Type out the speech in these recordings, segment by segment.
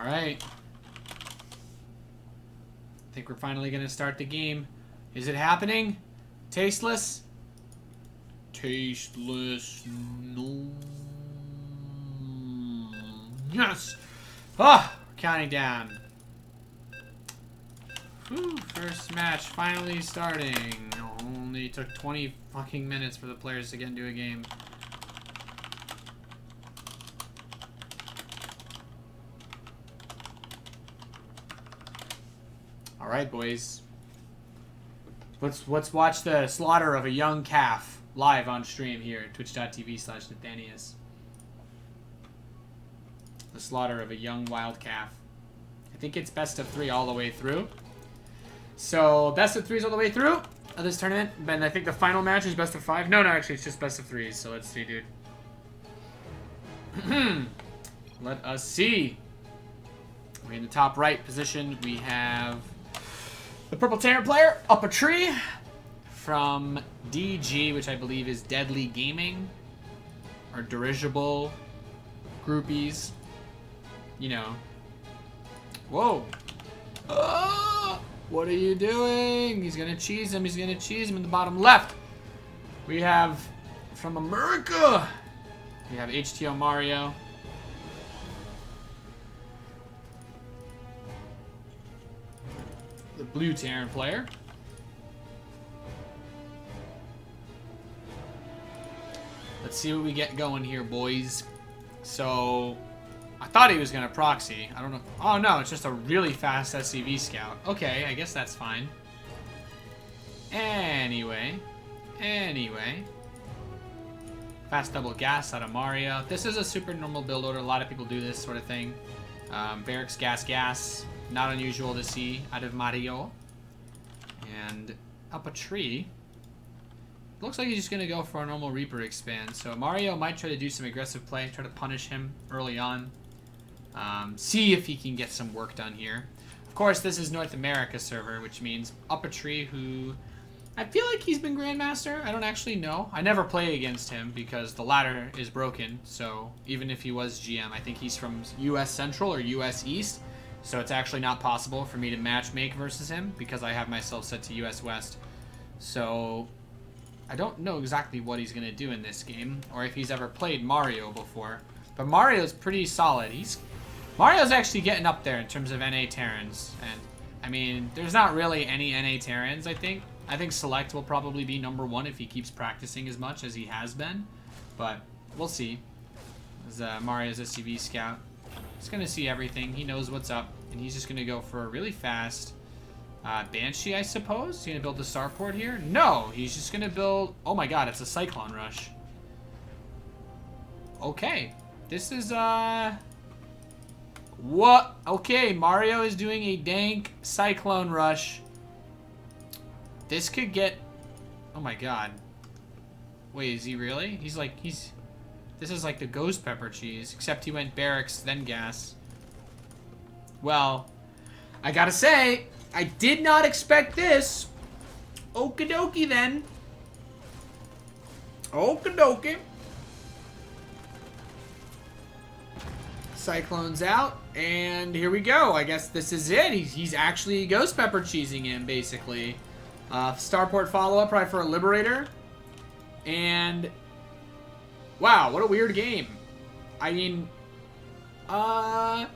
Alright. I think we're finally going to start the game. Is it happening? Tasteless? Tasteless. No. Yes! Ah! Counting down. Whew, first match finally starting. Only took 20 fucking minutes for the players to get into a game. Alright, boys. Let's watch the slaughter of a young calf live on stream here at twitch.tv/Nathanius. The slaughter of a young wild calf. I think it's best of 3 all the way through. So, best of 3s all the way through of this tournament. And I think the final match is best of 5. No, actually, it's just best of 3s. So, let's see, dude. Let us see. We're in the top right position. We have the purple Terran player up a tree from DG, which I believe is Deadly Gaming. Or Dirigible Groupies. You know. Whoa. What are you doing? He's going to cheese him. He's going to cheese him in the bottom left. We have from America. We have HTO Mario. The blue Terran player. Let's see what we get going here, boys. So, I thought he was going to proxy. I don't know. Oh, no, it's just a really fast SCV scout. Okay, I guess that's fine. Anyway. Fast double gas out of Mario. This is a super normal build order. A lot of people do this sort of thing. Barracks, gas. Not unusual to see out of Mario. And up a tree. Looks like he's just going to go for a normal Reaper expand. So Mario might try to do some aggressive play. Try to punish him early on. See if he can get some work done here. Of course, this is North America server, which means up a tree who... I feel like he's been Grandmaster. I don't actually know. I never play against him because the ladder is broken. So even if he was GM, I think he's from US Central or US East. So it's actually not possible for me to matchmake versus him because I have myself set to US West. So I don't know exactly what he's going to do in this game or if he's ever played Mario before. But Mario's pretty solid. Mario's actually getting up there in terms of NA Terrans. And I mean, there's not really any NA Terrans, I think. I think Select will probably be #1 if he keeps practicing as much as he has been. But we'll see. As Mario's SCV scout. He's going to see everything. He knows what's up. And he's just going to go for a really fast Banshee, I suppose. He's going to build the starport here? No, he's just going to build... Oh my god, it's a Cyclone Rush. Okay. This is, What? Okay, Mario is doing a dank Cyclone Rush. This could get... Oh my god. Wait, is he really? He's... This is like the Ghost Pepper Cheese, except he went Barracks, then Gas. Well, I gotta say, I did not expect this. Okie dokie then. Okie dokie. Cyclone's out, and here we go. I guess this is it. He's actually Ghost Pepper Cheesing him, basically. Starport follow-up, probably for a Liberator. And... wow, what a weird game. I mean, I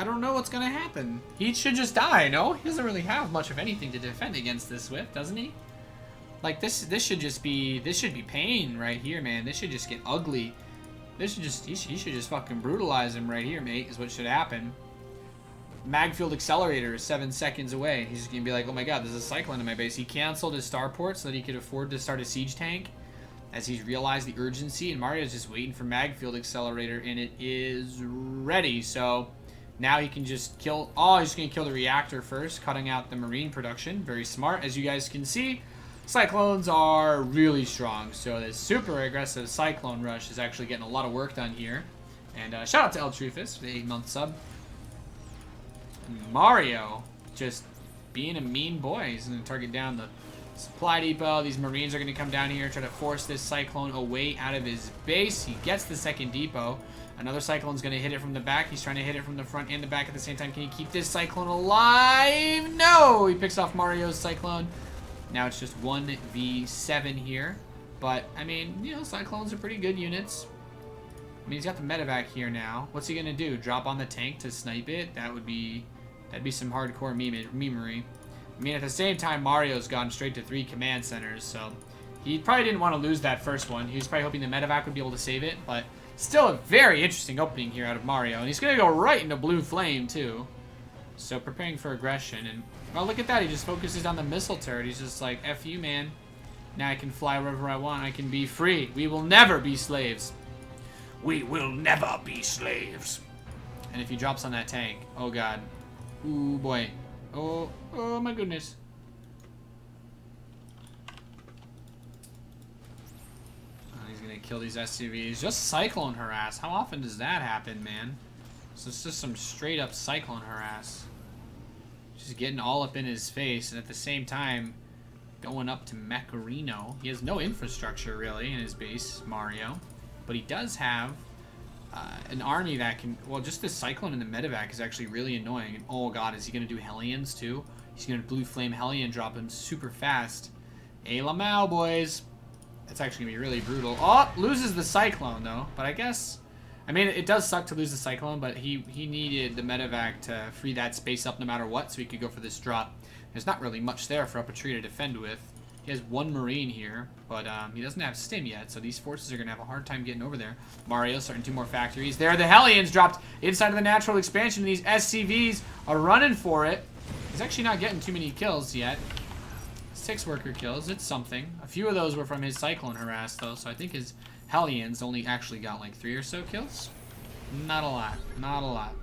don't know what's gonna happen. He should just die, no? He doesn't really have much of anything to defend against this with, doesn't he? Like, this should be pain right here, man. This should just get ugly. He should just fucking brutalize him right here, mate, is what should happen. Magfield Accelerator is 7 seconds away. He's just gonna be like, oh my god, there's a Cyclone in my base. He canceled his starport so that he could afford to start a siege tank. As he's realized the urgency, and Mario's just waiting for Magfield Accelerator, and it is ready. So now he can just kill... Oh, he's going to kill the reactor first, cutting out the Marine production. Very smart. As you guys can see, Cyclones are really strong. So this super aggressive Cyclone Rush is actually getting a lot of work done here. And shout out to El Trufus for the 8-month sub. And Mario just being a mean boy. He's going to target down the supply depot. These Marines are going to come down here, try to force this Cyclone away out of his base. He gets the second depot. Another Cyclone's going to hit it from the back. He's trying to hit it from the front and the back at the same time. Can he keep this Cyclone alive? No! He picks off Mario's Cyclone. Now it's just 1v7 here. But, I mean, you know, Cyclones are pretty good units. I mean, he's got the medevac here now. What's he going to do? Drop on the tank to snipe it? That'd be some hardcore memery. I mean, at the same time, Mario's gone straight to 3 command centers, so he probably didn't want to lose that first one. He was probably hoping the medevac would be able to save it, but still a very interesting opening here out of Mario. And he's going to go right into Blue Flame, too. So preparing for aggression. And, well, look at that. He just focuses on the missile turret. He's just like, F you, man. Now I can fly wherever I want. I can be free. We will never be slaves. We will never be slaves. And if he drops on that tank, oh, God. Ooh, boy. Oh, my goodness. He's gonna kill these SCVs. Just Cyclone harass. How often does that happen, man? So it's just some straight up Cyclone harass. Just getting all up in his face, and at the same time, going up to Macarino. He has no infrastructure, really, in his base, Mario. But he does have an army that can... Well, just this Cyclone in the medevac is actually really annoying. And, oh, God, is he going to do Hellions, too? He's going to Blue Flame Hellion drop him super fast. Hey, Lamau, boys. That's actually going to be really brutal. Oh, loses the Cyclone, though. But I guess... I mean, it does suck to lose the Cyclone, but he needed the medevac to free that space up no matter what, so he could go for this drop. There's not really much there for Up a Tree to defend with. He has 1 Marine here, but he doesn't have Stim yet, so these forces are going to have a hard time getting over there. Mario starting 2 more factories. There, the Hellions dropped inside of the natural expansion, and these SCVs are running for it. He's actually not getting too many kills yet. 6 worker kills, it's something. A few of those were from his Cyclone harass, though, so I think his Hellions only actually got like 3 or so kills. Not a lot, not a lot.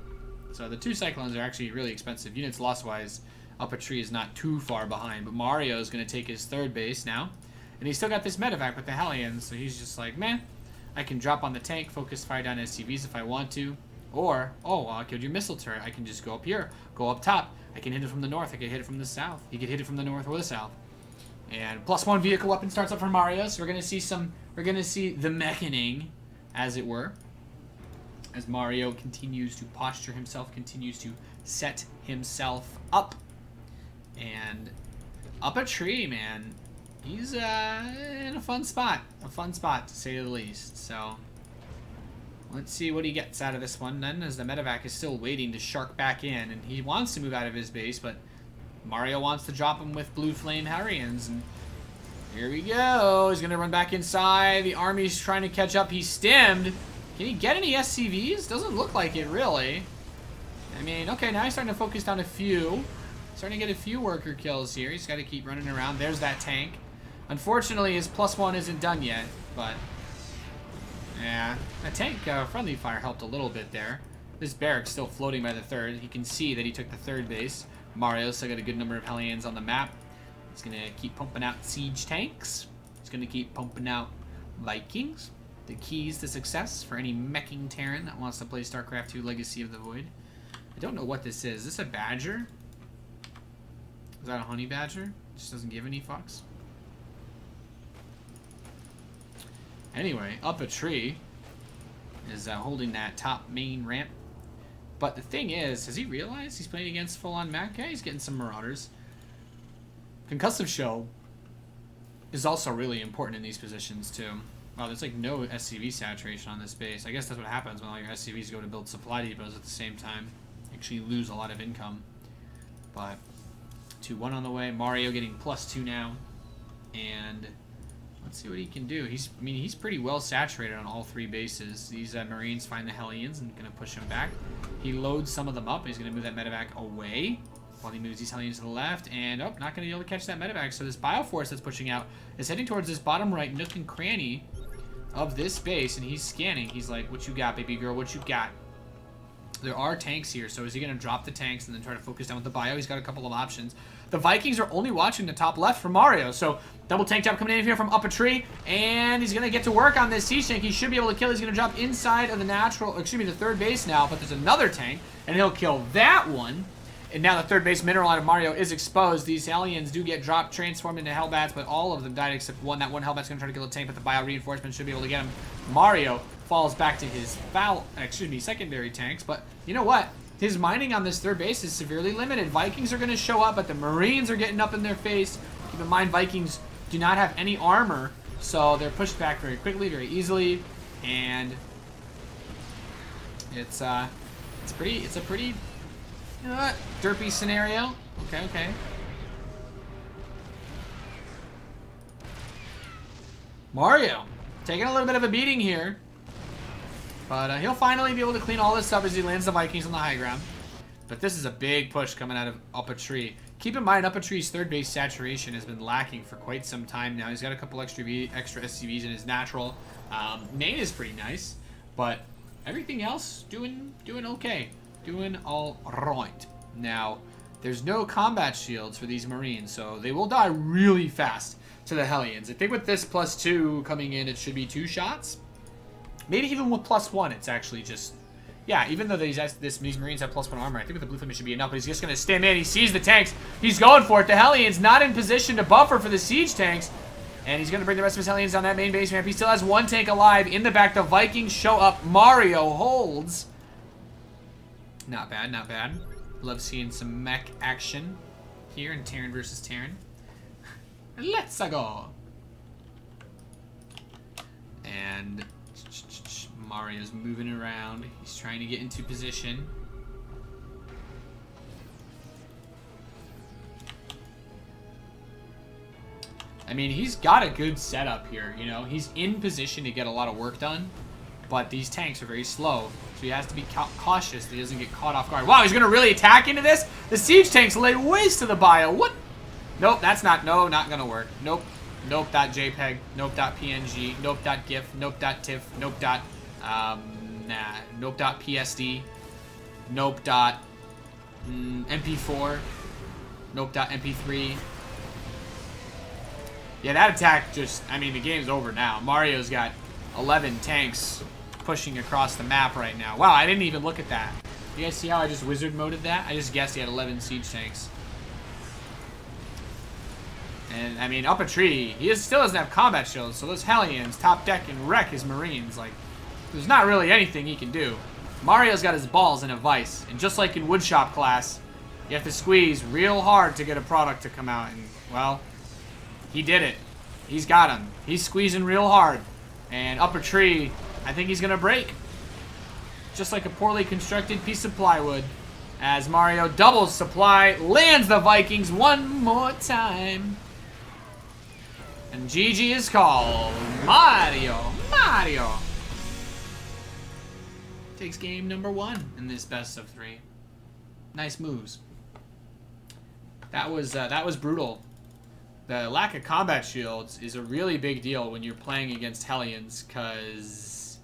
So the 2 Cyclones are actually really expensive. Units loss-wise, Up a Tree is not too far behind, but Mario is going to take his 3rd base now. And he's still got this medevac with the Hellions, so he's just like, man, I can drop on the tank, focus fire down SCVs if I want to. Or, oh, well, I killed your missile turret. I can just go up here, go up top. I can hit it from the north. I can hit it from the south. He could hit it from the north or the south. And +1 vehicle weapon starts up for Mario, so we're going to see the mechaning, as it were. As Mario continues to posture himself, continues to set himself up. And Up a Tree, man, he's in a fun spot to say the least. So let's see what he gets out of this one then, as the medevac is still waiting to shark back in, and he wants to move out of his base, but Mario wants to drop him with Blue Flame Hellions, and here we go. He's gonna run back inside. The army's trying to catch up. He's stimmed. Can he get any SCVs? Doesn't look like it, really. I mean, okay, now he's starting to focus down a few. Starting to get a few worker kills here. He's got to keep running around. There's that tank. Unfortunately, his +1 isn't done yet, but... yeah, that tank friendly fire helped a little bit there. This barrack's still floating by the 3rd. He can see that he took the 3rd base. Mario's still got a good number of Hellions on the map. He's going to keep pumping out siege tanks. He's going to keep pumping out Vikings. The keys to success for any meching Terran that wants to play StarCraft 2 Legacy of the Void. I don't know what this is. Is this a badger? Is that a honey badger? Just doesn't give any fucks. Anyway, Up a Tree is holding that top main ramp. But the thing is, has he realized he's playing against full-on mech? Yeah, he's getting some Marauders. Concussive Shell is also really important in these positions, too. Wow, there's like no SCV saturation on this base. I guess that's what happens when all your SCVs go to build supply depots at the same time. You actually lose a lot of income. But 2-1 on the way. Mario getting +2 now. And let's see what he can do. He's pretty well saturated on all 3 bases. These Marines find the Hellions and gonna push him back. He loads some of them up. He's gonna move that medevac away while he moves these Hellions to the left. And oh, not gonna be able to catch that medevac. So this Bioforce that's pushing out is heading towards this bottom right nook and cranny of this base, and he's scanning. He's like, what you got, baby girl? What you got? There are tanks here, so is he going to drop the tanks and then try to focus down with the bio? He's got a couple of options. The Vikings are only watching the top left for Mario, so double tank job coming in here from Up a Tree, and he's going to get to work on this siege tank. He should be able to kill. He's going to drop inside of the natural, excuse me, the 3rd base now, but there's another tank, and he'll kill that one. And now the 3rd base mineral out of Mario is exposed. These aliens do get dropped, transformed into Hellbats, but all of them died except one. That one Hellbat's going to try to kill the tank, but the bio reinforcement should be able to get him. Mario falls back to his secondary tanks. But you know what? His mining on this third base is severely limited. Vikings are going to show up, but the Marines are getting up in their face. Keep in mind, Vikings do not have any armor, so they're pushed back very quickly, very easily, and it's a pretty derpy scenario. Okay. Mario taking a little bit of a beating here, but he'll finally be able to clean all this up as he lands the Vikings on the high ground. But this is a big push coming out of Up a Tree. Keep in mind, Up a Tree's third base saturation has been lacking for quite some time now. He's got a couple extra SCVs in his natural. Main is pretty nice, but everything else doing okay. Doing all right. Now, there's no combat shields for these Marines, so they will die really fast to the Hellions. I think with this +2 coming in, it should be 2 shots. Maybe even with +1, it's actually just... Yeah, even though these Marines have +1 armor, I think with the Blue Flame it should be enough, but he's just going to stem in. He sees the tanks. He's going for it. The Hellions not in position to buffer for the siege tanks, and he's going to bring the rest of his Hellions on that main base ramp. He still has 1 tank alive. In the back, the Vikings show up. Mario holds. Not bad, not bad. Love seeing some mech action here in Terran versus Terran. Let's go. And Mario's moving around. He's trying to get into position. I mean, he's got a good setup here, you know. He's in position to get a lot of work done, but these tanks are very slow, so he has to be cautious that he doesn't get caught off guard. Wow, he's going to really attack into this? The siege tanks lay waste to the bio. What? Nope, that's not going to work. Nope. Nope, .jpeg. Nope, .png. Nope, .gif. Nope, .tiff. Nope, Nope, .psd. Nope, .mp4. Nope, .mp3. Yeah, that attack just, I mean, the game's over now. Mario's got 11 tanks pushing across the map right now. Wow, I didn't even look at that. You guys see how I just wizard moded that? I just guessed he had 11 siege tanks. And, I mean, Up a Tree, he still doesn't have combat shields, so those Hellions top deck and wreck his Marines. Like, there's not really anything he can do. Mario's got his balls in a vice, and just like in woodshop class, you have to squeeze real hard to get a product to come out, and, well, he did it. He's got him. He's squeezing real hard. And Up a Tree, I think he's going to break. Just like a poorly constructed piece of plywood. As Mario doubles supply, lands the Vikings one more time. And GG is called. Mario takes game number 1 in this best of 3. Nice moves. That was brutal. The lack of combat shields is a really big deal when you're playing against Hellions, because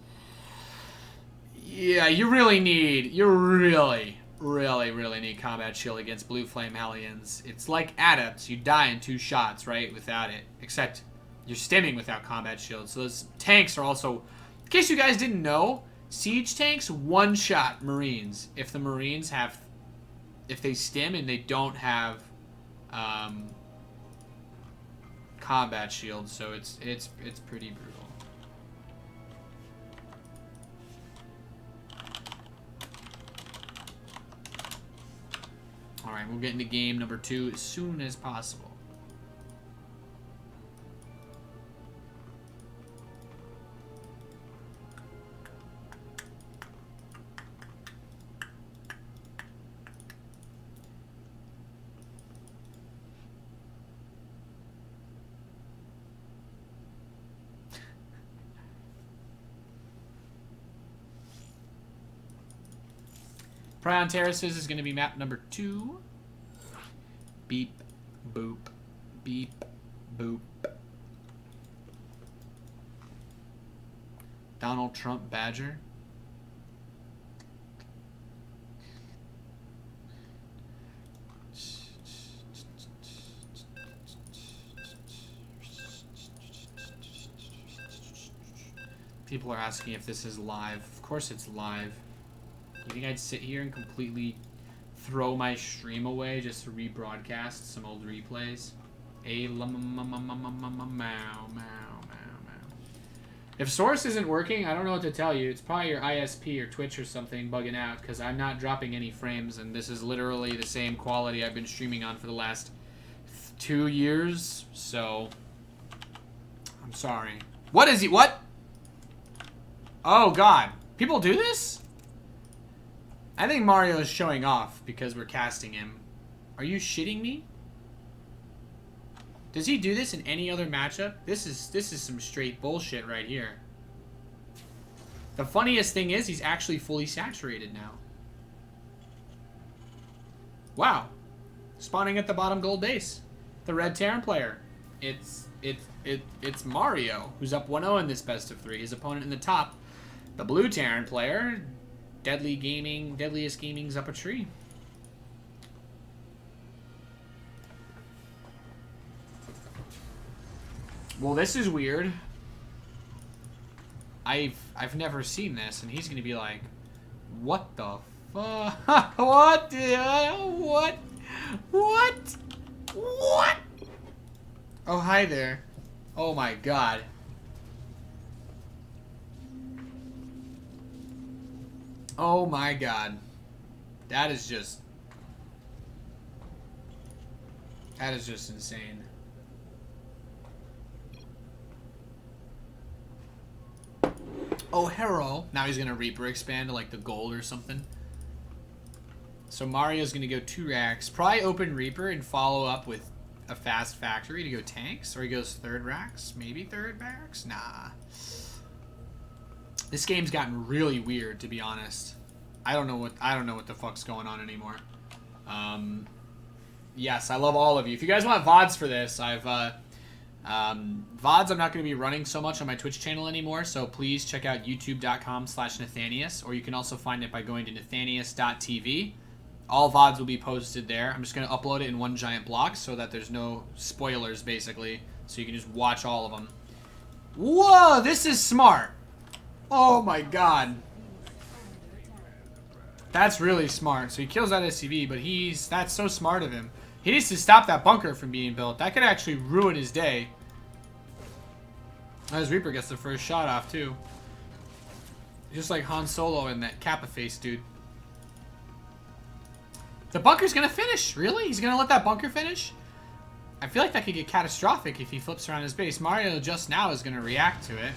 yeah, you really need combat shield against Blue Flame Hellions. It's like Adepts, you die in 2 shots, right, without it, except you're stimming without combat shields. So those tanks are also, in case you guys didn't know, siege tanks one-shot Marines if the Marines have, if they stim and they don't have combat shields, so it's pretty brutal. All right, we'll get into game number 2 as soon as possible. Prion Terraces is going to be map number 2. Beep, boop, beep, boop. Donald Trump Badger. People are asking if this is live. Of course it's live. You think I'd sit here and completely throw my stream away just to rebroadcast some old replays? If Source isn't working, I don't know what to tell you. It's probably your ISP or Twitch or something bugging out, because I'm not dropping any frames, and this is literally the same quality I've been streaming on for the last 2 years, so I'm sorry. What is he? What? Oh, God. People do this? I think Mario is showing off because we're casting him. Are you shitting me? Does he do this in any other matchup? This is some straight bullshit right here. The funniest thing is he's actually fully saturated now. Wow. Spawning at the bottom gold base. The red Terran player. It's Mario, who's up 1-0 in this best of 3. His opponent in the top, the blue Terran player, Deadliest Gaming's up a tree. Well, this is weird. I've never seen this, and he's gonna be like, what the fuck? What? What? What? What? Oh, hi there. Oh my God. Oh my God. That is just insane. Oh, Hero. Now he's gonna Reaper expand to like the gold or something. So Mario's gonna go 2 racks. Probably open Reaper and follow up with a fast factory to go tanks. Or he goes 3rd racks. Maybe 3rd racks? Nah. This game's gotten really weird, to be honest. I don't know what the fuck's going on anymore. Yes, I love all of you. If you guys want VODs for this, I've VODs I'm not going to be running so much on my Twitch channel anymore, so please check out youtube.com/Nathanius, or you can also find it by going to nathanius.tv. All VODs will be posted there. I'm just going to upload it in one giant block so that there's no spoilers, basically, so you can just watch all of them. Whoa, this is smart. Oh my God. That's really smart. So he kills that SCV, but that's so smart of him. He needs to stop that bunker from being built. That could actually ruin his day. His Reaper gets the first shot off, too. Just like Han Solo and that Kappa face, dude. The bunker's gonna finish. Really? He's gonna let that bunker finish? I feel like that could get catastrophic if he flips around his base. Mario just now is gonna react to it.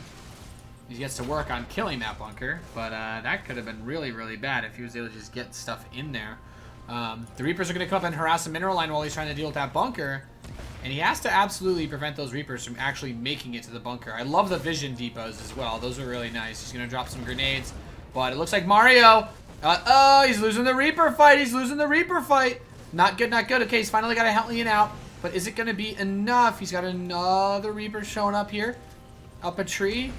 He gets to work on killing that bunker, but that could have been really, really bad if he was able to just get stuff in there. The Reapers are going to come up and harass the mineral line while he's trying to deal with that bunker, and he has to absolutely prevent those Reapers from actually making it to the bunker. I love the vision depots as well. Those are really nice. He's going to drop some grenades, but it looks like Mario... oh, he's losing the Reaper fight. He's losing the Reaper fight. Not good, not good. Okay, he's finally got a Hellion out, but is it going to be enough? He's got another Reaper showing up here. Up a tree.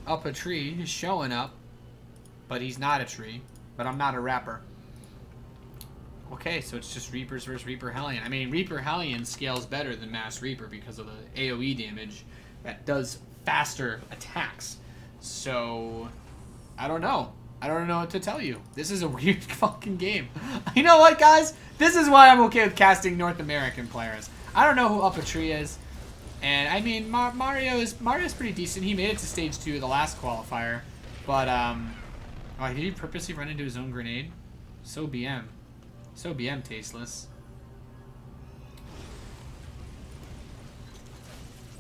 Up a tree. He's showing up. But he's not a tree. But I'm not a rapper. Okay, so it's just Reapers versus Reaper Hellion. I mean, Reaper Hellion scales better than Mass Reaper because of the AoE damage that does faster attacks. So, I don't know. I don't know what to tell you. This is a weird fucking game. You know what, guys? This is why I'm okay with casting North American players. I don't know who Up a Tree is. And, I mean, Mario's pretty decent. He made it to stage 2 of the last qualifier. But, oh, did he purposely run into his own grenade? So BM. So BM tasteless.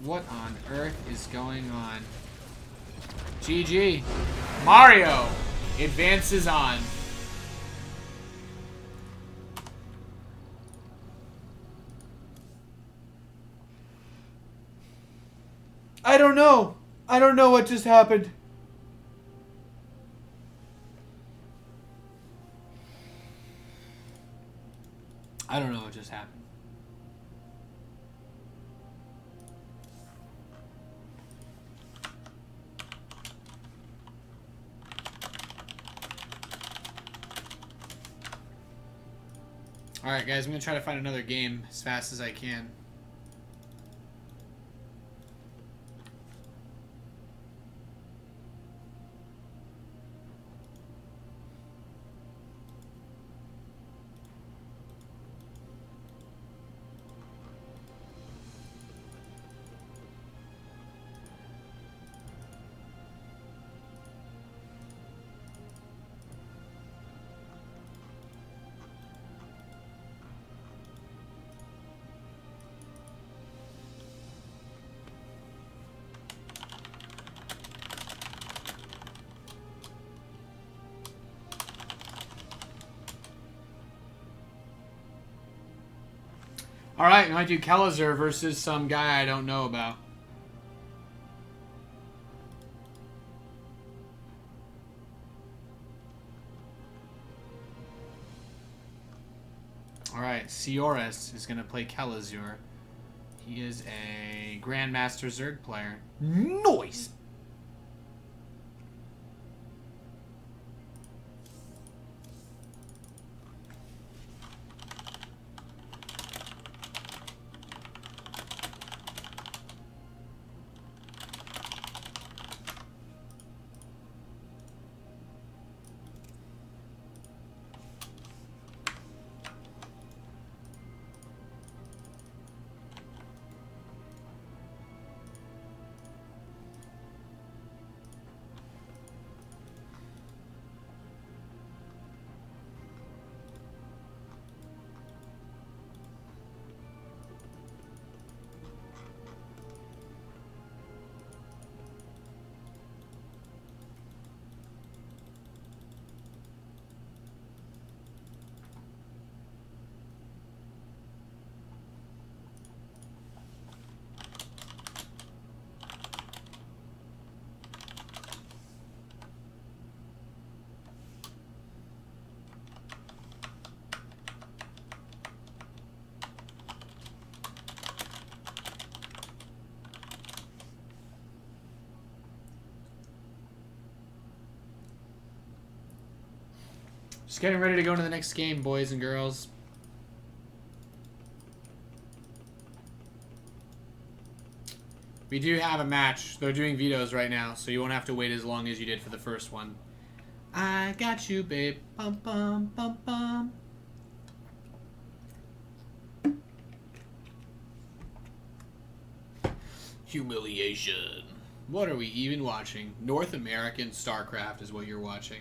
What on earth is going on? GG. Mario advances on. I don't know. I don't know what just happened. I don't know what just happened. Alright, guys, I'm going to try to find another game as fast as I can. Alright, we might do Kelazur versus some guy I don't know about. Alright, Sioris is going to play Kelazur. He is a Grandmaster Zerg player. Nice! Just getting ready to go into the next game, boys and girls. We do have a match. They're doing vetoes right now, so you won't have to wait as long as you did for the first one. I got you, babe. Bum, bum, bum, bum. Humiliation. What are we even watching? North American StarCraft is what you're watching.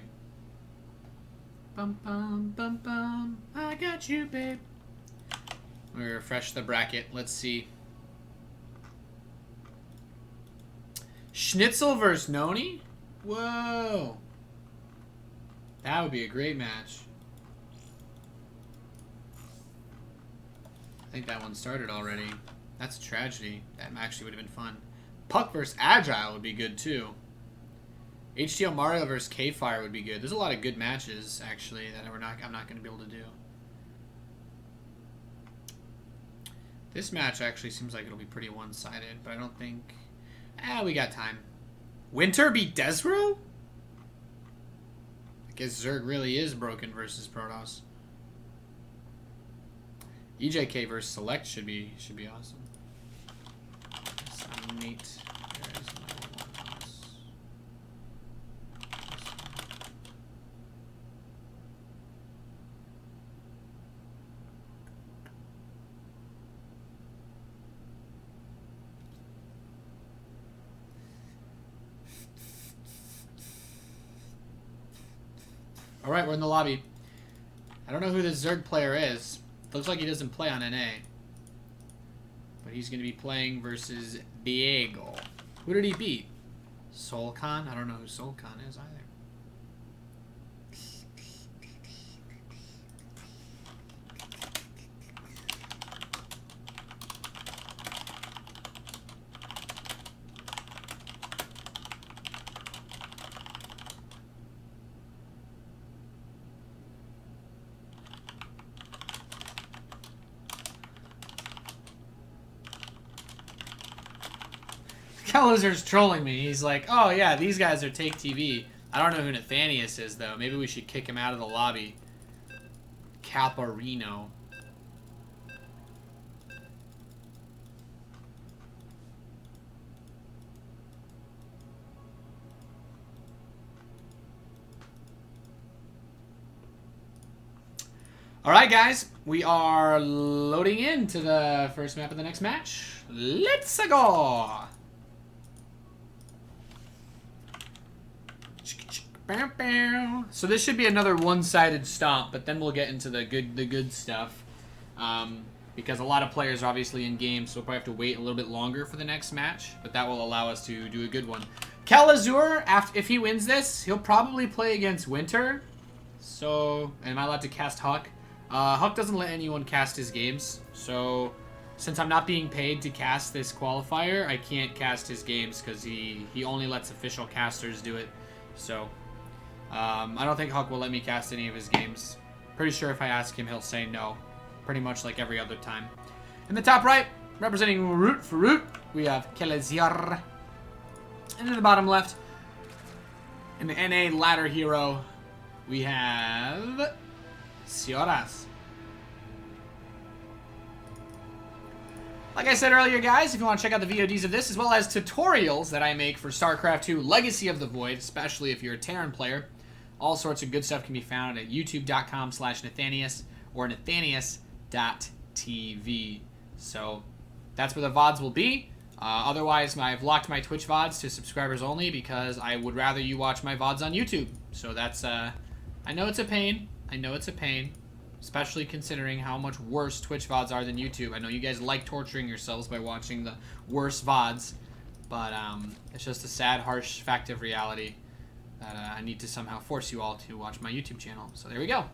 Bum, bum, bum, bum. I got you, babe. Let me refresh the bracket. Let's see. Schnitzel versus Noni? Whoa. That would be a great match. I think that one started already. That's a tragedy. That actually would have been fun. Puck versus Agile would be good too. HTL Mario versus K-Fire would be good. There's a lot of good matches, actually, that I'm not going to be able to do. This match actually seems like it'll be pretty one-sided, but I don't think... we got time. Winter beat Desro? I guess Zerg really is broken versus Protoss. EJK versus Select should be awesome. Nate. Alright, we're in the lobby. I don't know who this Zerg player is. Looks like he doesn't play on NA. But he's going to be playing versus Diego. Who did he beat? Solcon? I don't know who Solcon is either. Kelazur's trolling me. He's like, oh yeah, these guys are Take TV. I don't know who Nathanius is, though. Maybe we should kick him out of the lobby. Caparino. Alright, guys. We are loading into the first map of the next match. Let's go! So this should be another one-sided stomp, but then we'll get into the good stuff. Because a lot of players are obviously in game, so we'll probably have to wait a little bit longer for the next match. But that will allow us to do a good one. Kelazur, if he wins this, he'll probably play against Winter. So, am I allowed to cast Huck? Huck doesn't let anyone cast his games, so since I'm not being paid to cast this qualifier, I can't cast his games because he only lets official casters do it. So, I don't think Huck will let me cast any of his games. Pretty sure if I ask him, he'll say no. Pretty much like every other time. In the top right, representing Root for Root, we have Keleziar. And in the bottom left, in the NA ladder hero, we have Cioras. Like I said earlier, guys, if you want to check out the VODs of this, as well as tutorials that I make for StarCraft II Legacy of the Void, especially if you're a Terran player, all sorts of good stuff can be found at youtube.com/Nathanius or nathanius.tv. So that's where the VODs will be. Otherwise, I've locked my Twitch VODs to subscribers only because I would rather you watch my VODs on YouTube. So that's, I know it's a pain. I know it's a pain. Especially considering how much worse Twitch VODs are than YouTube. I know you guys like torturing yourselves by watching the worst VODs. But it's just a sad, harsh fact of reality that I need to somehow force you all to watch my YouTube channel. So there we go.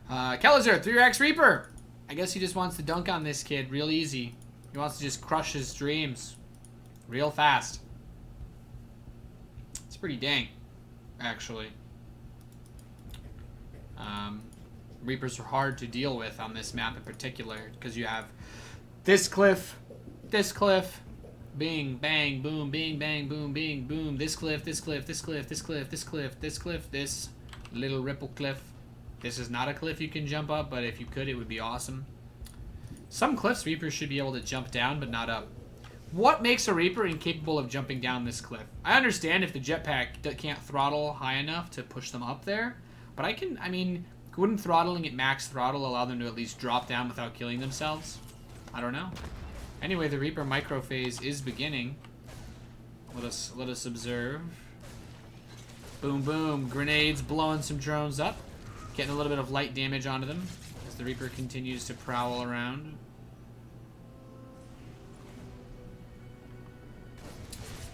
Keleziar, 3x Reaper. I guess he just wants to dunk on this kid real easy. He wants to just crush his dreams real fast. It's pretty dang, actually. Reapers are hard to deal with on this map in particular because you have this cliff, bing, bang, boom, bing, bang, boom, bing, boom, this cliff, this cliff, this cliff, this cliff, this cliff, this cliff, this little ripple cliff. This is not a cliff you can jump up, but if you could, it would be awesome. Some cliffs Reapers should be able to jump down, but not up. What makes a Reaper incapable of jumping down this cliff? I understand if the jetpack can't throttle high enough to push them up there, but I mean, wouldn't throttling at max throttle allow them to at least drop down without killing themselves? I don't know. Anyway, the Reaper microphase is beginning. Let us observe. Boom, boom. Grenades blowing some drones up. Getting a little bit of light damage onto them as the Reaper continues to prowl around.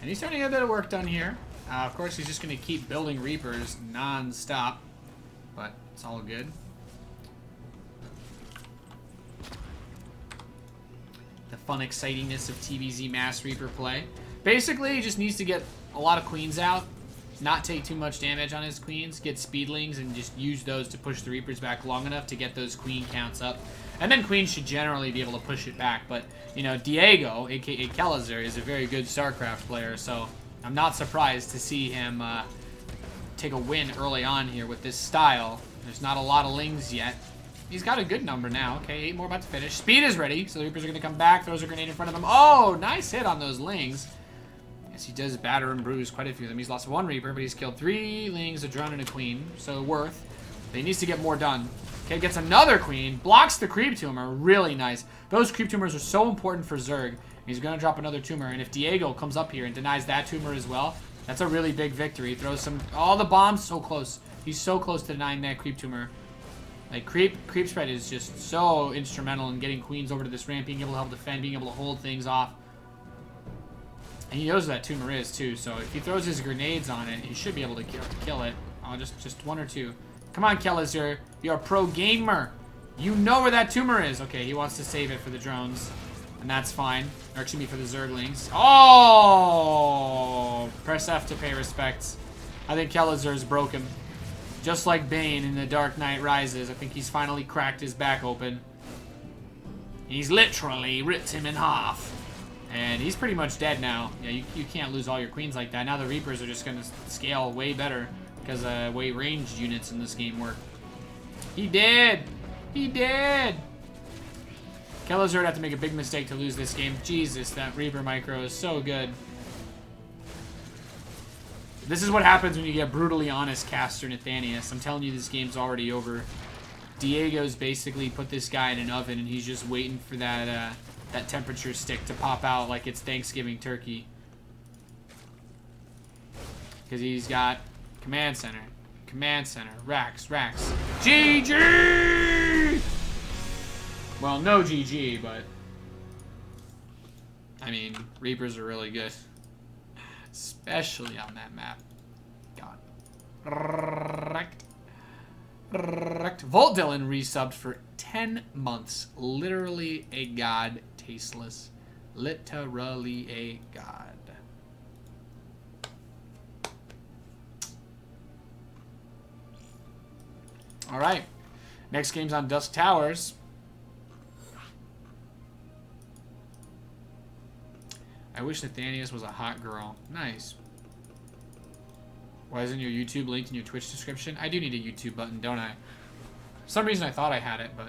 And he's starting to get a bit of work done here. Of course, he's just going to keep building Reapers non-stop. But it's all good. The fun excitingness of TVZ Mass Reaper play. Basically, he just needs to get a lot of queens out, not take too much damage on his queens, get speedlings, and just use those to push the Reapers back long enough to get those queen counts up. And then queens should generally be able to push it back. But, you know, Diego, aka Keleziar, is a very good StarCraft player, so I'm not surprised to see him take a win early on here with this style. There's not a lot of lings yet. He's got a good number now. Okay, 8 more about to finish. Speed is ready, so the Reapers are going to come back. Throws a grenade in front of him. Oh, nice hit on those lings. Yes, he does batter and bruise quite a few of them. He's lost 1 Reaper, but he's killed 3 lings, a drone, and a queen. So worth. But he needs to get more done. Okay, gets another queen. Blocks the creep tumor. Really nice. Those creep tumors are so important for Zerg. He's going to drop another tumor. And if Diego comes up here and denies that tumor as well, that's a really big victory. He throws some... all the bombs so close. He's so close to denying that creep tumor. Like, creep spread is just so instrumental in getting queens over to this ramp, being able to help defend, being able to hold things off. And he knows where that tumor is, too, so if he throws his grenades on it, he should be able to kill it. Oh, just 1 or 2. Come on, Keleziar. You're a pro gamer. You know where that tumor is. Okay, he wants to save it for the drones. And that's fine. Or excuse me, for the Zerglings. Oh! Press F to pay respects. I think Keleziar's broke him. Just like Bane in The Dark Knight Rises. I think he's finally cracked his back open. He's literally ripped him in half. And he's pretty much dead now. Yeah, you can't lose all your queens like that. Now the Reapers are just going to scale way better. Because the way ranged units in this game work. He did! He did! Keleziar would have to make a big mistake to lose this game. Jesus, that Reaper micro is so good. This is what happens when you get brutally honest, Caster Nathanius. I'm telling you, this game's already over. Diego's basically put this guy in an oven, and he's just waiting for that that temperature stick to pop out like it's Thanksgiving turkey. Because he's got Command Center, Racks, GG! Well, no GG, but... I mean, Reapers are really good. Especially on that map. God. Volt Dylan resubbed for 10 months. Literally a god tasteless. Literally a god. All right. Next game's on Dusk Towers. I wish Nathanius was a hot girl. Nice. Why isn't your YouTube linked in your Twitch description? I do need a YouTube button, don't I? For some reason I thought I had it, but...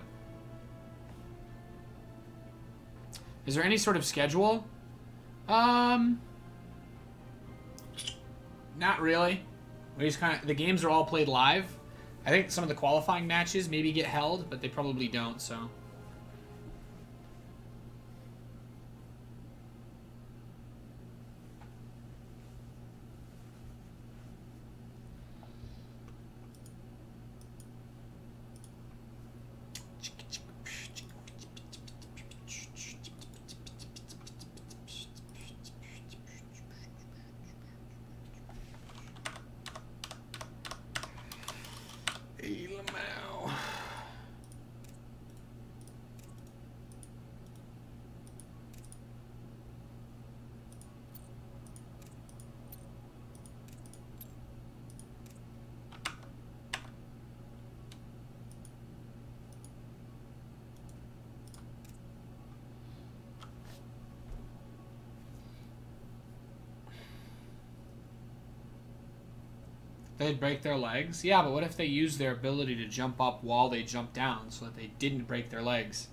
Is there any sort of schedule? Not really. We just kind of... The games are all played live. I think some of the qualifying matches maybe get held, but they probably don't, so... They'd break their legs? Yeah, but what if they use their ability to jump up while they jump down so that they didn't break their legs?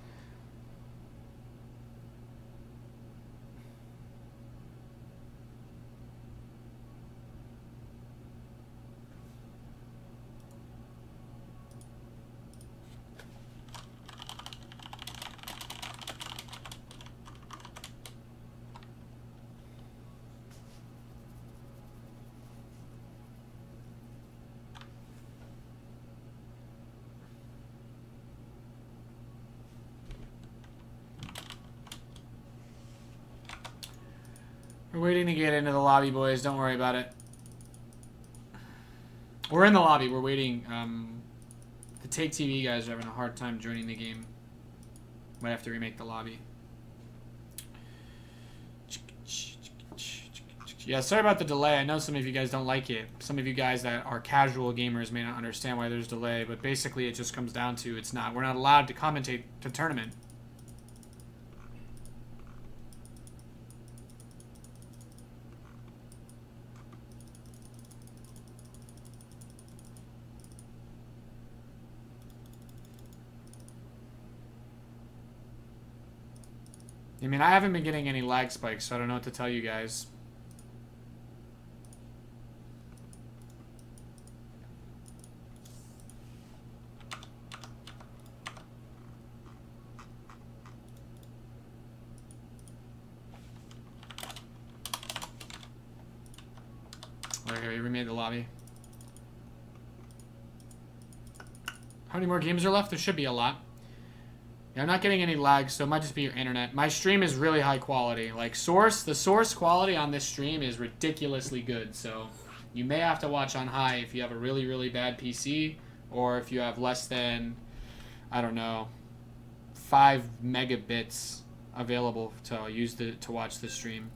We're waiting to get into the lobby, boys. Don't worry about it. We're in the lobby. We're waiting. The Take TV guys are having a hard time joining the game. Might have to remake the lobby. Yeah, sorry about the delay. I know some of you guys don't like it. Some of you guys that are casual gamers may not understand why there's delay, but basically it just comes down to we're not allowed to commentate the tournament. I mean, I haven't been getting any lag spikes, so I don't know what to tell you guys. Okay, we remade the lobby. How many more games are left? There should be a lot. Yeah, I'm not getting any lag, so it might just be your internet. My stream is really high quality. Like, the source quality on this stream is ridiculously good, so you may have to watch on high if you have a really, really bad PC, or if you have less than, I don't know, 5 megabits available to use to watch the stream.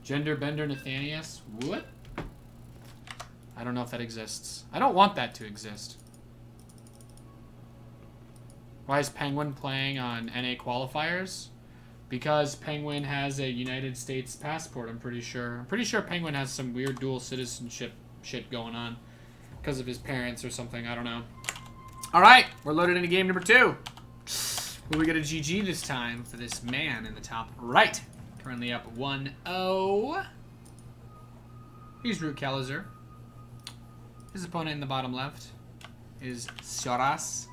Gender Bender Nathanius? What? I don't know if that exists. I don't want that to exist. Why is Penguin playing on NA qualifiers? Because Penguin has a United States passport, I'm pretty sure. I'm pretty sure Penguin has some weird dual citizenship shit going on. Because of his parents or something, I don't know. Alright, we're loaded into game number 2. Will we get a GG this time for this man in the top right? Currently up 1-0. He's Root Kalizer. His opponent in the bottom left is Soras.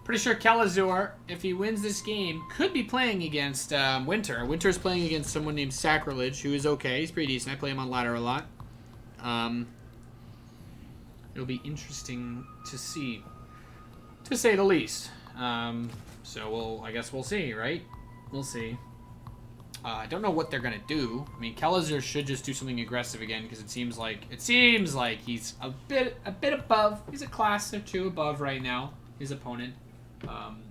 Pretty sure Kalazur, if he wins this game, could be playing against Winter. Winter's playing against someone named Sacrilege, who is okay. He's pretty decent. I play him on ladder a lot. It'll be interesting to see, to say the least. So I guess we'll see, right? We'll see. I don't know what they're gonna do. I mean, Kelezer should just do something aggressive again because it seems like he's a bit above. He's a class or two above right now, his opponent,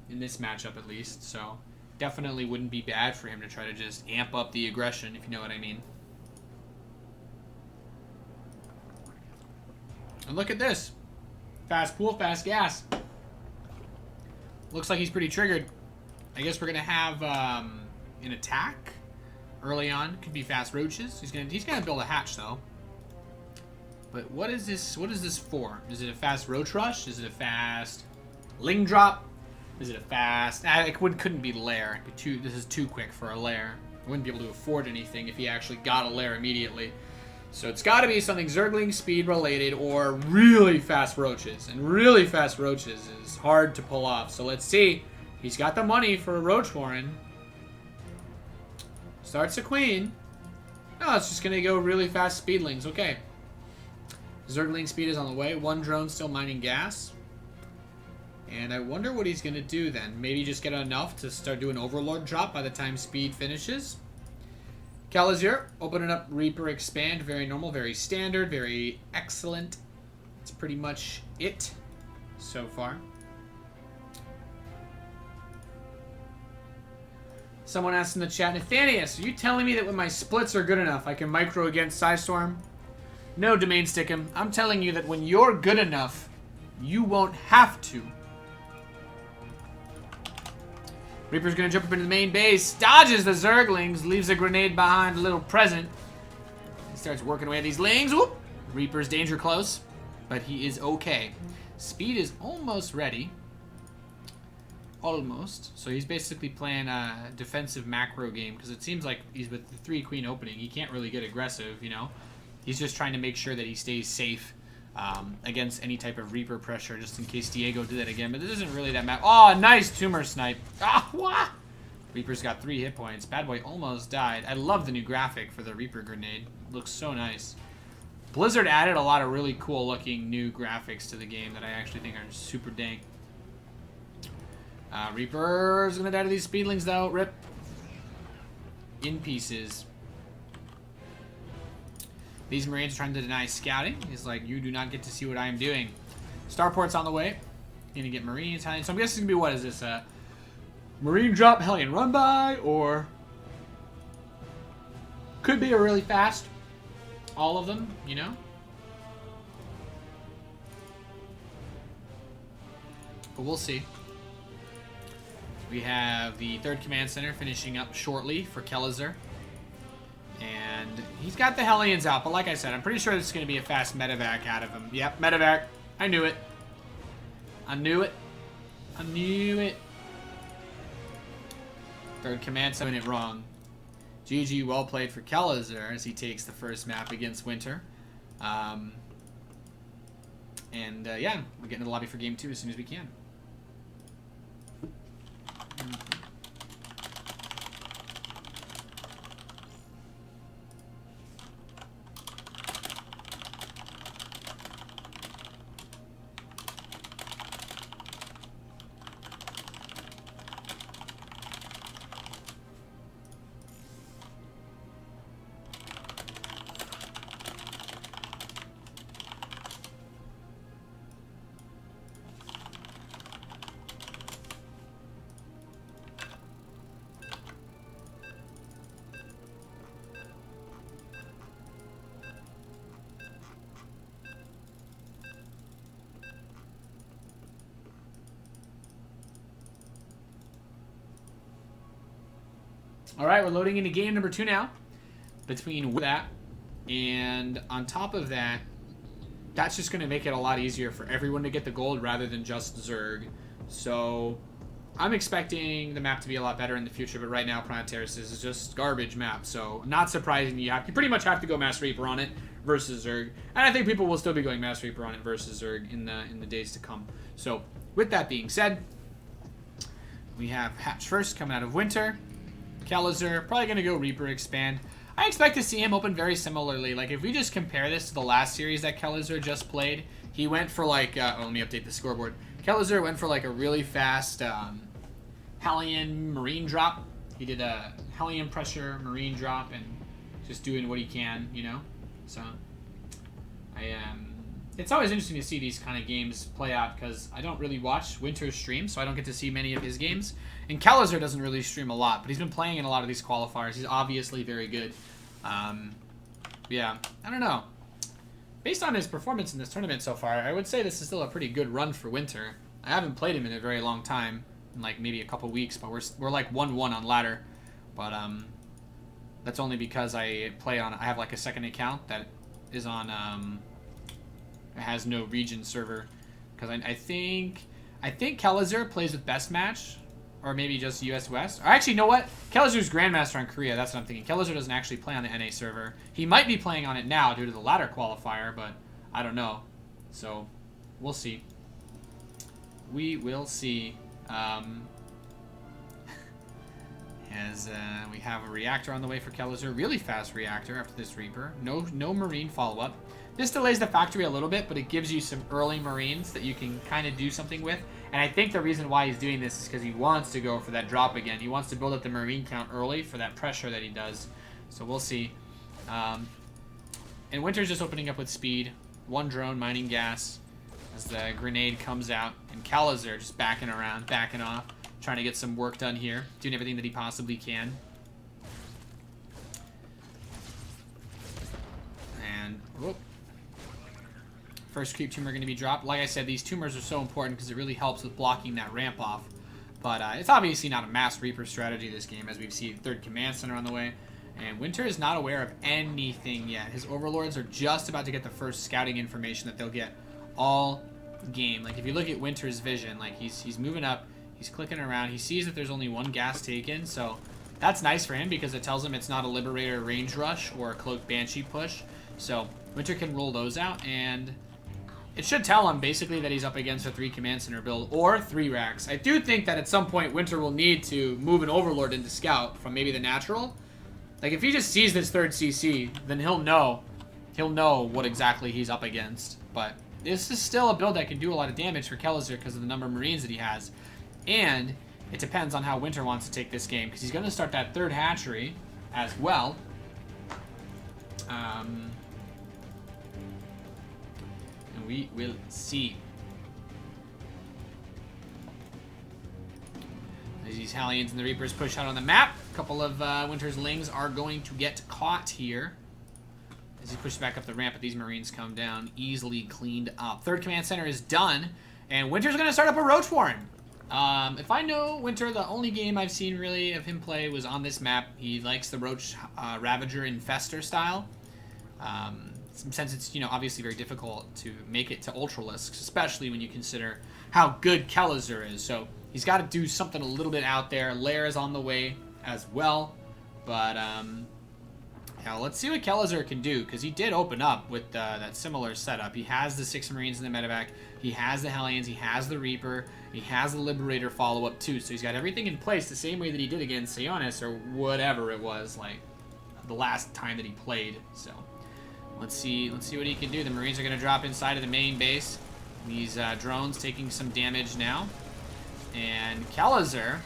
in this matchup at least. So definitely wouldn't be bad for him to try to just amp up the aggression, if you know what I mean. And look at this, fast pool, fast gas. Looks like he's pretty triggered. I guess we're gonna have an attack. Early on, could be fast roaches. He's gonna build a hatch though. But what is this? What is this for? Is it a fast roach rush? Is it a fast ling drop? Is it a fast? It couldn't be lair. It'd be too. This is too quick for a lair. I wouldn't be able to afford anything if he actually got a lair immediately. So it's got to be something Zergling speed related or really fast roaches. And really fast roaches is hard to pull off. So let's see. He's got the money for a roach warren. Starts a queen. No, it's just going to go really fast speedlings. Okay. Zergling speed is on the way. One drone still mining gas. And I wonder what he's going to do then. Maybe just get enough to start doing Overlord drop by the time speed finishes. Kelezer, opening up Reaper Expand. Very normal, very standard, very excellent. It's pretty much it so far. Someone asked in the chat, Nathanius, are you telling me that when my splits are good enough, I can micro against Psystorm? No, Domain Stickum. I'm telling you that when you're good enough, you won't have to. Reaper's gonna jump up into the main base, dodges the Zerglings, leaves a grenade behind, a little present. He starts working away at these lings. Whoop! Reaper's danger close, but he is okay. Speed is almost ready. Almost. So he's basically playing a defensive macro game because it seems like he's with the 3 queen opening. He can't really get aggressive, you know. He's just trying to make sure that he stays safe against any type of Reaper pressure just in case Diego did that again. But this isn't really that map. Oh, nice tumor snipe. Ah, wah! Reaper's got 3 hit points. Bad boy almost died. I love the new graphic for the Reaper grenade. It looks so nice. Blizzard added a lot of really cool looking new graphics to the game that I actually think are super dank. Reaper's gonna die to these speedlings though. Rip. In pieces. These Marines are trying to deny scouting. He's like, you do not get to see what I am doing. Starport's on the way. Gonna get Marines. So I'm guessing it's gonna be, what is this? Marine drop, Hellion run by, or could be a really fast. All of them, you know? But we'll see. We have the 3rd Command Center finishing up shortly for Kelezer. And he's got the Hellions out, but like I said, I'm pretty sure this is going to be a fast medevac out of him. Yep, medevac. I knew it. I knew it. I knew it. 3rd Command Center doing it wrong. GG, well played for Kelezer as he takes the first map against Winter. Yeah, we're getting to the lobby for game 2 as soon as we can. All right, we're loading into game number 2 now. Between that and on top of that, that's just going to make it a lot easier for everyone to get the gold rather than just Zerg. So I'm expecting the map to be a lot better in the future, but right now Prime Terraces is just garbage map. So not surprising you pretty much have to go Mass Reaper on it versus Zerg. And I think people will still be going Mass Reaper on it versus Zerg in the days to come. So with that being said, we have Hatch first coming out of Winter. Kelezer, probably going to go Reaper Expand. I expect to see him open very similarly. Like, if we just compare this to the last series that Kelezer just played, he went for, like, let me update the scoreboard. Kelezer went for, like, a really fast Hellion Marine drop. He did a Hellion pressure, Marine drop, and just doing what he can, you know? So, it's always interesting to see these kind of games play out because I don't really watch Winter's stream, so I don't get to see many of his games. And Kalizer doesn't really stream a lot, but he's been playing in a lot of these qualifiers. He's obviously very good. Yeah, I don't know. Based on his performance in this tournament so far, I would say this is still a pretty good run for Winter. I haven't played him in a very long time, in like maybe a couple weeks, but we're like 1-1 on ladder. But that's only because I have like a second account that is on it has no region server, because I think Kalizer plays with Best Match, or maybe just US West. Or actually, you know what? Kalizer's Grandmaster on Korea. That's what I'm thinking. Kalizer doesn't actually play on the NA server. He might be playing on it now due to the ladder qualifier, but I don't know. So we'll see. We will see. As we have a reactor on the way for Kalizer. Really fast reactor after this Reaper. No Marine follow-up. This delays the factory a little bit, but it gives you some early Marines that you can kind of do something with. And I think the reason why he's doing this is because he wants to go for that drop again. He wants to build up the Marine count early for that pressure that he does. So we'll see. And Winter's just opening up with speed. One drone mining gas as the grenade comes out. And Kalizer just backing around, backing off. Trying to get some work done here. Doing everything that he possibly can. And, whoop. First creep tumor going to be dropped. Like I said, these tumors are so important because it really helps with blocking that ramp off. But it's obviously not a mass Reaper strategy this game, as we've seen third command center on the way. And Winter is not aware of anything yet. His overlords are just about to get the first scouting information that they'll get all game. Like, if you look at Winter's vision, like, he's moving up. He's clicking around. He sees that there's only one gas taken, so that's nice for him because it tells him it's not a Liberator range rush or a Cloak Banshee push. So Winter can roll those out, and it should tell him basically that he's up against a 3 command center build or 3 racks. I do think that at some point Winter will need to move an Overlord into Scout from maybe the natural. Like, if he just sees this 3rd CC, then he'll know what exactly he's up against. But this is still a build that can do a lot of damage for Kalizer because of the number of Marines that he has. And it depends on how Winter wants to take this game, because he's going to start that 3rd hatchery as well. And we will see. As these Hellions and the Reapers push out on the map, a couple of Winter's Lings are going to get caught here. As he pushes back up the ramp, but these Marines come down easily cleaned up. 3rd command center is done, and Winter's going to start up a Roach Warren. If I know Winter, the only game I've seen really of him play was on this map. He likes the Roach Ravager Infester style. Since it's, you know, obviously very difficult to make it to Ultralisks, especially when you consider how good Kalizer is. So he's got to do something a little bit out there. Lair is on the way as well. But, yeah, let's see what Kalizer can do, because he did open up with that similar setup. He has the 6 Marines in the medevac. He has the Hellions. He has the Reaper. He has the Liberator follow-up, too. So he's got everything in place the same way that he did against Sionis, or whatever it was, like, the last time that he played. So let's see what he can do. The Marines are going to drop inside of the main base. These drones taking some damage now. And Kalizer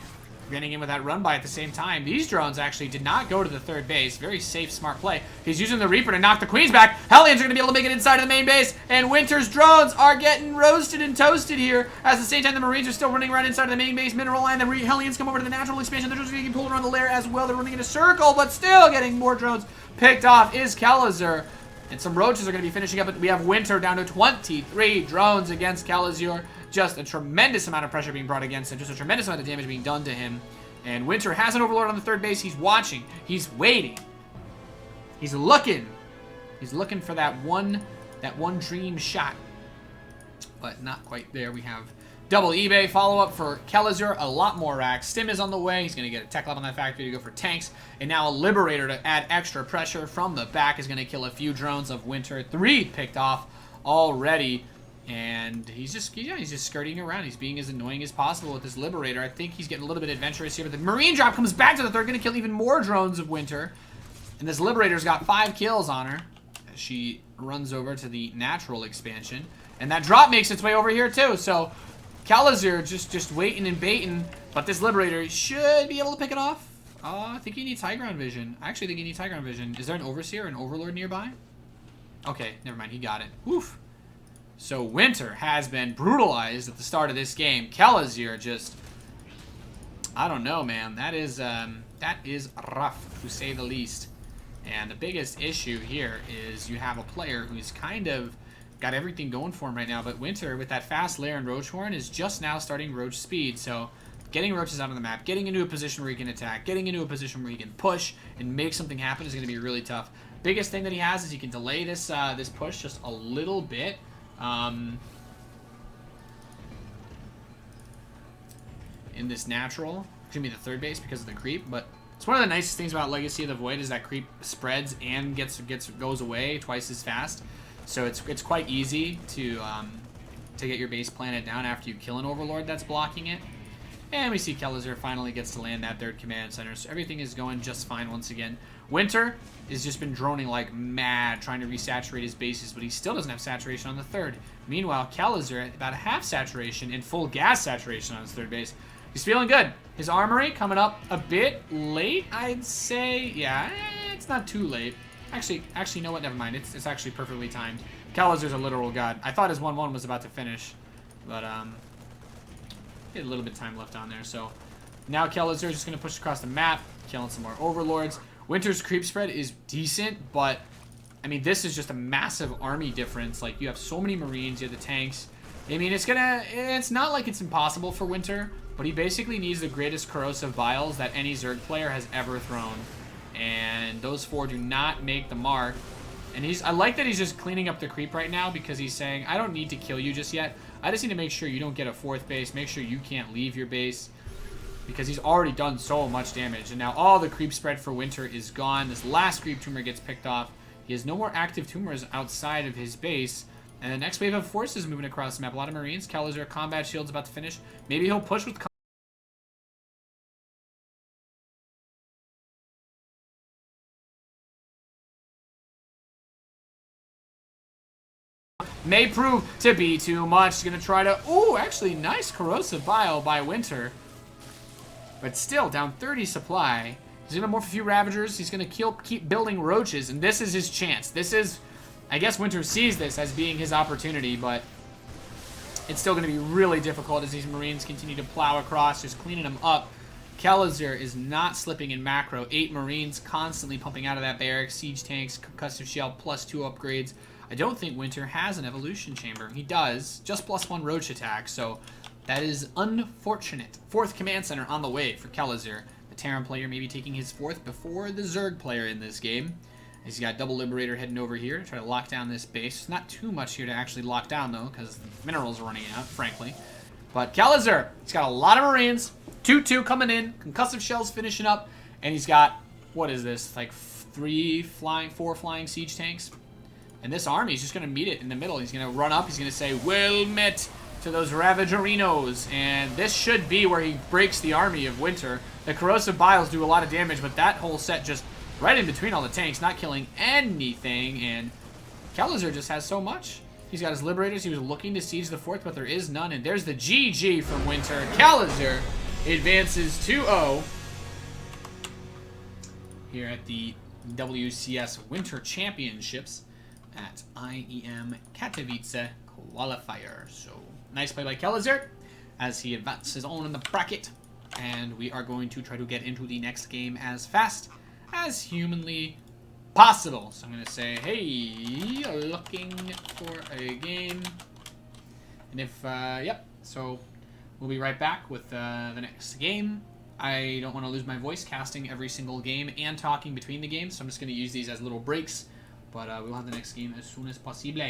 getting in with that run by at the same time. These drones actually did not go to the 3rd base. Very safe, smart play. He's using the Reaper to knock the Queens back. Hellions are going to be able to make it inside of the main base. And Winter's drones are getting roasted and toasted here. At the same time, the Marines are still running around inside of the main base mineral line. The Hellions come over to the natural expansion. The drones are getting pulled around the lair as well. They're running in a circle, but still getting more drones picked off is Kalizer. And some Roaches are going to be finishing up. But we have Winter down to 23 drones against Kalizer. Just a tremendous amount of pressure being brought against him. Just a tremendous amount of damage being done to him. And Winter has an Overlord on the 3rd base. He's watching. He's waiting. He's looking. He's looking for that one dream shot. But not quite there. We have double eBay follow-up for Kalizer. A lot more racks. Stim is on the way. He's going to get a tech lab on that factory to go for tanks. And now a Liberator to add extra pressure from the back is going to kill a few drones of Winter. 3 picked off already. And he's just skirting around. He's being as annoying as possible with this Liberator. I think he's getting a little bit adventurous here. But the Marine drop comes back to the 3rd, going to kill even more drones of Winter. And this Liberator's got 5 kills on her. She runs over to the natural expansion. And that drop makes its way over here too. So Kalizer just waiting and baiting. But this Liberator should be able to pick it off. I think he needs high ground vision. I actually think he needs high ground vision. Is there an Overseer or an Overlord nearby? Okay, never mind. He got it. Woof. So Winter has been brutalized at the start of this game. Kelazir just... I don't know, man. That is rough, to say the least. And the biggest issue here is you have a player who's kind of got everything going for him right now. But Winter, with that fast Lair and Roach Horn, is just now starting Roach speed. So getting Roaches out of the map, getting into a position where he can attack, getting into a position where he can push and make something happen is going to be really tough. Biggest thing that he has is he can delay this this push just a little bit. In this natural, it's gonna be the third base because of the creep, but it's one of the nicest things about Legacy of the Void is that creep spreads and goes away twice as fast. So it's quite easy to get your base planted down after you kill an Overlord that's blocking it. And we see Kelazir finally gets to land that third command center, so everything is going just fine once again. Winter has just been droning like mad, trying to resaturate his bases, but he still doesn't have saturation on the third. Meanwhile, Kelazir at about half saturation and full gas saturation on his third base. He's feeling good. His armory coming up a bit late, I'd say. Yeah, it's not too late. Actually, you know what? Never mind. It's actually perfectly timed. Kelazir's a literal god. I thought his 1-1 was about to finish, but he had a little bit of time left on there. So now Kelazir's just going to push across the map, killing some more Overlords. Winter's creep spread is decent, but I mean, this is just a massive army difference. Like, you have so many Marines, you have the tanks. I mean, it's not like it's impossible for Winter, but he basically needs the greatest corrosive vials that any Zerg player has ever thrown. And those 4 do not make the mark. And I like that he's just cleaning up the creep right now, because he's saying, I don't need to kill you just yet. I just need to make sure you don't get a 4th base, make sure you can't leave your base, because he's already done so much damage. And now all the creep spread for Winter is gone. This last creep tumor gets picked off. He has no more active tumors outside of his base. And the next wave of forces moving across the map. A lot of Marines. Kelazir combat shield's about to finish. Maybe he'll push with may prove to be too much. He's gonna try to... Ooh, actually, nice corrosive bile by Winter. But still, down 30 supply. He's gonna morph a few Ravagers. He's gonna keep building Roaches, and this is his chance. This is... I guess Winter sees this as being his opportunity, but it's still gonna be really difficult as these Marines continue to plow across, just cleaning them up. Kelazir is not slipping in macro. 8 Marines constantly pumping out of that barracks. Siege tanks, concussive shell, +2 upgrades. I don't think Winter has an evolution chamber. He does, just +1 Roach attack, so that is unfortunate. 4th command center on the way for Kelazir. The Terran player maybe taking his 4th before the Zerg player in this game. He's got double Liberator heading over here to try to lock down this base. Not too much here to actually lock down, though, because minerals are running out, frankly. But Kelazir, he's got a lot of Marines. 2-2 coming in. Concussive shells finishing up. And he's got, what is this, like 4 flying siege tanks? And this army is just going to meet it in the middle. He's going to run up. He's going to say, well met to those Ravagerinos. And this should be where he breaks the army of Winter. The corrosive biles do a lot of damage, but that whole set just right in between all the tanks, not killing anything. And Kelazir just has so much. He's got his Liberators. He was looking to siege the 4th, but there is none. And there's the GG from Winter. Kelazir advances 2-0 here at the WCS Winter Championships at IEM Katowice Qualifier. So, nice play by Kelazir as he advances on in the bracket. And we are going to try to get into the next game as fast as humanly possible. So I'm going to say, hey, looking for a game. And if, yep, so we'll be right back with the next game. I don't want to lose my voice casting every single game and talking between the games, so I'm just going to use these as little breaks. But we'll have the next game as soon as possible.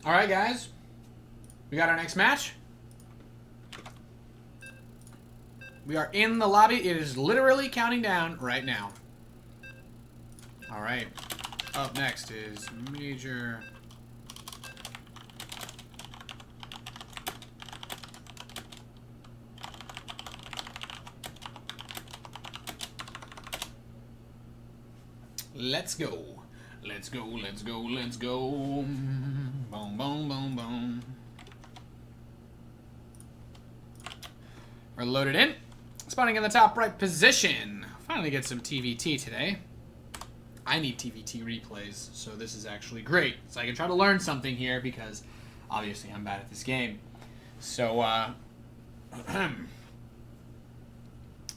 All right, guys. We got our next match. We are in the lobby. It is literally counting down right now. All right. Up next is Major. Let's go. Let's go, let's go, let's go. Boom, boom, boom, boom. We're loaded in. Spawning in the top right position. Finally get some TVT today. I need TVT replays, so this is actually great. So I can try to learn something here because obviously I'm bad at this game. So,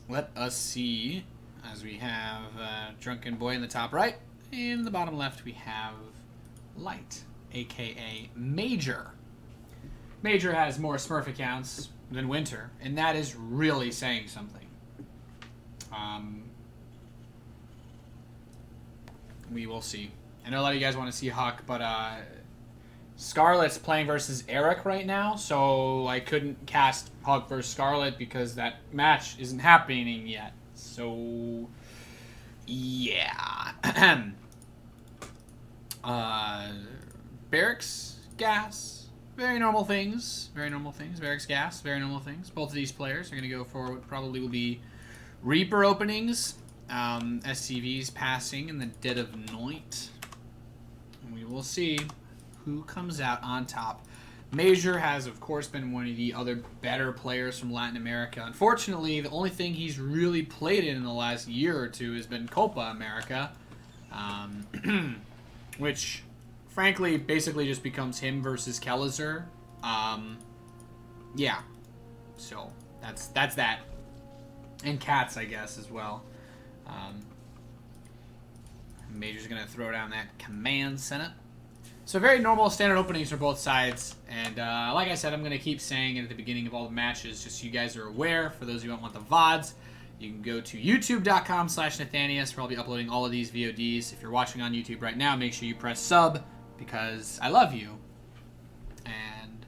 let us see. As we have Drunken Boy in the top right. In the bottom left, we have Light, a.k.a. Major. Major has more Smurf accounts than Winter, and that is really saying something. We will see. I know a lot of you guys want to see Huck, but Scarlet's playing versus Eric right now, so I couldn't cast Huck versus Scarlet because that match isn't happening yet. So, yeah. Barracks, Gas, very normal things. Very normal things. Barracks, Gas, very normal things. Both of these players are going to go for what probably will be Reaper openings. SCVs passing in the dead of night. And we will see who comes out on top. Major has, of course, been one of the other better players from Latin America. Unfortunately, the only thing he's really played in the last year or two has been Copa America, which, frankly, basically just becomes him versus Kellizer. Yeah, so that's that. And Cats, I guess, as well. Major's going to throw down that command center. So very normal standard openings for both sides, and like I said, I'm going to keep saying it at the beginning of all the matches, just so you guys are aware. For those of you who don't want the VODs, you can go to youtube.com/Nathanius, where I'll be uploading all of these VODs. If you're watching on YouTube right now, make sure you press sub, because I love you. And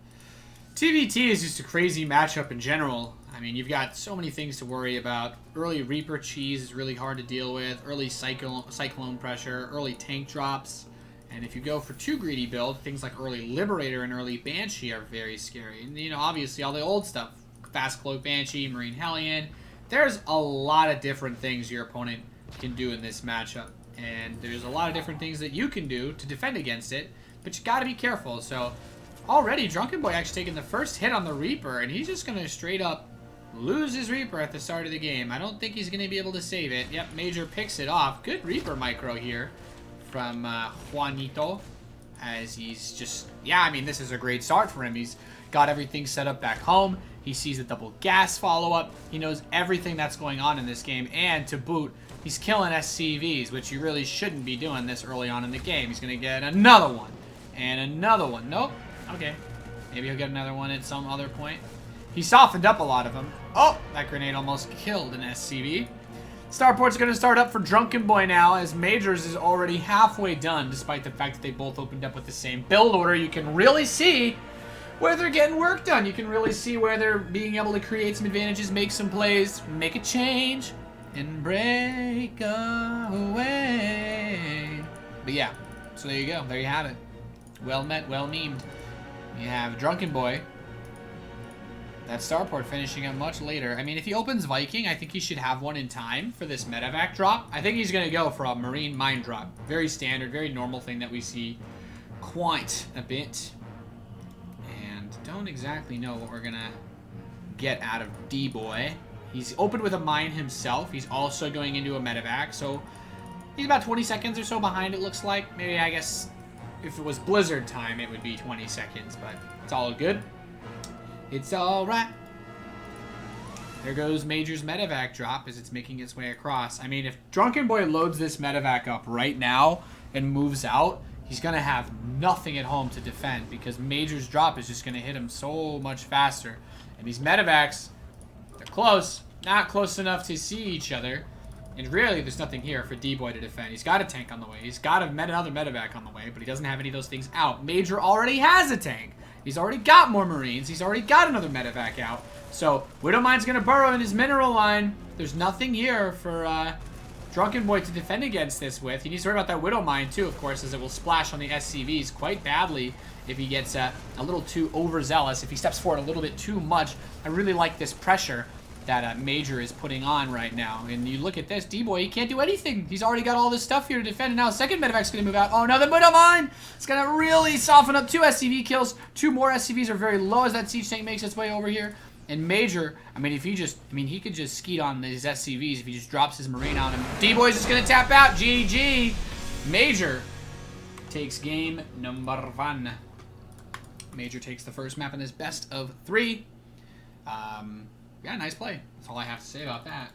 TVT is just a crazy matchup in general. I mean, you've got so many things to worry about. Early Reaper cheese is really hard to deal with. Early Cyclone pressure, early tank drops. And if you go for too greedy build, things like early Liberator and early Banshee are very scary. And, you know, obviously all the old stuff. Fast Cloak Banshee, Marine Hellion. There's a lot of different things your opponent can do in this matchup. And there's a lot of different things that you can do to defend against it. But you got to be careful. So already Drunken Boy actually taking the first hit on the Reaper. And he's just going to straight up lose his Reaper at the start of the game. I don't think he's going to be able to save it. Yep, Major picks it off. Good Reaper micro here from Juanito, as he's just, yeah, I mean, this is a great start for him. He's got everything set up back home. He sees the double gas follow-up. He knows everything that's going on in this game, and to boot, he's killing SCVs, which you really shouldn't be doing this early on in the game. He's going to get another one, and another one. Nope. Okay. Maybe he'll get another one at some other point. He softened up a lot of them. Oh, that grenade almost killed an SCV. Starport's going to start up for Drunken Boy now, as Majors is already halfway done, despite the fact that they both opened up with the same build order. You can really see where they're getting work done. You can really see where they're being able to create some advantages, make some plays, make a change, and break away. But yeah, so there you go. There you have it. Well met, well memed. You have Drunken Boy. That Starport finishing up much later. I mean, if he opens Viking, I think he should have one in time for this medevac drop. I think he's going to go for a Marine Mine drop. Very standard, very normal thing that we see quite a bit. And don't exactly know what we're going to get out of D-Boy. He's opened with a mine himself. He's also going into a medevac, so he's about 20 seconds or so behind, it looks like. Maybe, I guess, if it was Blizzard time, it would be 20 seconds, but it's all good. It's alright. There goes Major's medevac drop as it's making its way across. I mean, if Drunken Boy loads this medevac up right now and moves out, he's going to have nothing at home to defend because Major's drop is just going to hit him so much faster. And these medevacs, they're close. Not close enough to see each other. And really, there's nothing here for D-Boy to defend. He's got a tank on the way. He's got another medevac on the way, but he doesn't have any of those things out. Major already has a tank. He's already got more Marines. He's already got another medevac out. So, Widowmine's going to burrow in his mineral line. There's nothing here for Drunken Boy to defend against this with. He needs to worry about that Widowmine, too, of course, as it will splash on the SCVs quite badly if he gets a little too overzealous. If he steps forward a little bit too much. I really like this pressure that Major is putting on right now. And you look at this, D-Boy, he can't do anything. He's already got all this stuff here to defend, and now second medevac's going to move out. Oh, no, the Widowmine! It's going to really soften up 2 SCV kills. 2 more SCVs are very low as that siege tank makes its way over here. And Major, I mean, if he just, he could just skeet on these SCVs if he just drops his Marine on him. D-Boy's just going to tap out. GG. Major takes game number 1. Major takes the first map in this best of 3. Yeah, nice play. That's all I have to say about that.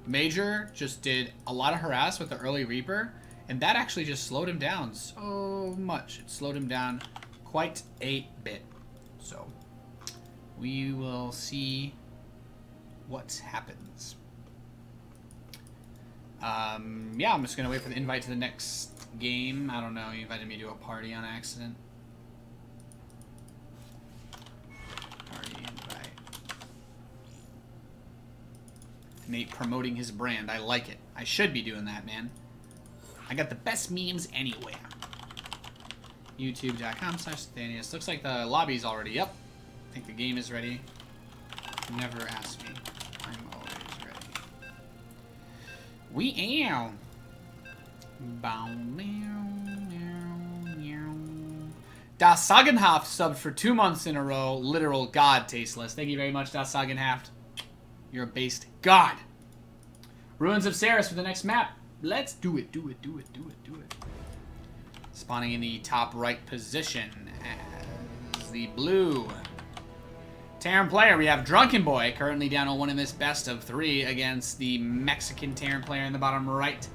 Major just did a lot of harass with the early Reaper, and that actually just slowed him down so much. It slowed him down quite a bit. So, we will see what happens. Yeah, I'm just going to wait for the invite to the next game. I don't know, he invited me to a party on accident. Nate promoting his brand. I like it. I should be doing that, man. I got the best memes anywhere. YouTube.com/Thanius. Looks like the lobby's already up. I think the game is ready. Never ask me. I'm always ready. We am. Das Sagenhaft subbed for 2 months in a row. Literal god tasteless. Thank you very much, Das Sagenhaft. You're a based god. Ruins of Ceres for the next map. Let's do it, do it, do it, do it, do it. Spawning in the top right position as the blue Terran player. We have Drunken Boy currently down 0-1 in this best of 3 against the Mexican Terran player in the bottom right.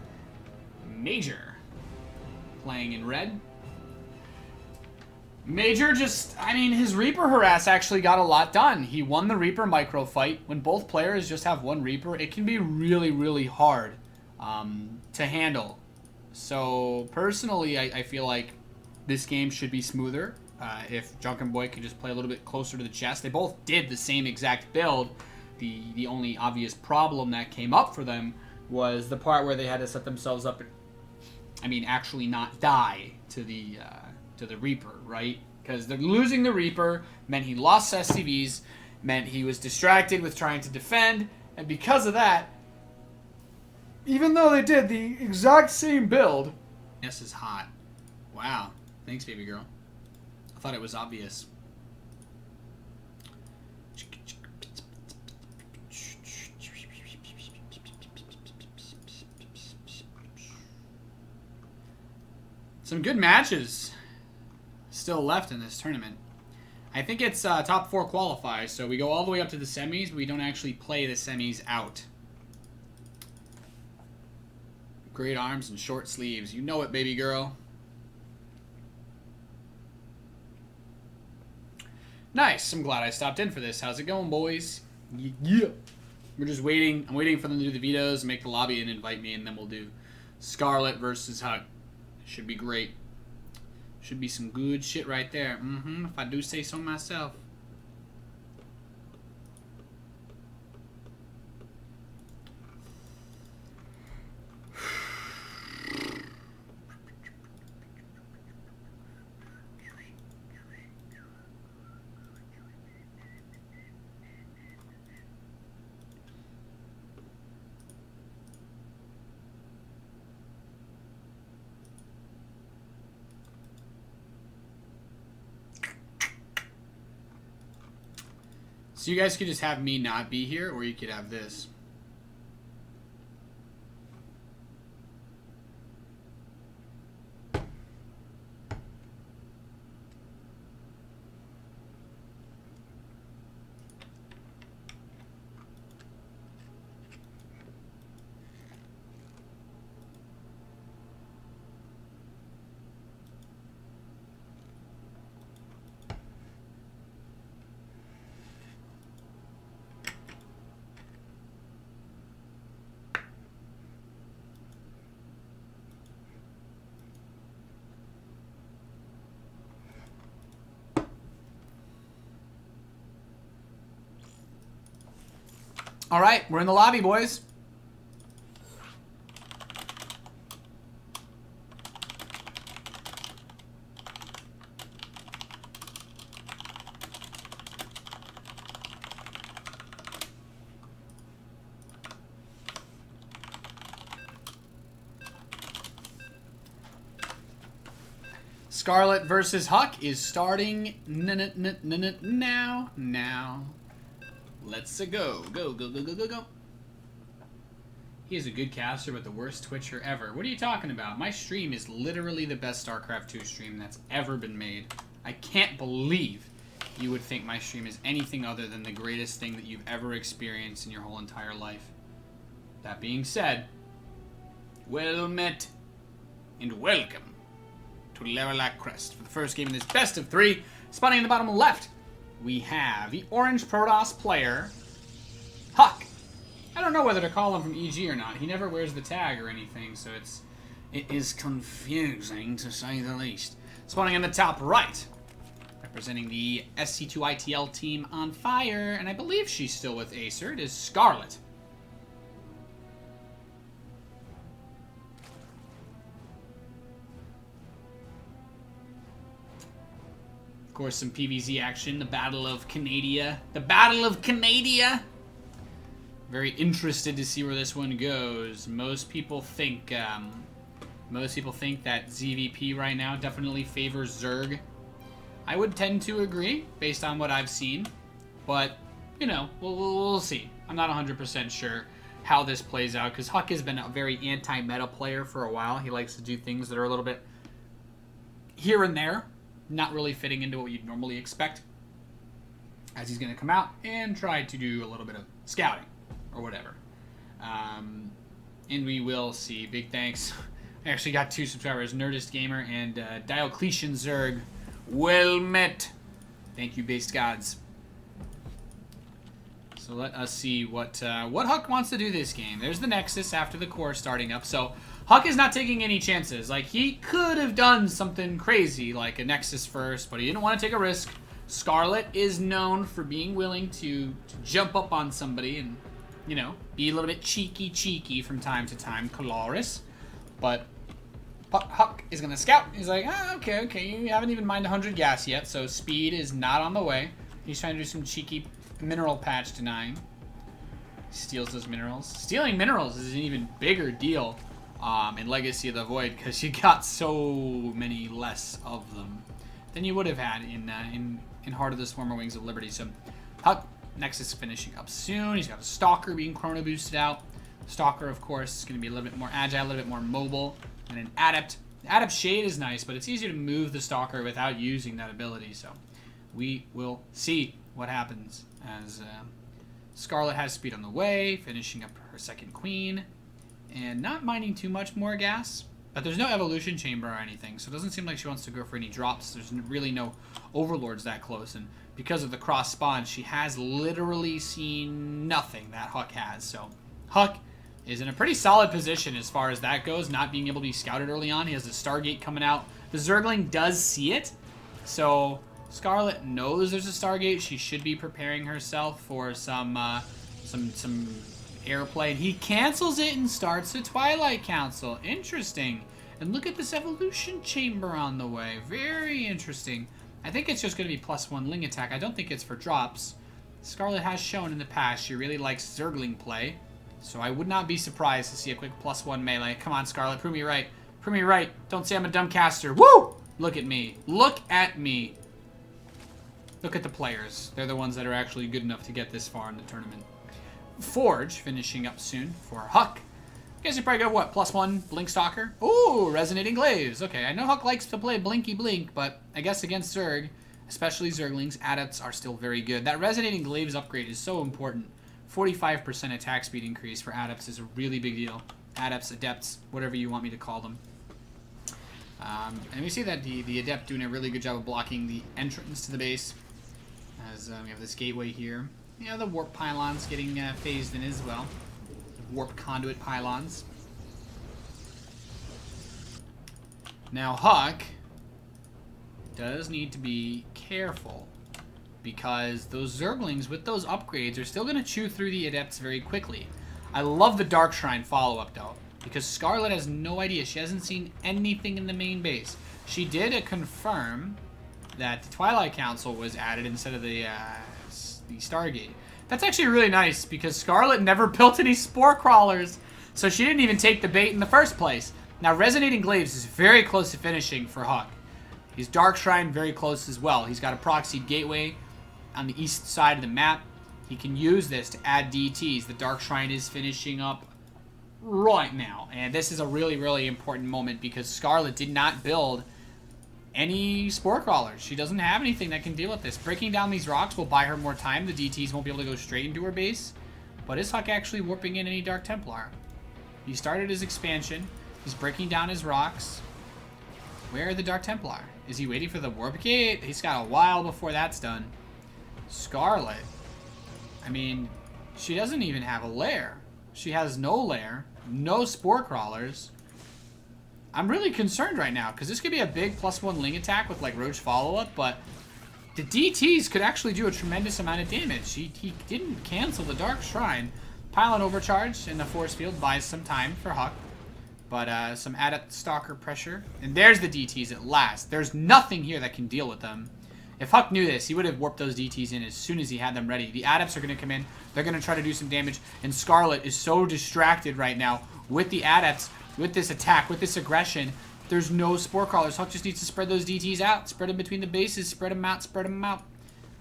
Major playing in red. Major just, his Reaper harass actually got a lot done. He won the Reaper micro fight. When both players just have one Reaper, it can be really, really hard to handle. So, personally, I feel like this game should be smoother if Drunken Boy could just play a little bit closer to the chest. They both did the same exact build. The only obvious problem that came up for them was the part where they had to set themselves up and, actually not die to the Reaper, right? Because they're losing the Reaper meant he lost SCVs, meant he was distracted with trying to defend, and because of that, even though they did the exact same build... This is hot. Wow. Thanks, baby girl. I thought it was obvious. Some good matches still left in this tournament. I think it's top 4 qualifiers, so we go all the way up to the semis, but we don't actually play the semis out. Great arms and short sleeves. You know it, baby girl. Nice. I'm glad I stopped in for this. How's it going, boys? Yeah. We're just waiting. I'm waiting for them to do the vetoes, make the lobby, and invite me, and then we'll do Scarlet versus Hug. Should be great. Should be some good shit right there. If I do say so myself. So you guys could just have me not be here, or you could have this. All right, we're in the lobby, boys. Scarlet versus Huck is starting now. Let's go. Go. He is a good caster, but the worst Twitcher ever. What are you talking about? My stream is literally the best StarCraft 2 stream that's ever been made. I can't believe you would think my stream is anything other than the greatest thing that you've ever experienced in your whole entire life. That being said, well met and welcome to Levelac Crest. For the first game in this best of 3, spawning in the bottom left, we have the orange Protoss player, Huck. I don't know whether to call him from EG or not. He never wears the tag or anything, so it is confusing to say the least. Spawning in the top right, representing the SC2ITL team on fire, and I believe she's still with Acer, it is Scarlet. Of course, some PvZ action, the Battle of Canada. The Battle of Canada! Very interested to see where this one goes. Most people think that ZVP right now definitely favors Zerg. I would tend to agree, based on what I've seen. But, you know, we'll see. I'm not 100% sure how this plays out, because Huck has been a very anti-meta player for a while. He likes to do things that are a little bit here and there, not really fitting into what you'd normally expect, as he's going to come out and try to do a little bit of scouting or whatever. And we will see. Big thanks. I actually got 2 subscribers, Nerdist Gamer and Diocletian Zerg. Well met. Thank you, based gods. So let us see what Huck wants to do this game. There's the Nexus after the core starting up. So Huck is not taking any chances. Like, he could have done something crazy, like a Nexus first, but he didn't want to take a risk. Scarlet is known for being willing to jump up on somebody and, you know, be a little bit cheeky from time to time. Colaris. But Huck is going to scout. He's like, okay, you haven't even mined 100 gas yet, so speed is not on the way. He's trying to do some cheeky mineral patch denying. Steals those minerals. Stealing minerals is an even bigger deal in Legacy of the Void, because you got so many less of them than you would have had in Heart of the Swarmer Wings of Liberty. So Huck, Nexus finishing up soon. He's got a Stalker being chrono boosted out. Stalker, of course, is going to be a little bit more agile, a little bit more mobile. And an Adept. Adept Shade is nice, but it's easier to move the Stalker without using that ability. So we will see what happens as Scarlet has speed on the way, finishing up her second queen, and not mining too much more gas. But there's no evolution chamber or anything, so it doesn't seem like she wants to go for any drops. There's really no overlords that close, and because of the cross spawn, she has literally seen nothing that Huck has. So Huck is in a pretty solid position as far as that goes, not being able to be scouted early on. He has the Stargate coming out. The Zergling does see it, so Scarlet knows there's a Stargate. She should be preparing herself for some airplay. And he cancels it and starts the Twilight Council. Interesting. And look at this evolution chamber on the way. Very interesting. I think it's just going to be +1 Ling attack. I don't think it's for drops. Scarlet has shown in the past she really likes Zergling play, so I would not be surprised to see a quick +1 melee. Come on, Scarlet. Prove me right. Prove me right. Don't say I'm a dumb caster. Woo! Look at me. Look at me. Look at the players. They're the ones that are actually good enough to get this far in the tournament. Forge finishing up soon for Huck. You guys are probably got what? +1 Blink Stalker? Ooh, Resonating Glaives. Okay, I know Huck likes to play Blinky Blink, but I guess against Zerg, especially Zerglings, Adepts are still very good. That Resonating Glaives upgrade is so important. 45% attack speed increase for Adepts is a really big deal. Adepts, Adepts, whatever you want me to call them. And we see that the Adept doing a really good job of blocking the entrance to the base. As we have this gateway here. You know, the warp pylons getting phased in as well. Warp conduit pylons. Now Huck does need to be careful because those Zerglings with those upgrades are still going to chew through the Adepts very quickly. I love the Dark Shrine follow-up, though, because Scarlet has no idea. She hasn't seen anything in the main base. She did confirm that the Twilight Council was added instead of the Stargate. That's actually really nice, because Scarlet never built any Spore Crawlers, so she didn't even take the bait in the first place. Now, Resonating Glaives is very close to finishing for Huck. His Dark Shrine very close as well. He's got a Proxied Gateway on the east side of the map. He can use this to add DTs. The Dark Shrine is finishing up right now. And this is a really, really important moment because Scarlet did not build any Spore Crawlers. She doesn't have anything that can deal with this. Breaking down these rocks will buy her more time. The DTs won't be able to go straight into her base. But is Huck actually warping in any Dark Templar? He started his expansion. He's breaking down his rocks. Where are the Dark Templar? Is he waiting for the Warp Gate? He's got a while before that's done. Scarlet. I mean, she doesn't even have a lair. She has no lair. No Spore Crawlers. I'm really concerned right now, because this could be a big +1 Ling attack with, like, Roach follow-up, but the DTs could actually do a tremendous amount of damage. He didn't cancel the Dark Shrine. Pylon Overcharge in the Force Field buys some time for Huck. But some Adept Stalker pressure. And there's the DTs at last. There's nothing here that can deal with them. If Huck knew this, he would have warped those DTs in as soon as he had them ready. The Adepts are going to come in. They're going to try to do some damage. And Scarlet is so distracted right now with the Adepts, with this attack, with this aggression. There's no Spore Crawlers. Huck just needs to spread those DTs out. Spread them between the bases. Spread them out. Spread them out.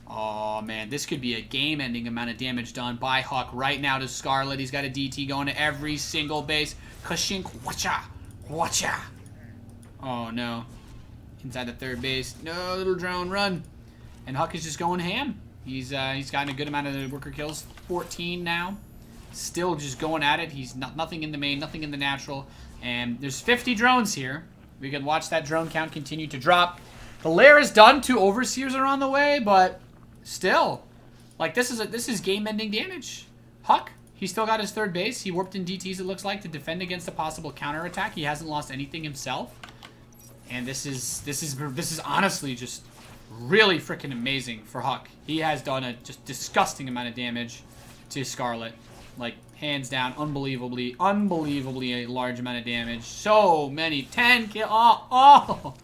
Oh, man. This could be a game-ending amount of damage done by Huck right now to Scarlet. He's got a DT going to every single base. Kashink, watcha, watcha. Oh, no. Inside the third base. No, little drone, run. And Huck is just going ham. He's gotten a good amount of the worker kills. 14 now. Still just going at it. He's nothing in the main, nothing in the natural. And there's 50 drones here. We can watch that drone count continue to drop. The lair is done. 2 Overseers are on the way, but still. Like, this is game-ending damage. Huck, he's still got his third base. He warped in DTs, it looks like, to defend against a possible counterattack. He hasn't lost anything himself. And this is honestly just really freaking amazing for Huck. He has done a just disgusting amount of damage to Scarlet. Like, hands down, unbelievably a large amount of damage. So many. 10 kill. Oh!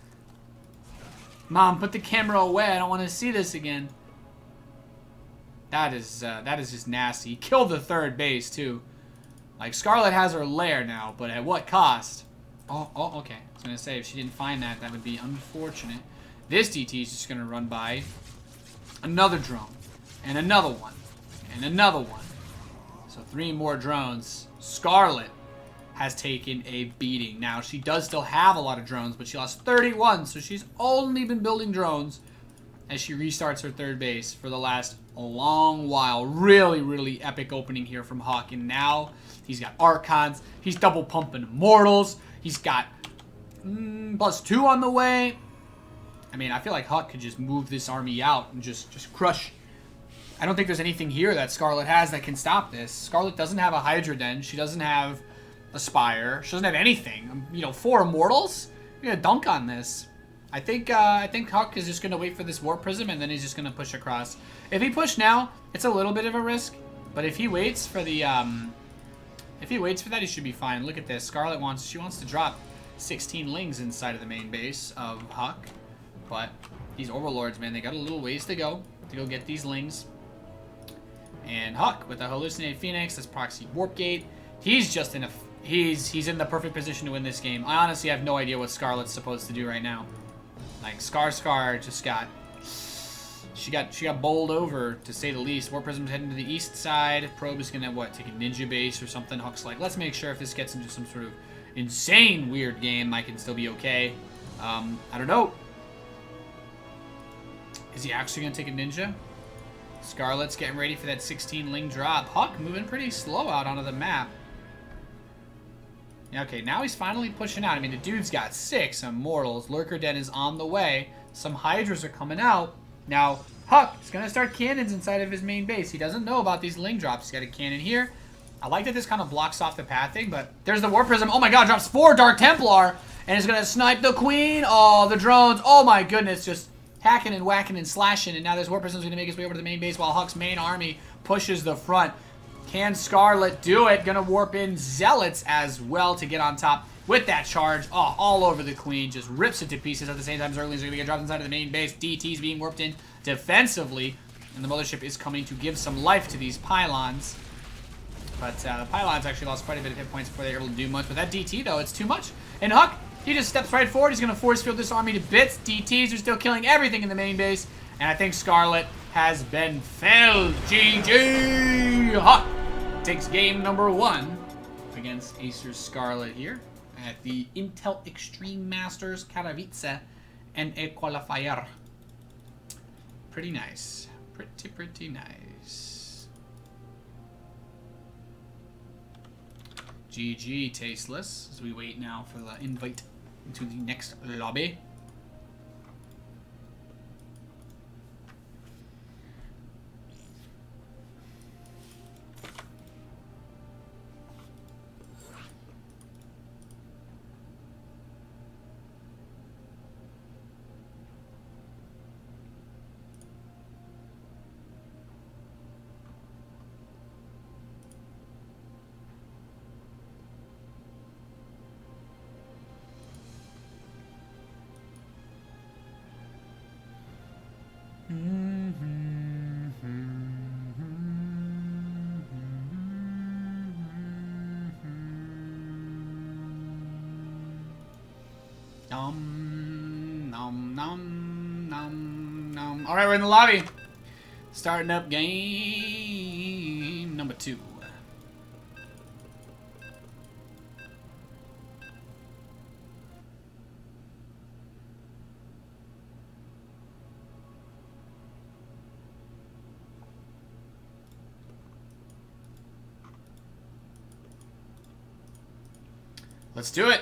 Mom, put the camera away. I don't want to see this again. That is just nasty. He killed the third base, too. Like, Scarlet has her lair now, but at what cost? Oh, okay. I was going to say, if she didn't find that, that would be unfortunate. This DT is just going to run by another drone, and another one, and another one. So 3 more drones. Scarlet has taken a beating. Now, she does still have a lot of drones, but she lost 31, so she's only been building drones as she restarts her third base for the last long while. Really, really epic opening here from Huck. And now he's got Archons. He's double pumping Immortals. He's got +2 on the way. I mean, I feel like Huck could just move this army out and just crush. I don't think there's anything here that Scarlet has that can stop this. Scarlet doesn't have a Hydra Den. She doesn't have a Spire. She doesn't have anything. You know, 4 Immortals? You're gonna dunk on this. I think Huck is just gonna wait for this Warp Prism and then he's just gonna push across. If he pushed now, it's a little bit of a risk. But if he waits for the if he waits for that, he should be fine. Look at this. Scarlet wants to drop 16 Lings inside of the main base of Huck. But these Overlords, man, they got a little ways to go get these Lings. And Huck with the Hallucinated Phoenix, this Proxy Warp Gate, he's just in a he's in the perfect position to win this game. I honestly have no idea what Scarlet's supposed to do right now. Like Scar just got she got bowled over, to say the least. Warp Prism's heading to the east side. Probe is gonna take a ninja base or something. Huck's like, let's make sure if this gets into some sort of insane weird game, I can still be okay. I don't know. Is he actually gonna take a ninja? Scarlet's getting ready for that 16 Ling drop. Huck moving pretty slow out onto the map. Yeah, okay, now he's finally pushing out. I mean, the dude's got 6 Immortals. Lurker Den is on the way. Some Hydras are coming out. Now, Huck is going to start cannons inside of his main base. He doesn't know about these Ling drops. He's got a cannon here. I like that this kind of blocks off the pathing, but there's the Warp Prism. Oh my god, drops 4 Dark Templar, and is going to snipe the Queen. Oh, the drones. Oh my goodness, just hacking and whacking and slashing, and now this War Prison's going to make his way over to the main base while Huck's main army pushes the front. Can Scarlet do it? Gonna warp in Zealots as well to get on top with that charge. Oh, all over the Queen. Just rips it to pieces at the same time. Zerglings are gonna get dropped inside of the main base. DT's being warped in defensively. And the Mothership is coming to give some life to these pylons. But the pylons actually lost quite a bit of hit points before they were able to do much. With that DT, though, it's too much. And Huck, he just steps right forward. He's gonna force field this army to bits. DTs are still killing everything in the main base. And I think Scarlet has been felled. GG! Huck takes game number 1 against Acer's Scarlet here at the Intel Extreme Masters Katowice and a Qualifier. Pretty nice. Pretty nice. GG, Tasteless, as we wait now for the invite into the next lobby. All right, we're in the lobby. Starting up game number 2. Let's do it.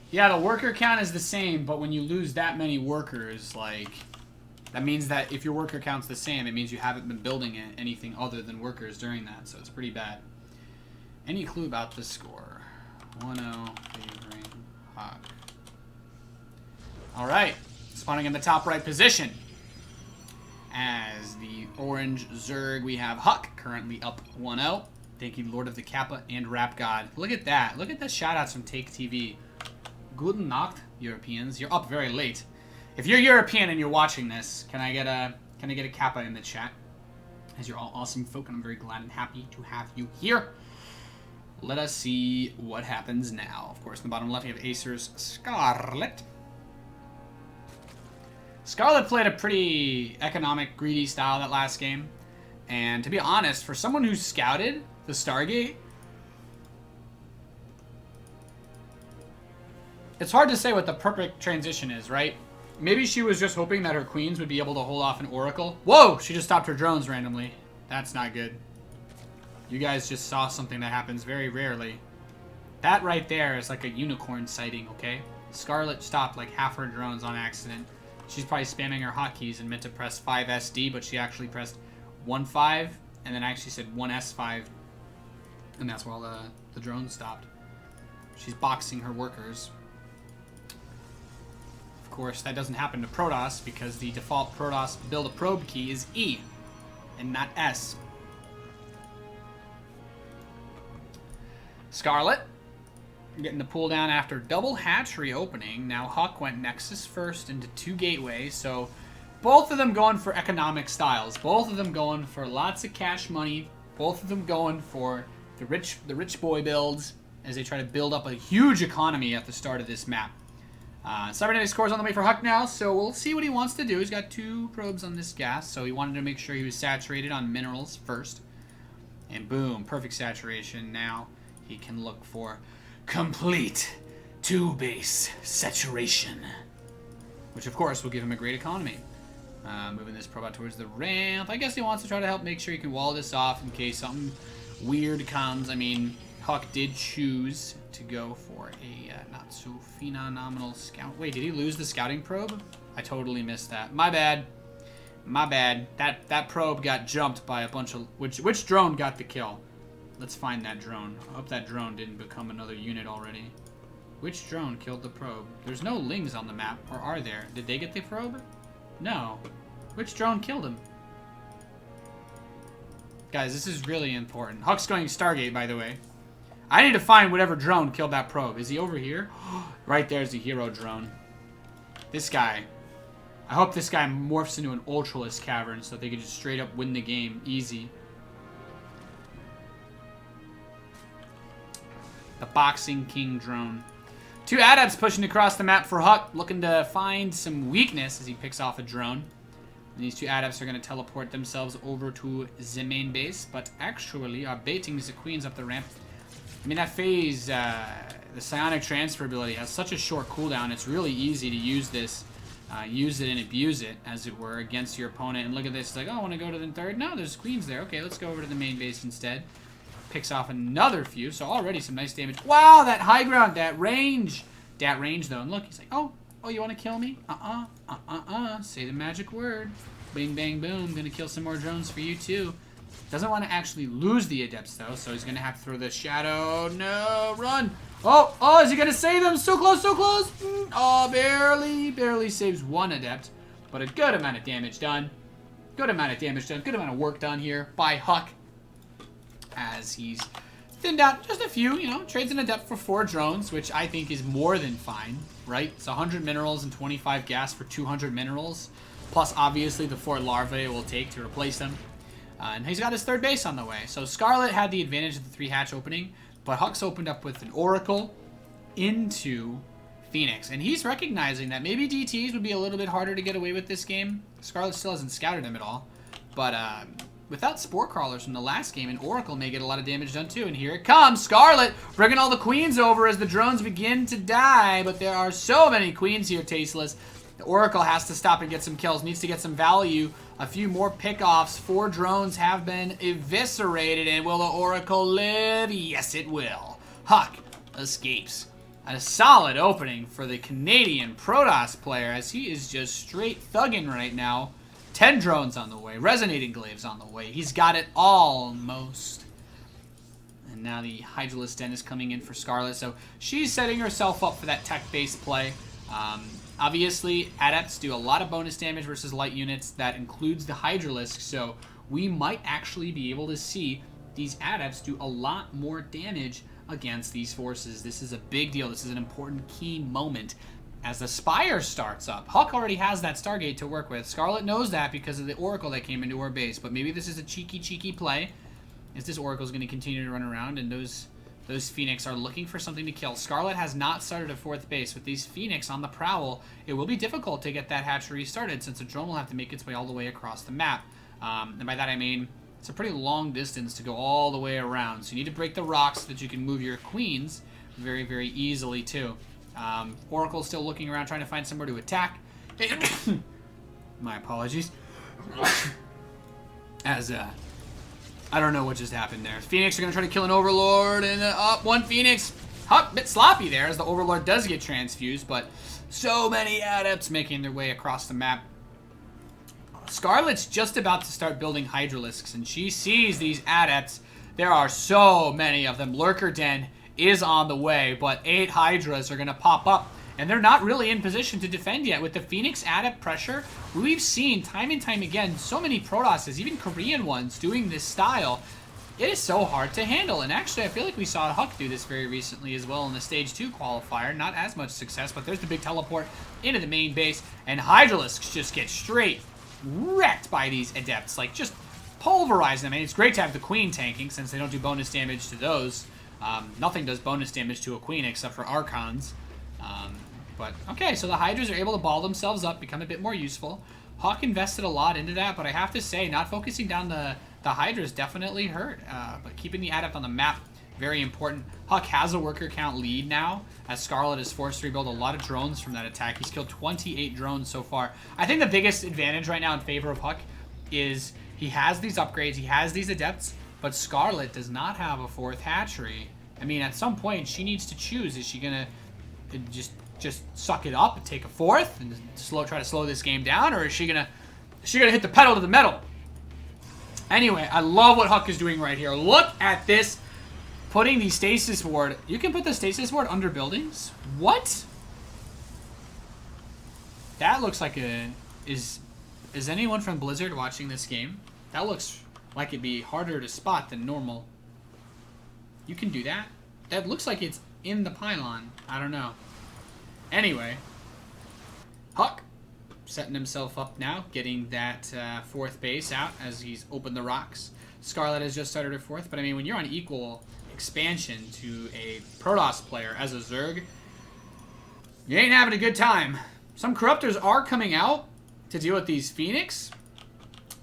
Yeah, the worker count is the same, but when you lose that many workers, like, that means that if your worker count's the same, it means you haven't been building anything other than workers during that, so it's pretty bad. Any clue about the score? 1-0 favoring Huck. Alright, spawning in the top right position. As the orange Zerg, we have Huck, currently up 1-0. Thank you, Lord of the Kappa and Rap God. Look at that. Look at the shoutouts from Take TV. Guten Nacht, Europeans. You're up very late. If you're European and you're watching this, can I get a Kappa in the chat? As you're all awesome folk, and I'm very glad and happy to have you here. Let us see what happens now. Of course, in the bottom left, you have Acer's Scarlet. Scarlet played a pretty economic, greedy style that last game. And to be honest, for someone who scouted the Stargate, it's hard to say what the perfect transition is, right? Maybe she was just hoping that her queens would be able to hold off an Oracle. Whoa! She just stopped her drones randomly. That's not good. You guys just saw something that happens very rarely. That right there is like a unicorn sighting, okay? Scarlet stopped like half her drones on accident. She's probably spamming her hotkeys and meant to press 5SD, but she actually pressed 1-5, and then actually said 1S5. And that's while the drone stopped. She's boxing her workers. Of course, that doesn't happen to Protoss because the default Protoss build a probe key is E and not S. Scarlet getting the pull down after double hatchery opening. Now Huck went Nexus first into 2 gateways, so both of them going for economic styles. Both of them going for lots of cash money. Both of them going for the rich boy builds as they try to build up a huge economy at the start of this map. Cybernetic scores on the way for Huck now, so we'll see what he wants to do. He's got 2 probes on this gas, so he wanted to make sure he was saturated on minerals first. And boom, perfect saturation. Now he can look for complete 2-base saturation, which of course will give him a great economy. Moving this probe out towards the ramp. I guess he wants to try to help make sure he can wall this off in case something weird comes. I mean, Huck did choose to go for a not so phenomenal scout. Wait, did he lose the scouting probe? I totally missed that. My bad. My bad. That probe got jumped by a bunch of... Which drone got the kill? Let's find that drone. I hope that drone didn't become another unit already. Which drone killed the probe? There's no Lings on the map, or are there? Did they get the probe? No. Which drone killed him? Guys, this is really important. Huck's going Stargate, by the way. I need to find whatever drone killed that probe. Is he over here? Right there's the hero drone. This guy. I hope this guy morphs into an Ultralisk Cavern so that they can just straight up win the game. Easy. The Boxing King drone. 2 adepts pushing across the map for Huck, looking to find some weakness as he picks off a drone. And these 2 adepts are going to teleport themselves over to the main base, but actually are baiting the queens up the ramp. I mean, that phase, the psionic transfer ability has such a short cooldown. It's really easy to use this, use it and abuse it, as it were, against your opponent. And look at this, it's like, oh, I want to go to the third. No, there's queens there. Okay, let's go over to the main base instead. Picks off another few, so already some nice damage. Wow, that high ground, that range. That range, though. And look, he's like, oh, you want to kill me? Say the magic word. Bing, bang, boom. Gonna kill some more drones for you, too. Doesn't want to actually lose the adepts, though, so he's gonna have to throw the shadow. No, run. Oh, is he gonna save them? So close, so close. Oh, barely saves 1 adept, but a good amount of damage done. Good amount of damage done. Good amount of work done here by Huck, as he's thinned out just a few, you know, trades an adept for 4 drones, which I think is more than fine, right? It's 100 minerals and 25 gas for 200 minerals, plus obviously the 4 larvae it will take to replace them. And he's got his 3rd base on the way. So Scarlet had the advantage of the 3 hatch opening, but Huck's opened up with an Oracle into Phoenix. And he's recognizing that maybe DTs would be a little bit harder to get away with this game. Scarlet still hasn't scouted him at all. But without Spore Crawlers from the last game, an Oracle may get a lot of damage done too. And here it comes. Scarlet bringing all the queens over as the drones begin to die. But there are so many queens here, Tasteless. The Oracle has to stop and get some kills. Needs to get some value. A few more pickoffs. 4 drones have been eviscerated. And will the Oracle live? Yes, it will. Huck escapes. A solid opening for the Canadian Protoss player, as he is just straight thugging right now. 10 drones on the way. Resonating Glaives on the way. He's got it almost. And now the Hydralisk Den is coming in for Scarlet. So she's setting herself up for that tech-based play. Obviously, adepts do a lot of bonus damage versus light units. That includes the Hydralisk, so we might actually be able to see these adepts do a lot more damage against these forces. This is a big deal. This is an important key moment as the Spire starts up. Huck already has that Stargate to work with. Scarlet knows that because of the Oracle that came into her base, but maybe this is a cheeky play, as this Oracle is going to continue to run around, and those Phoenix are looking for something to kill. Scarlet has not started a 4th base. With these Phoenix on the prowl, it will be difficult to get that hatchery started, since the drone will have to make its way all the way across the map. And by that I mean, it's a pretty long distance to go all the way around. So you need to break the rocks so that you can move your queens very, very easily, too. Oracle's still looking around, trying to find somewhere to attack. My apologies. As, I don't know what just happened there. Phoenix are going to try to kill an Overlord, and up 1 Phoenix. Huck, bit sloppy there as the Overlord does get transfused, but so many adepts making their way across the map. Scarlet's just about to start building Hydralisks, and she sees these adepts. There are so many of them. Lurker Den is on the way, but 8 Hydras are going to pop up, and they're not really in position to defend yet. With the Phoenix adept pressure, we've seen time and time again so many Protosses, even Korean ones, doing this style. It is so hard to handle, and actually I feel like we saw Huck do this very recently as well in the Stage 2 qualifier. Not as much success, but there's the big teleport into the main base, and Hydralisks just get straight wrecked by these adepts, like just pulverize them. And it's great to have the Queen tanking, since they don't do bonus damage to those. Nothing does bonus damage to a Queen except for Archons. But, okay, so the Hydras are able to ball themselves up, become a bit more useful. Huck invested a lot into that, but I have to say, not focusing down the Hydras definitely hurt. But keeping the adept on the map, very important. Huck has a worker count lead now, as Scarlet is forced to rebuild a lot of drones from that attack. He's killed 28 drones so far. I think the biggest advantage right now in favor of Huck is he has these upgrades, he has these adepts, but Scarlet does not have a 4th hatchery. I mean, at some point, she needs to choose. Is she going to just suck it up and take a 4th and try to slow this game down, or is she gonna hit the pedal to the metal? Anyway, I love what Huck is doing right here. Look at this putting the stasis ward. You can put the stasis ward under buildings? What? That looks like a... Is anyone from Blizzard watching this game? That looks like it'd be harder to spot than normal. You can do that? That looks like it's in the pylon. I don't know. Anyway. Huck setting himself up now, getting that fourth base out as he's opened the rocks. Scarlet has just started her fourth, but I mean, when you're on equal expansion to a Protoss player as a Zerg, you ain't having a good time. Some Corruptors are coming out to deal with these Phoenix,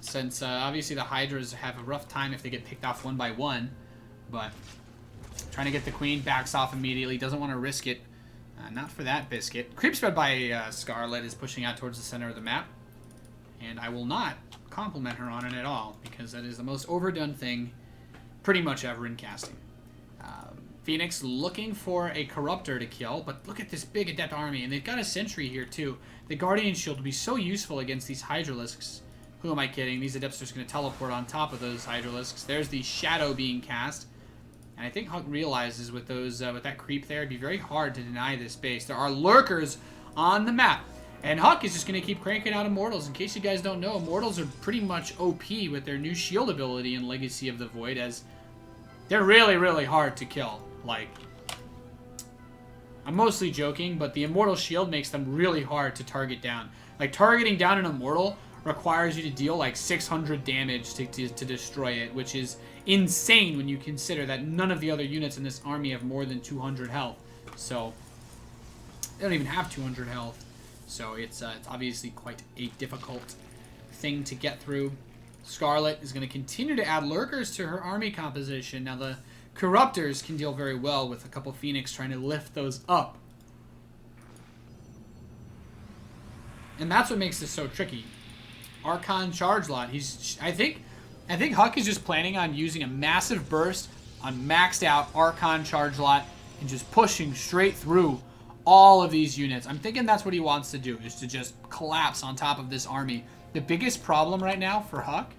since obviously the Hydras have a rough time if they get picked off one by one, but trying to get the Queen, backs off immediately, doesn't want to risk it. Not for that biscuit. Creep spread by Scarlet is pushing out towards the center of the map, and I will not compliment her on it at all, because that is the most overdone thing pretty much ever in casting. Phoenix looking for a Corruptor to kill, but look at this big Adept army, and they've got a Sentry here too. The Guardian Shield will be so useful against these Hydralisks. Who am I kidding? These Adepts are just going to teleport on top of those Hydralisks. There's the Shadow being cast. And I think Huck realizes with those with that creep there, it'd be very hard to deny this base. There are lurkers on the map. And Huck is just going to keep cranking out Immortals. In case you guys don't know, Immortals are pretty much OP with their new shield ability in Legacy of the Void, as they're really, really hard to kill. Like, I'm mostly joking, but the Immortal shield makes them really hard to target down. Like, targeting down an Immortal requires you to deal like 600 damage to destroy it, which is insane when you consider that none of the other units in this army have more than 200 health. So they don't even have 200 health. So it's obviously quite a difficult thing to get through. Scarlet is going to continue to add lurkers to her army composition. Now the Corruptors can deal very well with a couple Phoenix trying to lift those up. And that's what makes this so tricky. Archon Charge Lot. I think Huck is just planning on using a massive burst on maxed out Archon Charge Lot and just pushing straight through all of these units. I'm thinking that's what he wants to do, is to just collapse on top of this army. The biggest problem right now for Huck,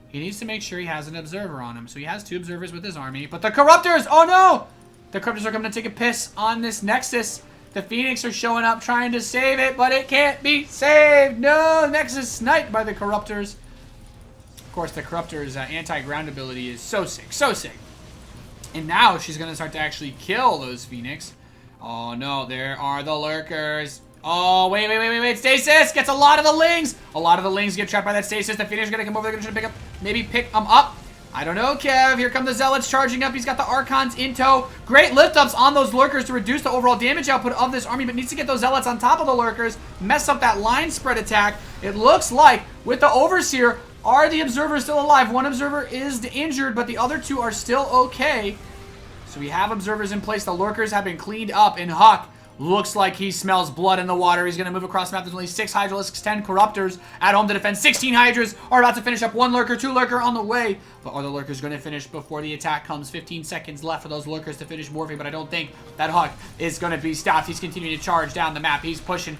he needs to make sure he has an observer on him. So he has 2 observers with his army, but the Corruptors, oh no! The Corruptors are coming to take a piss on this Nexus. The Phoenix are showing up trying to save it, but it can't be saved. No, Nexus sniped by the Corruptors. Of course, the Corruptor's anti-ground ability is so sick, so sick. And now she's going to start to actually kill those Phoenix. Oh no, there are the lurkers. Oh, wait. Stasis gets a lot of the Lings. A lot of the Lings get trapped by that Stasis. The Phoenix are going to come over. They're going to try to pick them up. I don't know, Kev. Here come the Zealots charging up. He's got the Archons in tow. Great lift-ups on those Lurkers to reduce the overall damage output of this army, but needs to get those Zealots on top of the Lurkers, mess up that line spread attack. It looks like, with the Overseer, are the Observers still alive? One Observer is injured, but the other 2 are still okay. So we have Observers in place. The Lurkers have been cleaned up, and Huck looks like he smells blood in the water. He's going to move across the map. There's only 6 Hydralisks, 10 Corruptors at home to defend. 16 Hydras are about to finish up. 1 Lurker, 2 Lurker on the way. But are the Lurkers going to finish before the attack comes? 15 seconds left for those Lurkers to finish morphing, but I don't think that Huck is going to be stopped. He's continuing to charge down the map. He's pushing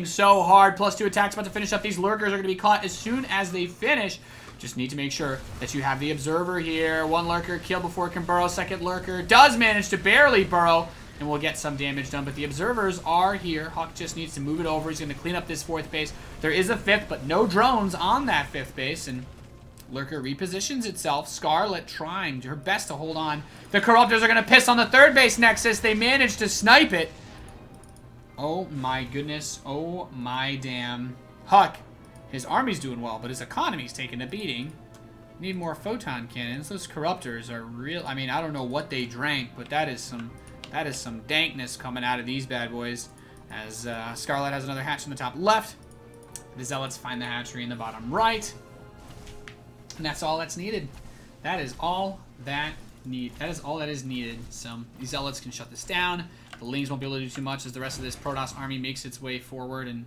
so hard. +2 attacks about to finish up. These Lurkers are going to be caught as soon as they finish. Just need to make sure that you have the Observer here. 1 Lurker killed before it can burrow. 2nd Lurker does manage to barely burrow, and we'll get some damage done. But the Observers are here. Huck just needs to move it over. He's going to clean up this 4th base. There is a 5th, but no drones on that 5th base. And Lurker repositions itself. Scarlet trying her best to hold on. The Corruptors are going to piss on the 3rd base Nexus. They managed to snipe it. Oh my goodness. Oh my damn. Huck, his army's doing well, but his economy's taking a beating. Need more photon cannons. Those Corruptors are real. I mean, I don't know what they drank, but that is some dankness coming out of these bad boys. As Scarlet has another hatch in the top left. The Zealots find the hatchery in the bottom right. And that's all that's needed. That is all that is needed. So these Zealots can shut this down. The Lings won't be able to do too much as the rest of this Protoss army makes its way forward, and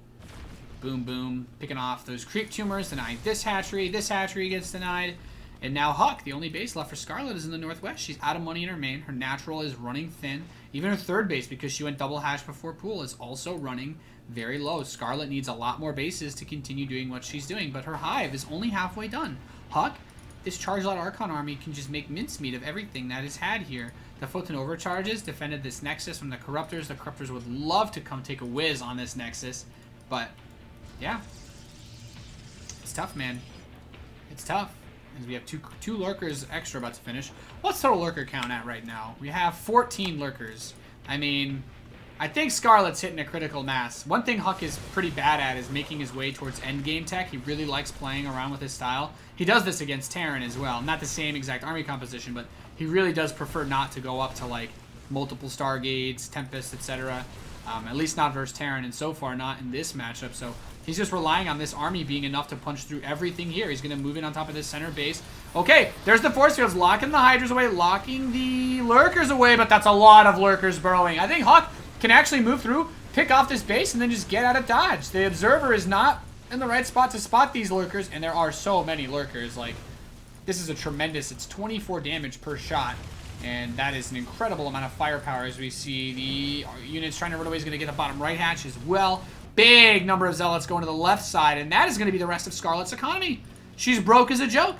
boom, boom, picking off those creep tumors, denying this hatchery gets denied. And now Huck, the only base left for Scarlet, is in the northwest. She's out of money in her main. Her natural is running thin. Even her 3rd base, because she went double hash before pool, is also running very low. Scarlet needs a lot more bases to continue doing what she's doing, but her hive is only halfway done. Huck, this Charge Lot Archon army can just make mincemeat of everything that is had here. The Photon Overcharges defended this Nexus from the Corruptors. The Corruptors would love to come take a whiz on this Nexus. But, yeah. It's tough, man. It's tough. As we have two lurkers extra about to finish. What's total lurker count at right now? We have 14 lurkers. I mean, I think Scarlet's hitting a critical mass. One thing Huck is pretty bad at is making his way towards endgame tech. He really likes playing around with his style. He does this against Terran as well. Not the same exact army composition, but he really does prefer not to go up to like multiple Stargates, Tempest, etc. At least not versus Terran, and so far not in this matchup. So he's just relying on this army being enough to punch through everything here. He's going to move in on top of this center base. Okay, there's the force fields, locking the Hydras away, locking the lurkers away, but that's a lot of lurkers burrowing. I think Huck can actually move through, pick off this base, and then just get out of dodge. The Observer is not in the right spot to spot these lurkers, and there are so many lurkers. Like, this is a tremendous, it's 24 damage per shot, and that is an incredible amount of firepower as we see the units trying to run away is going to get the bottom right hatch as well. Big number of Zealots going to the left side, and that is going to be the rest of Scarlet's economy. She's broke as a joke.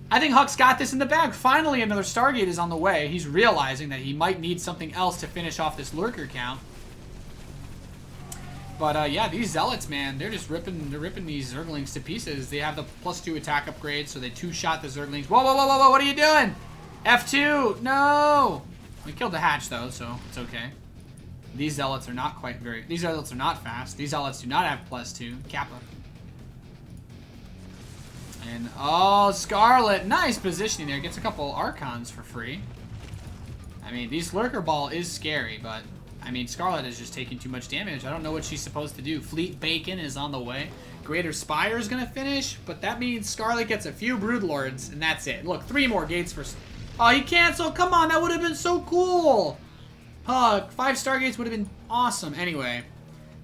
I think Huck's got this in the bag. Finally, another Stargate is on the way. He's realizing that he might need something else to finish off this lurker count. But yeah, these Zealots, man, they're just ripping these Zerglings to pieces. They have the +2 attack upgrade, so they two-shot the Zerglings. Whoa, whoa, whoa, whoa, whoa, what are you doing? F2, no! We killed the hatch, though, so it's okay. These Zealots are not quite very... These Zealots are not fast. These Zealots do not have +2. Kappa. And, oh, Scarlet. Nice positioning there. Gets a couple Archons for free. I mean, these Lurker Ball is scary, but... I mean, Scarlet is just taking too much damage. I don't know what she's supposed to do. Fleet Bacon is on the way. Greater Spire is going to finish, but that means Scarlet gets a few Broodlords, and that's it. Look, 3 more gates for... Oh, he canceled. Come on, that would have been so cool. 5 Stargates would have been awesome. Anyway,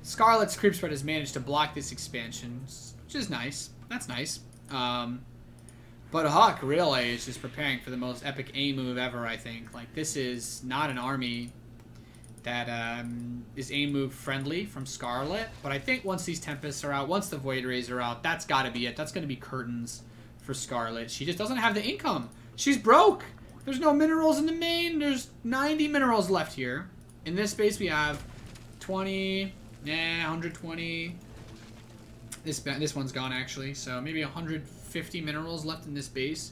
Scarlet's Creep Spread has managed to block this expansion, which is nice. That's nice. But Huck really is just preparing for the most epic A move ever, I think. Like, this is not an army that is A move friendly from Scarlet. But I think once these Tempests are out, once the Void Rays are out, that's got to be it. That's going to be curtains for Scarlet. She just doesn't have the income. She's broke. There's no minerals in the main. There's 90 minerals left here. In this space, we have 20, 120. This one's gone, actually. So maybe 150 minerals left in this base.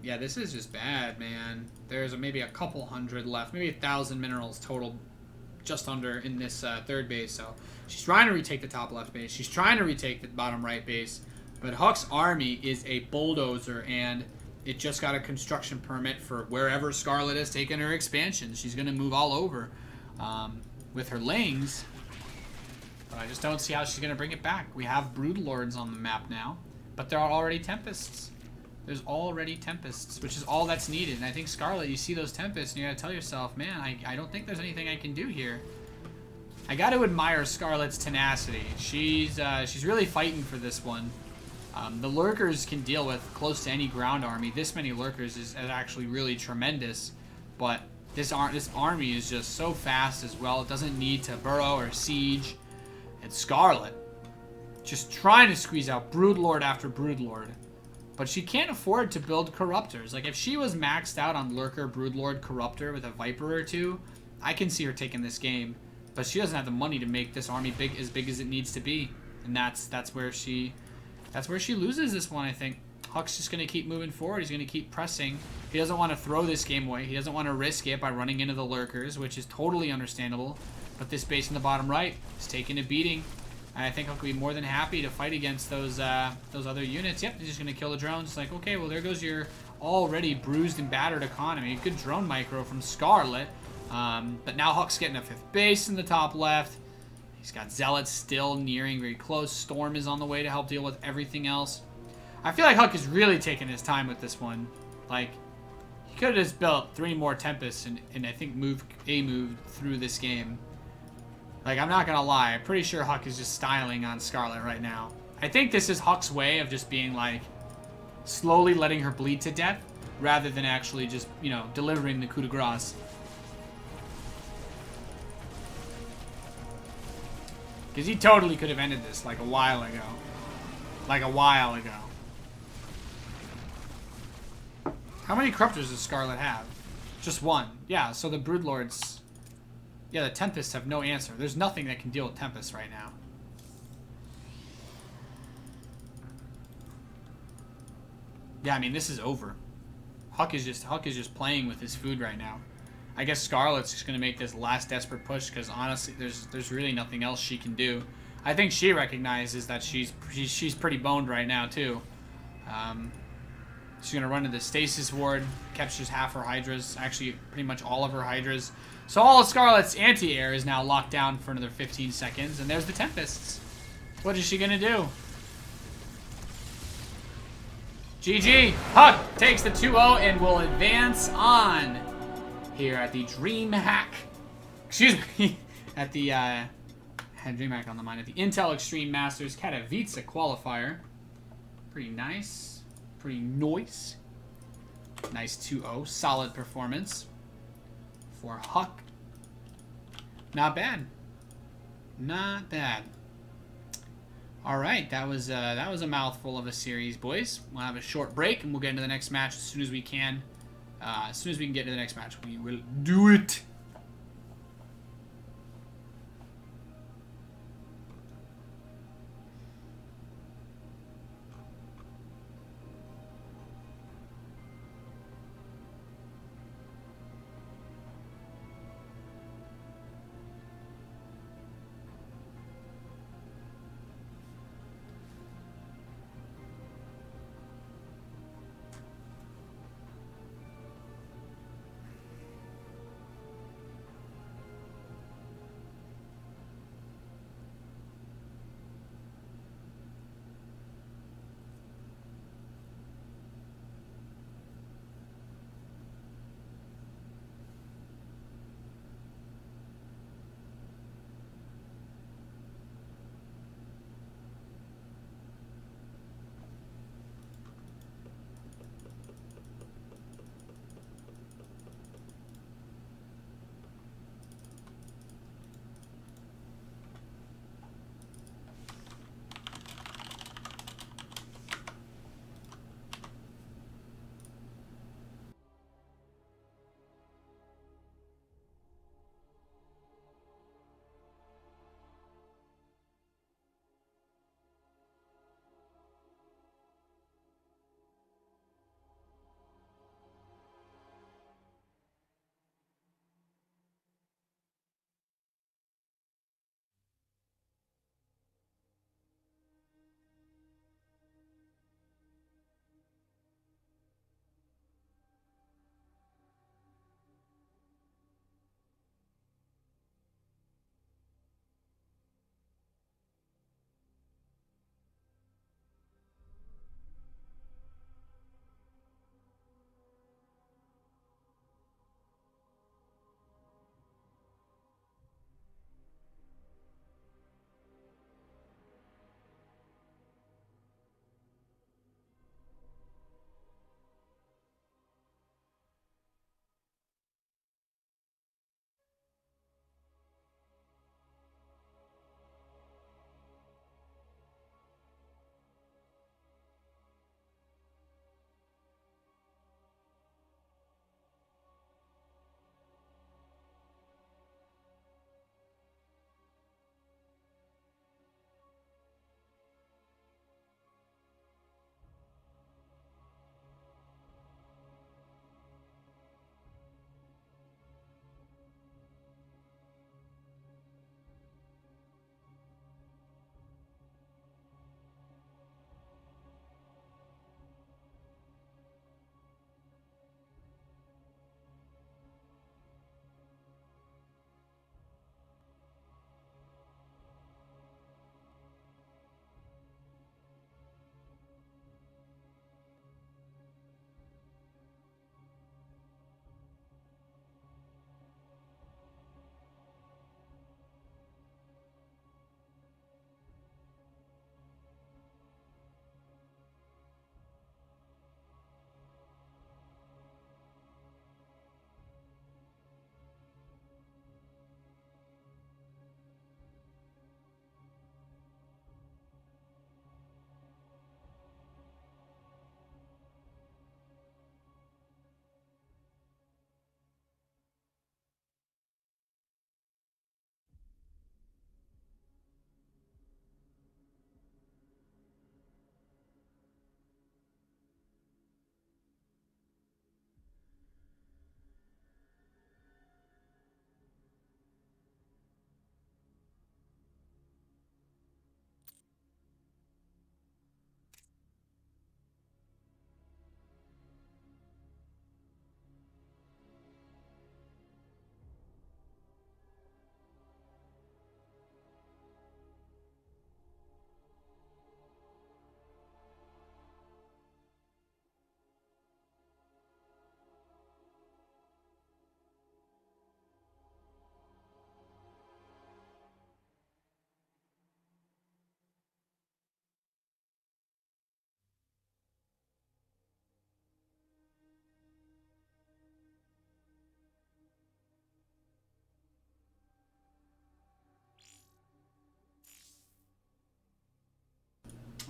Yeah, this is just bad, man. There's maybe a couple hundred left. Maybe 1,000 minerals total just under in this third base. So she's trying to retake the top left base. She's trying to retake the bottom right base. But Huck's army is a bulldozer, and it just got a construction permit for wherever Scarlet has taken her expansion. She's going to move all over with her Lings. But I just don't see how she's going to bring it back. We have Broodlords on the map now, but there are already Tempests. There's already Tempests, which is all that's needed. And I think Scarlet, you see those Tempests, and you got to tell yourself, man, I don't think there's anything I can do here. I got to admire Scarlet's tenacity. She's really fighting for this one. The Lurkers can deal with close to any ground army. This many Lurkers is actually really tremendous. But this army is just so fast as well. It doesn't need to burrow or siege. And Scarlet just trying to squeeze out Broodlord after Broodlord. But she can't afford to build Corruptors. Like, if she was maxed out on Lurker, Broodlord, Corruptor with a Viper or 2, I can see her taking this game. But she doesn't have the money to make this army big as it needs to be. And that's where she loses this one, I think. Huck's just going to keep moving forward. He's going to keep pressing. He doesn't want to throw this game away. He doesn't want to risk it by running into the Lurkers, which is totally understandable. But this base in the bottom right is taking a beating. And I think Huck will be more than happy to fight against those other units. Yep, he's just going to kill the drones. It's like, okay, well, there goes your already bruised and battered economy. Good drone micro from Scarlet. But now Huck's getting a 5th base in the top left. He's got Zealots still nearing very close. Storm is on the way to help deal with everything else. I feel like Huck is really taking his time with this one. Like, he could have just built 3 more Tempests and I think moved through this game. Like, I'm not going to lie. I'm pretty sure Huck is just styling on Scarlet right now. I think this is Huck's way of just being, like, slowly letting her bleed to death rather than actually just, you know, delivering the coup de grace. Because he totally could have ended this, like, a while ago. Like, a while ago. How many corruptors does Scarlet have? Just one. Yeah, so the Broodlords... Yeah, the Tempests have no answer. There's nothing that can deal with Tempest right now. Yeah, I mean, this is over. Huck is just playing with his food right now. I guess Scarlet's just going to make this last desperate push because honestly, there's really nothing else she can do. I think she recognizes that she's pretty boned right now too. She's going to run to the Stasis Ward, captures half her Hydras, actually pretty much all of her Hydras. So all of Scarlet's anti-air is now locked down for another 15 seconds, and there's the Tempests. What is she going to do? GG. Huck takes the 2-0 and will advance on here at the DreamHack. Excuse me. At the, had DreamHack on the mind. At the Intel Extreme Masters Katowice qualifier. Pretty nice. Pretty nice. Nice 2-0. Solid performance for Huck. Not bad. Not bad. All right, that was a mouthful of a series, boys. We'll have a short break, and we'll get into the next match as soon as we can. As soon as we can get to the next match, we will do it.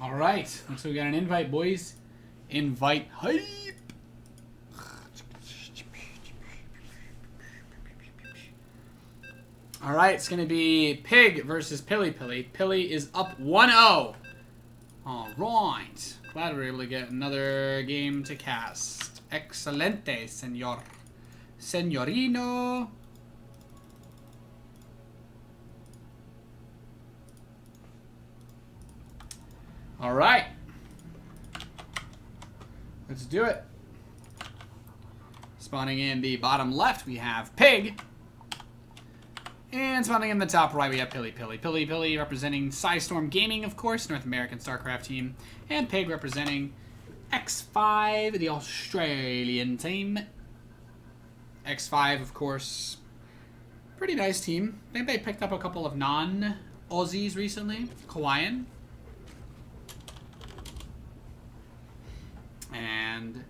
All right. Looks like we got an invite, boys. Invite hype. All right, it's going to be Pig versus Pilly Pilly. Pilly is up 1-0. All right. Glad we're able to get another game to cast. Excelente, senor. Senorino. All right. Let's do it. Spawning in the bottom left, we have Pig. And spawning in the top right, we have Pilly Pilly. Pilly Pilly representing Psystorm Gaming, of course, North American StarCraft team. And Pig representing X5, the Australian team. X5, of course, pretty nice team. I think they picked up a couple of non-Aussies recently. Hawaiian. And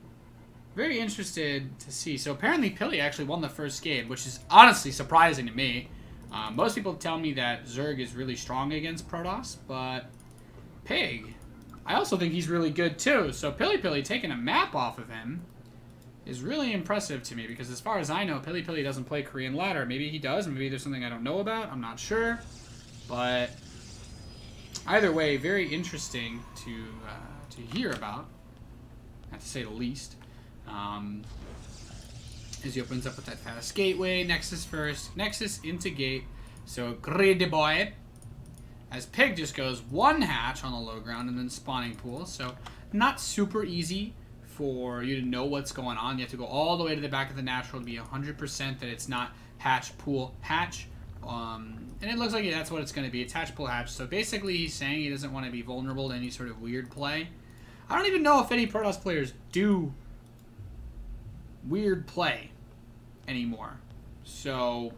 very interested to see. So apparently Pilly actually won the first game, which is honestly surprising to me. Most people tell me that Zerg is really strong against Protoss, but Pig, I also think he's really good too. So Pilly Pilly taking a map off of him is really impressive to me, because as far as I know, Pilly Pilly doesn't play Korean ladder. Maybe he does, maybe there's something I don't know about. I'm not sure. But either way, very interesting to hear about, to say the least. As he opens up with that fast gateway. Nexus first. Nexus into gate. So, great boy. As Pig just goes one hatch on the low ground and then spawning pool. So, not super easy for you to know what's going on. You have to go all the way to the back of the natural to be 100% that it's not hatch, pool, hatch. And it looks like that's what it's going to be. It's hatch, pool, hatch. So, basically, he's saying he doesn't want to be vulnerable to any sort of weird play. I don't even know if any Protoss players do weird play anymore. So,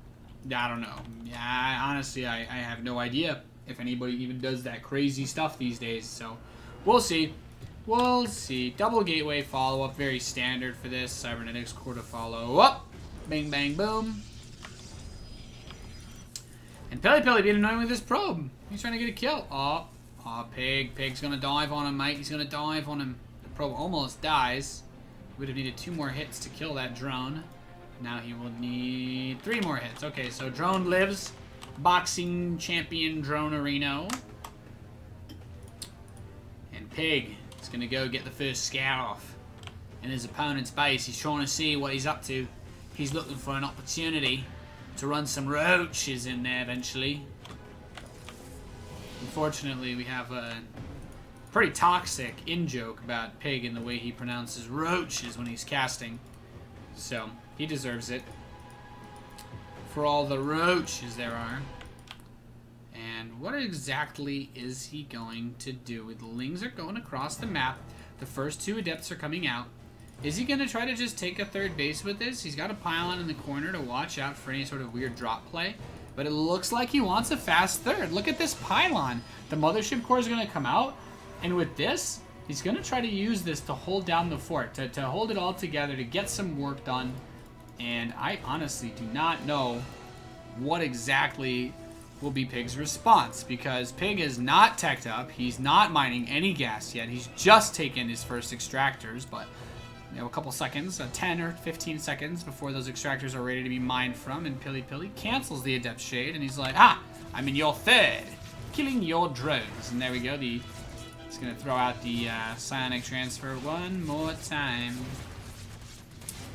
I don't know. Yeah, honestly, I have no idea if anybody even does that crazy stuff these days. So, we'll see. We'll see. Double gateway follow-up. Very standard for this. Cybernetics core to follow up. Bang, bang, boom. And Pilly Pilly being annoying with this probe. He's trying to get a kill. Oh, Pig. Pig's going to dive on him, mate. He's going to dive on him. The probe almost dies. Would have needed 2 more hits to kill that drone. Now he will need 3 more hits. Okay, so drone lives. Boxing champion Dronerino. And Pig is going to go get the first scout off in his opponent's base. He's trying to see what he's up to. He's looking for an opportunity to run some roaches in there eventually. Unfortunately, we have a pretty toxic in-joke about Pig and the way he pronounces roaches when he's casting. So, he deserves it for all the roaches there are. And what exactly is he going to do? The Lings are going across the map. The first 2 Adepts are coming out. Is he going to try to just take a third base with this? He's got a pylon in the corner to watch out for any sort of weird drop play. But it looks like he wants a fast third. Look at this pylon. The mothership core is going to come out. And with this, he's going to try to use this to hold down the fort. To hold it all together, to get some work done. And I honestly do not know what exactly will be Pig's response. Because Pig is not teched up. He's not mining any gas yet. He's just taken his first extractors. But you know, a couple seconds, 10 or 15 seconds before those extractors are ready to be mined from, and Pilly Pilly cancels the Adept Shade, and he's like, I'm in your third, killing your drones. And there we go, it's going to throw out the psionic transfer one more time.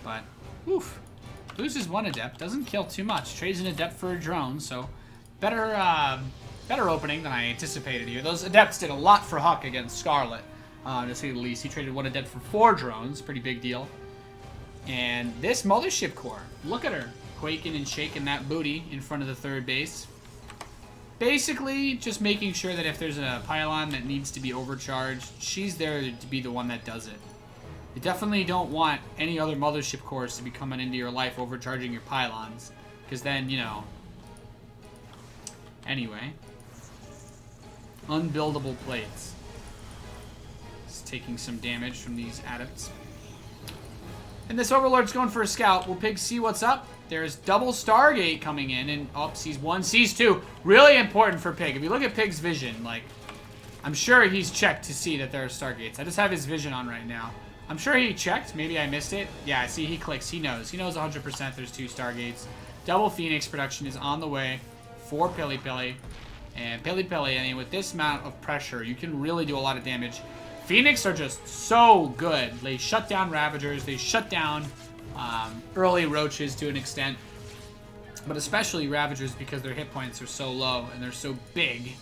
But, oof, loses 1 Adept, doesn't kill too much, trades an Adept for a drone, so better opening than I anticipated here. Those Adepts did a lot for Huck against Scarlet. To say the least. He traded 1 Adept for 4 drones. Pretty big deal. And this mothership core. Look at her. Quaking and shaking that booty in front of the third base. Basically, just making sure that if there's a pylon that needs to be overcharged, she's there to be the one that does it. You definitely don't want any other mothership cores to be coming into your life overcharging your pylons. Because then, you know. Anyway. Unbuildable plates. Taking some damage from these adepts. And this Overlord's going for a scout. Will Pig see what's up? There's double Stargate coming in, and sees 1, sees 2. Really important for Pig. If you look at Pig's vision, like, I'm sure he's checked to see that there are stargates. I just have his vision on right now. I'm sure he checked. Maybe I missed it. Yeah, see, he clicks. He knows. He knows 100% there's 2 stargates. Double Phoenix production is on the way for Pili Pili. And Pili Pili, I mean, with this amount of pressure, you can really do a lot of damage. Phoenix are just so good. They shut down Ravagers. They shut down early Roaches to an extent. But especially Ravagers because their hit points are so low and they're so big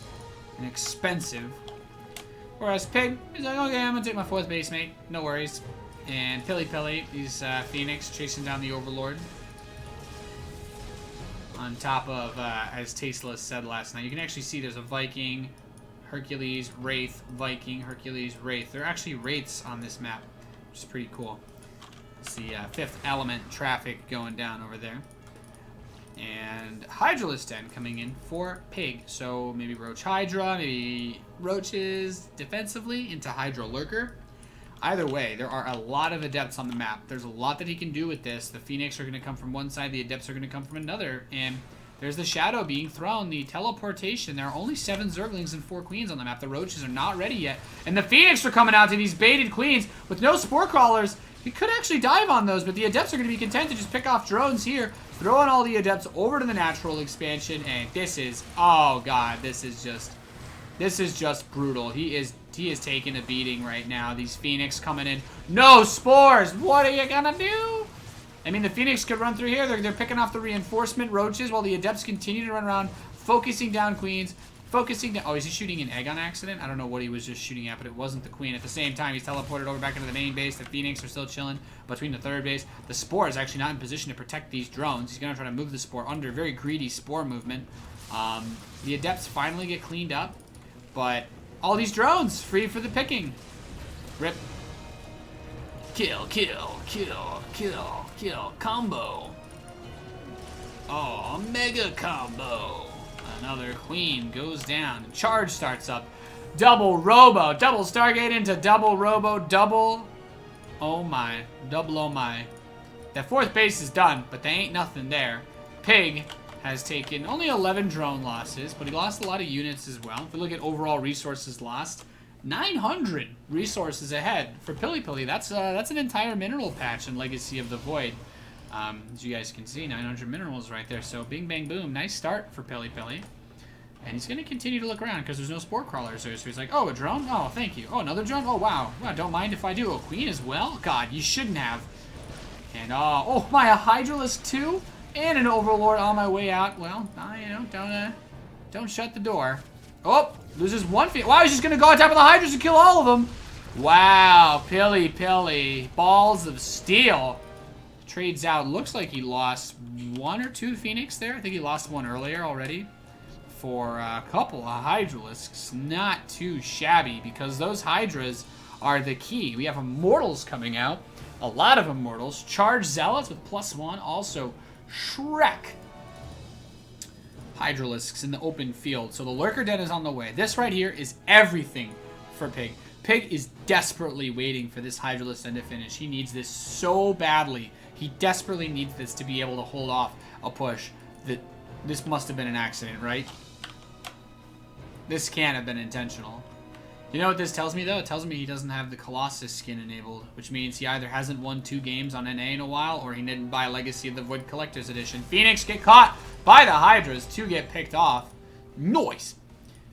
and expensive. Whereas Pig, he's like, okay, I'm going to take my 4th base mate. No worries. And Pili Pili, he's Phoenix chasing down the Overlord. On top of, as Tasteless said last night, you can actually see there's a Viking, Hercules, Wraith, Viking, Hercules, Wraith. There are actually Wraiths on this map, which is pretty cool. It's the 5th element traffic going down over there. And Hydralisk Den coming in for Pig. So maybe Roach Hydra, maybe Roaches defensively into Hydra Lurker. Either way, there are a lot of Adepts on the map. There's a lot that he can do with this. The Phoenix are going to come from one side, the Adepts are going to come from another. And there's the Shadow being thrown, the teleportation. There are only 7 Zerglings and 4 Queens on the map. The Roaches are not ready yet. And the Phoenix are coming out to these baited Queens with no Spore Crawlers. He could actually dive on those, but the Adepts are going to be content to just pick off drones here, throwing all the Adepts over to the natural expansion, and this is, oh god, this is just brutal. He is taking a beating right now. These Phoenix coming in. No spores! What are you gonna do? I mean, the Phoenix could run through here. They're picking off the reinforcement Roaches while the Adepts continue to run around, focusing down Queens. Focusing down. Oh, is he shooting an egg on accident? I don't know what he was just shooting at, but it wasn't the Queen. At the same time, he's teleported over back into the main base. The Phoenix are still chilling between the 3rd base. The Spore is actually not in position to protect these drones. He's going to try to move the Spore under. Very greedy Spore movement. The Adepts finally get cleaned up, but all these drones free for the picking. Rip. Kill, kill, kill, kill, kill. Combo. Oh, mega combo. Another Queen goes down. Charge starts up. Double Robo. Double Stargate into double Robo. Double. Oh my. Double oh my. That 4th base is done, but they ain't nothing there. Pig has taken only 11 drone losses, but he lost a lot of units as well. If we look at overall resources lost, 900 resources ahead. For Pili Pili, that's an entire mineral patch in Legacy of the Void. As you guys can see, 900 minerals right there. So bing, bang, boom. Nice start for Pili Pili. And he's going to continue to look around because there's no Spore Crawlers there. So he's like, oh, a drone? Oh, thank you. Oh, another drone? Oh, wow. Well, don't mind if I do. A Queen as well? God, you shouldn't have. And, oh my, a Hydralisk too? And an Overlord on my way out. Well, you know, don't shut the door. Oh, loses 1 feet. Wow, he's just going to go on top of the Hydras and kill all of them. Wow, Pili Pili. Balls of steel. Trades out. Looks like he lost 1 or 2 Phoenix there. I think he lost 1 earlier already. For a couple of Hydralisks. Not too shabby because those Hydras are the key. We have Immortals coming out. A lot of Immortals. Charge Zealots with +1. Also Shrek. Hydralisks in the open field. So the Lurker Den is on the way. This right here is everything for Pig. Pig is desperately waiting for this Hydralisk Den to finish. He needs this so badly. He desperately needs this to be able to hold off a push. This must have been an accident, right? This can't have been intentional. You know what this tells me, though? It tells me he doesn't have the Colossus skin enabled, which means he either hasn't won 2 games on NA in a while, or he didn't buy Legacy of the Void Collector's Edition. Phoenix get caught by the Hydras to get picked off. Noise!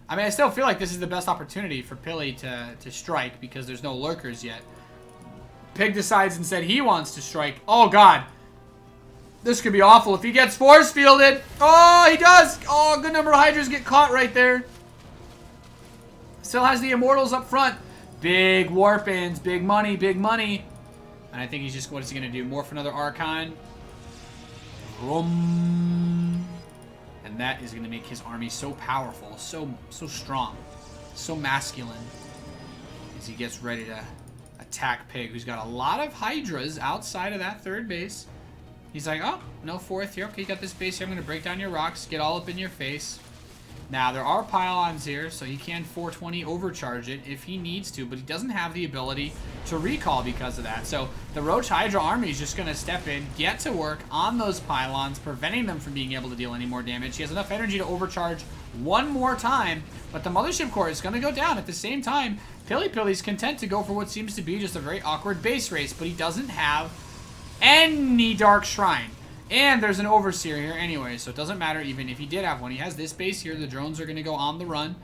I mean, I still feel like this is the best opportunity for Pili to strike because there's no Lurkers yet. Pig decides instead he wants to strike. Oh, God. This could be awful if he gets force fielded. Oh, he does. Oh, a good number of Hydras get caught right there. Still has the Immortals up front. Big Warpins. Big money. Big money. And I think he's just, what is he going to do? Morph another Archon. Vroom. And that is going to make his army so powerful. So strong. So masculine. As he gets ready to attack Pig, who's got a lot of Hydras outside of that 3rd base. He's like, oh, no 4th here. Okay, you got this base here. I'm going to break down your rocks, get all up in your face. Now, there are pylons here, so he can 420 overcharge it if he needs to, but he doesn't have the ability to recall because of that. So the Roach Hydra army is just going to step in, get to work on those pylons, preventing them from being able to deal any more damage. He has enough energy to overcharge one more time. But the Mothership Core is going to go down. At the same time, Pilly's content to go for what seems to be just a very awkward base race. But he doesn't have any Dark Shrine. And there's an Overseer here anyway, so it doesn't matter even if he did have one. He has this base here. The drones are going to go on the run.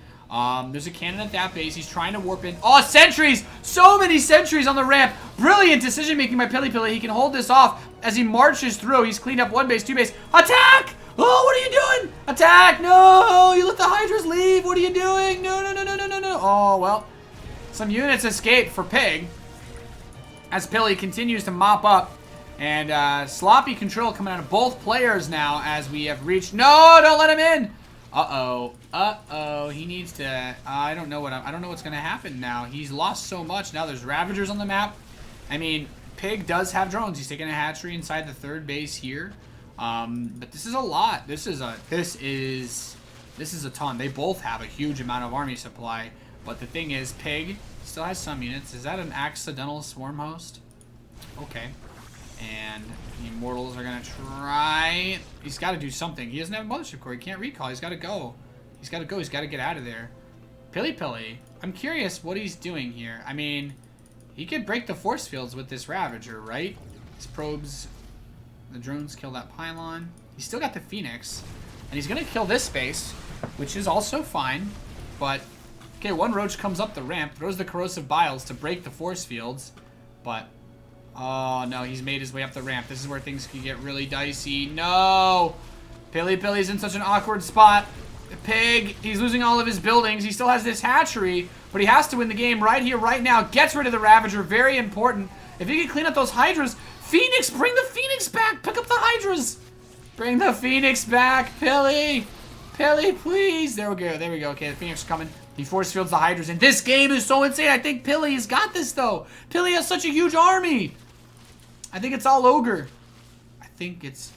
There's a cannon at that base. He's trying to warp in. Oh, sentries! So many sentries on the ramp. Brilliant decision-making by Pilly. He can hold this off as he marches through. He's cleaned up one base, two base. Attack! Oh, what are you doing? Attack! No! You let the Hydras leave. What are you doing? No. Oh, well. Some units escape for Pig as Pilly continues to mop up. And sloppy control coming out of both players now as we have reached... No! Don't let him in! Uh-oh. He needs to... I don't know what's going to happen now. He's lost so much. Now there's Ravagers on the map. I mean, Pig does have drones. He's taking a hatchery inside the third base here. But this is a lot. This is a ton. They both have a huge amount of army supply. But the thing is, Pig still has some units. Is that an accidental swarm host? Okay. And the Immortals are going to try... He's got to do something. He doesn't have a Mothership Core. He can't recall. He's got to go. He's got to get out of there. Pilly. I'm curious what he's doing here. I mean, he could break the force fields with this Ravager, right? His probes... The drones kill that pylon. He's still got the Phoenix. And he's going to kill this space, which is also fine. But, okay, one Roach comes up the ramp, throws the Corrosive Biles to break the force fields. But, oh, no, he's made his way up the ramp. This is where things can get really dicey. No! Pilly's in such an awkward spot. Pig, he's losing all of his buildings. He still has this hatchery, but he has to win the game right here, right now. Gets rid of the Ravager, very important. If he can clean up those Hydras... Phoenix, bring the Phoenix back. Pick up the Hydras. Bring the Phoenix back, Pilly, please. There we go. Okay, the Phoenix is coming. He force fields the Hydras. And this game is so insane. I think Pilly has got this, though. Pilly has such a huge army. I think it's all ogre. I think it's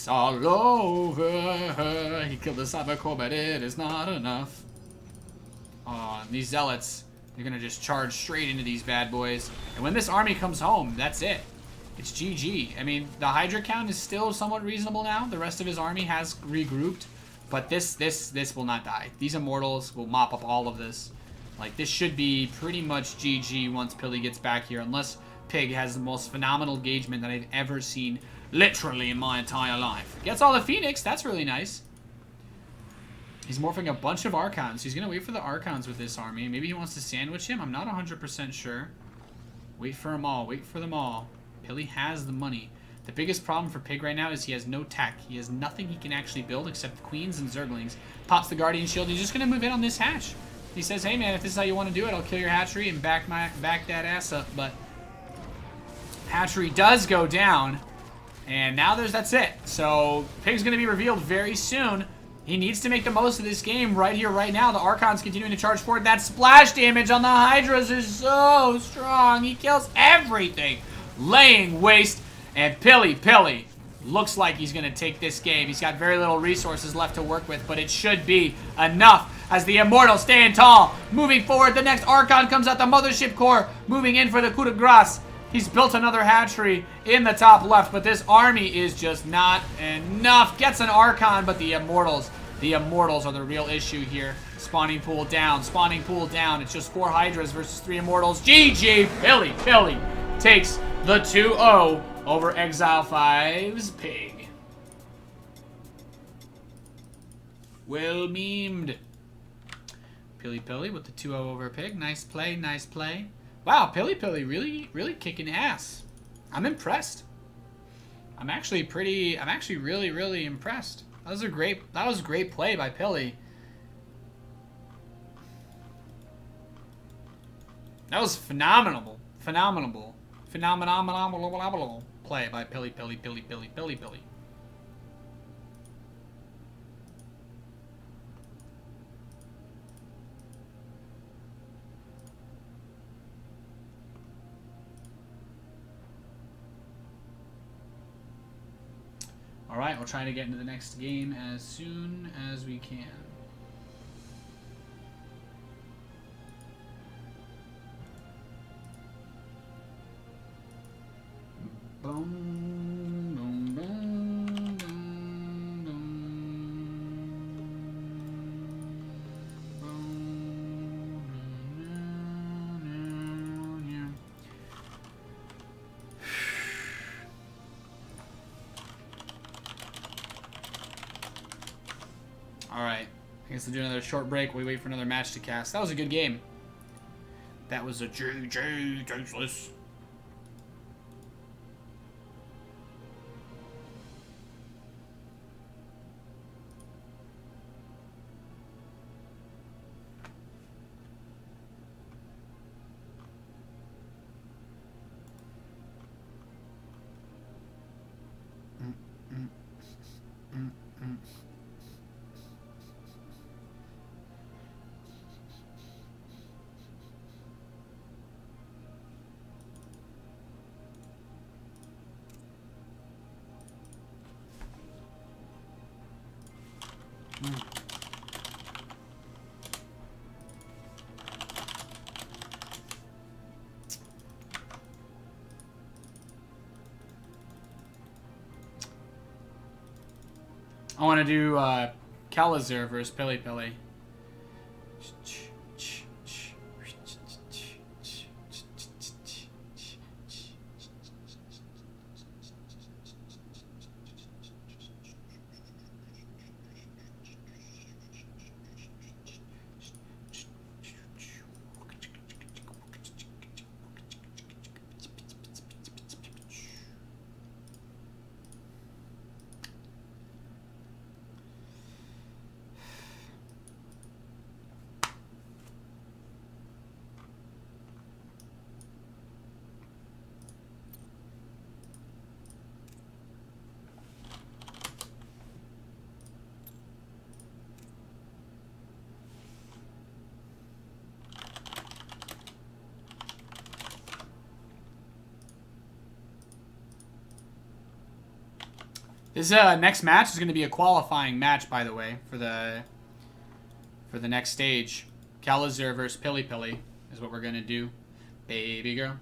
all over. He killed the Cyber Core, but it is not enough. These Zealots, they're going to just charge straight into these bad boys. And when this army comes home, that's it. It's GG. I mean, the Hydra count is still somewhat reasonable now. The rest of his army has regrouped. But this will not die. These Immortals will mop up all of this. Like, this should be pretty much GG once Pilly gets back here. Unless Pig has the most phenomenal engagement that I've ever seen, literally, in my entire life. Gets all the Phoenix. That's really nice. He's morphing a bunch of Archons. He's going to wait for the Archons with this army. Maybe he wants to sandwich him. I'm not 100% sure. Wait for them all. Wait for them all. Pilly has the money. The biggest problem for Pig right now is he has no tech. He has nothing he can actually build except Queens and Zerglings. Pops the Guardian Shield. He's just going to move in on this hatch. He says, hey man, if this is how you want to do it, I'll kill your hatchery and back that ass up. But hatchery does go down. And now that's it. So Pig's going to be revealed very soon. He needs to make the most of this game right here, right now. The Archon's continuing to charge forward. That splash damage on the Hydras is so strong. He kills everything. Laying waste, and Pilly looks like he's going to take this game. He's got very little resources left to work with, but it should be enough as the Immortals stand tall. Moving forward, the next Archon comes out, the Mothership Core, moving in for the coup de grace. He's built another hatchery in the top left, but this army is just not enough. Gets an Archon, but the Immortals are the real issue here. Spawning pool down. It's just 4 Hydras versus 3 Immortals. GG, Pilly takes the 2-0 over Exile 5's Pig. Well memed. Pilly with the 2-0 over Pig. Nice play. Wow, Pilly really kicking ass. I'm impressed. I'm actually really impressed. That was a great play by Pilly. That was phenomenal play by Pilly. All right, we'll try to get into the next game as soon as we can. Boom, boom, boom, boom, boom. guess we'll do another short break. We wait for another match to cast. That was a good game. That was a GG, tasteless. I want to do Calazur versus Pili Pili. This next match is going to be a qualifying match, by the way, for the next stage. Calazur versus Pili Pili is what we're going to do. Baby girl.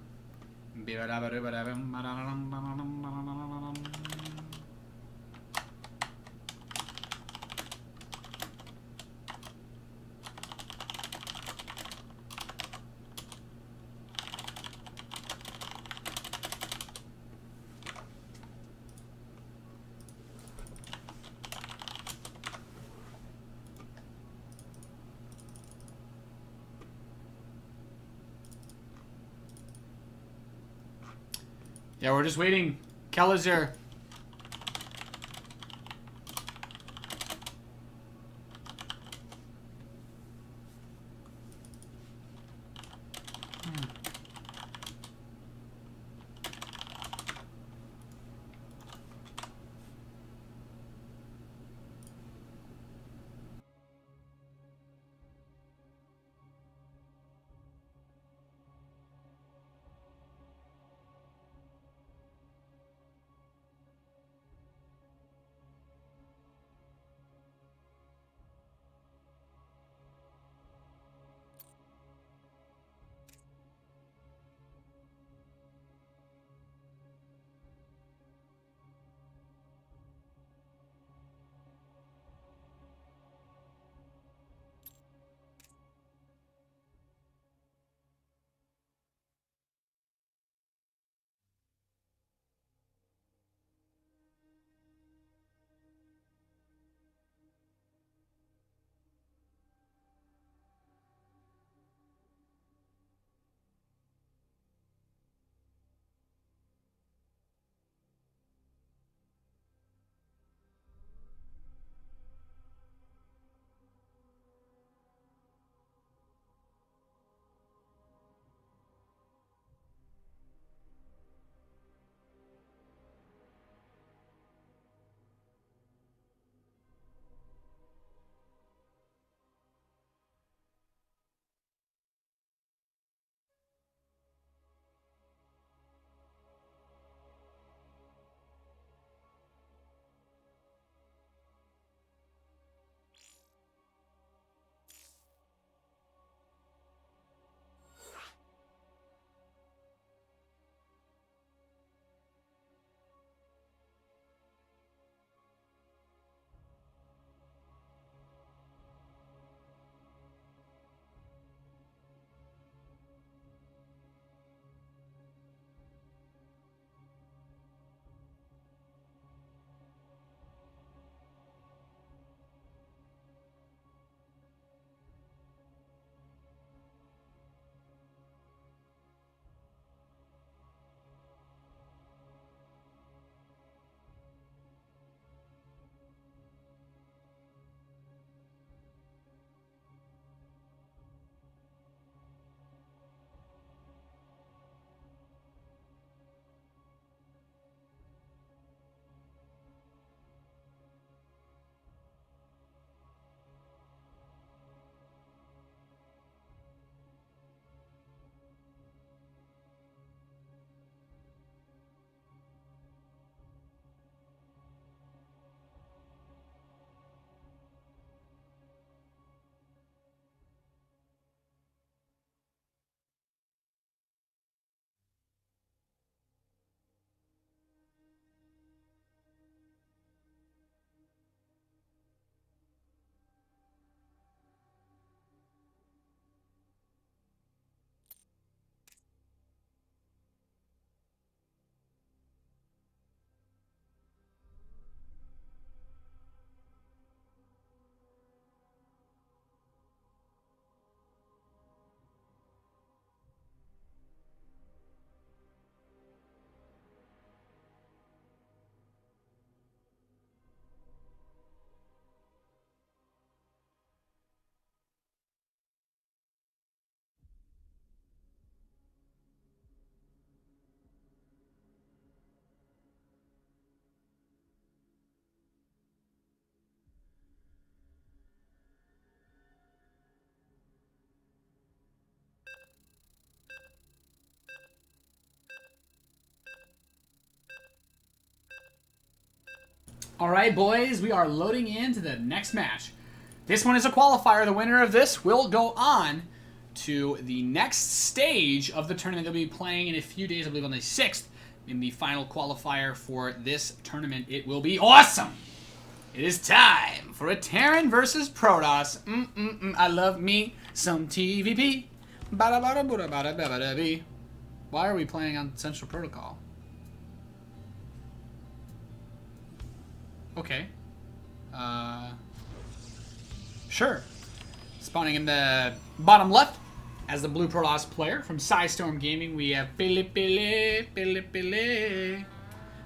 Yeah, we're just waiting. Calazur. Alright, boys, we are loading into the next match. This one is a qualifier. The winner of this will go on to the next stage of the tournament they'll be playing in a few days, I believe on the 6th, in the final qualifier for this tournament. It will be awesome! It is time for a Terran versus Protoss. I love me some TVP. Why are we playing on Central Protocol? Okay. Sure. Spawning in the bottom left as the Blue Protoss player from Storm Gaming, we have Billy.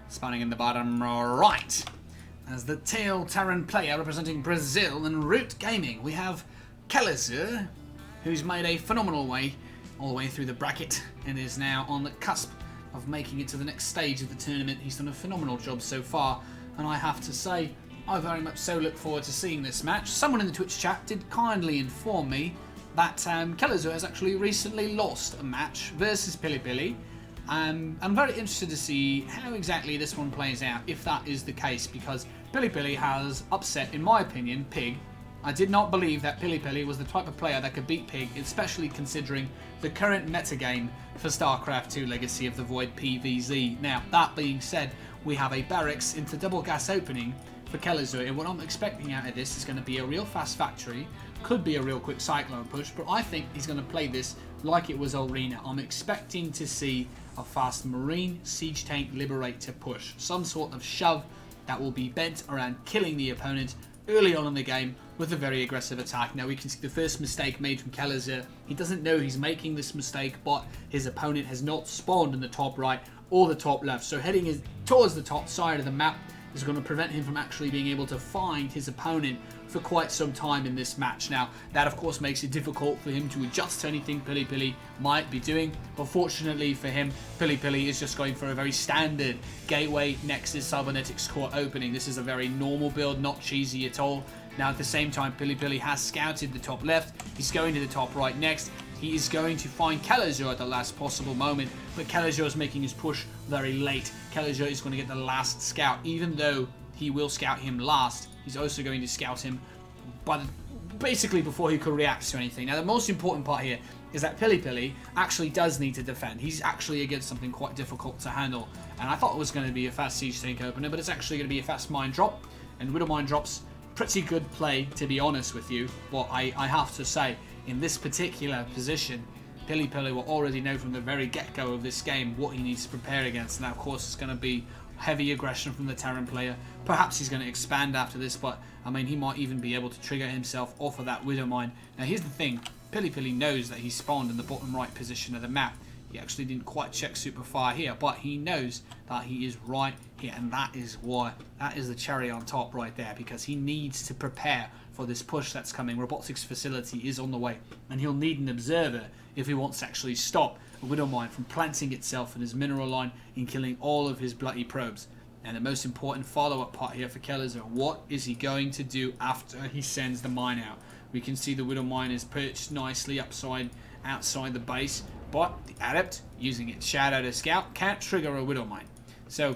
Spawning in the bottom right as the Tail Terran player representing Brazil and Root Gaming, we have Kellizer, who's made a phenomenal way all the way through the bracket and is now on the cusp of making it to the next stage of the tournament. He's done a phenomenal job so far, and I have to say, I very much so look forward to seeing this match. Someone in the Twitch chat did kindly inform me that Kellizer has actually recently lost a match versus Pili. I'm very interested to see how exactly this one plays out, if that is the case, because Pili has upset, in my opinion, Pig. I did not believe that Pili was the type of player that could beat Pig, especially considering the current metagame for StarCraft 2 Legacy of the Void PvZ. Now, that being said, we have a barracks into double gas opening for Kellizer, and what I'm expecting out of this is going to be a real fast factory, could be a real quick cyclone push, but I think he's going to play this like it was Arena. I'm expecting to see a fast Marine Siege Tank Liberator push, some sort of shove that will be bent around killing the opponent early on in the game with a very aggressive attack. Now we can see the first mistake made from Kellizer. He doesn't know he's making this mistake, but his opponent has not spawned in the top right or the top left, so heading towards the top side of the map is going to prevent him from actually being able to find his opponent for quite some time in this match. Now, that of course makes it difficult for him to adjust to anything Pili might be doing, but fortunately for him, Pili is just going for a very standard Gateway Nexus Cybernetics Core opening. This is a very normal build, not cheesy at all. Now, at the same time, Pili has scouted the top left. He's going to the top right next. He is going to find Kellizer at the last possible moment, but Kellizer is making his push very late. Kellizer is going to get the last scout, even though he will scout him last. He's also going to scout him basically before he could react to anything. Now, the most important part here is that Pili actually does need to defend. He's actually against something quite difficult to handle, and I thought it was going to be a fast Siege Tank opener, but it's actually going to be a fast Mine Drop, and Widow Mine Drop's pretty good play, to be honest with you, but I have to say, in this particular position, Pili will already know from the very get-go of this game what he needs to prepare against. Now, of course, it's going to be heavy aggression from the Terran player. Perhaps he's going to expand after this, but, I mean, he might even be able to trigger himself off of that Widow Mine. Now, here's the thing. Pili knows that he spawned in the bottom right position of the map. He actually didn't quite check super far here, but he knows that he is right here, and that is why. That is the cherry on top right there, because he needs to prepare for this push that's coming. Robotics facility is on the way, and he'll need an observer if he wants to actually stop a Widow Mine from planting itself in his mineral line and killing all of his bloody probes. And the most important follow-up part here for Kellizer, what is he going to do after he sends the mine out? We can see the Widow Mine is perched nicely outside the base, but the Adept, using its Shadow to scout, can't trigger a Widow Mine. So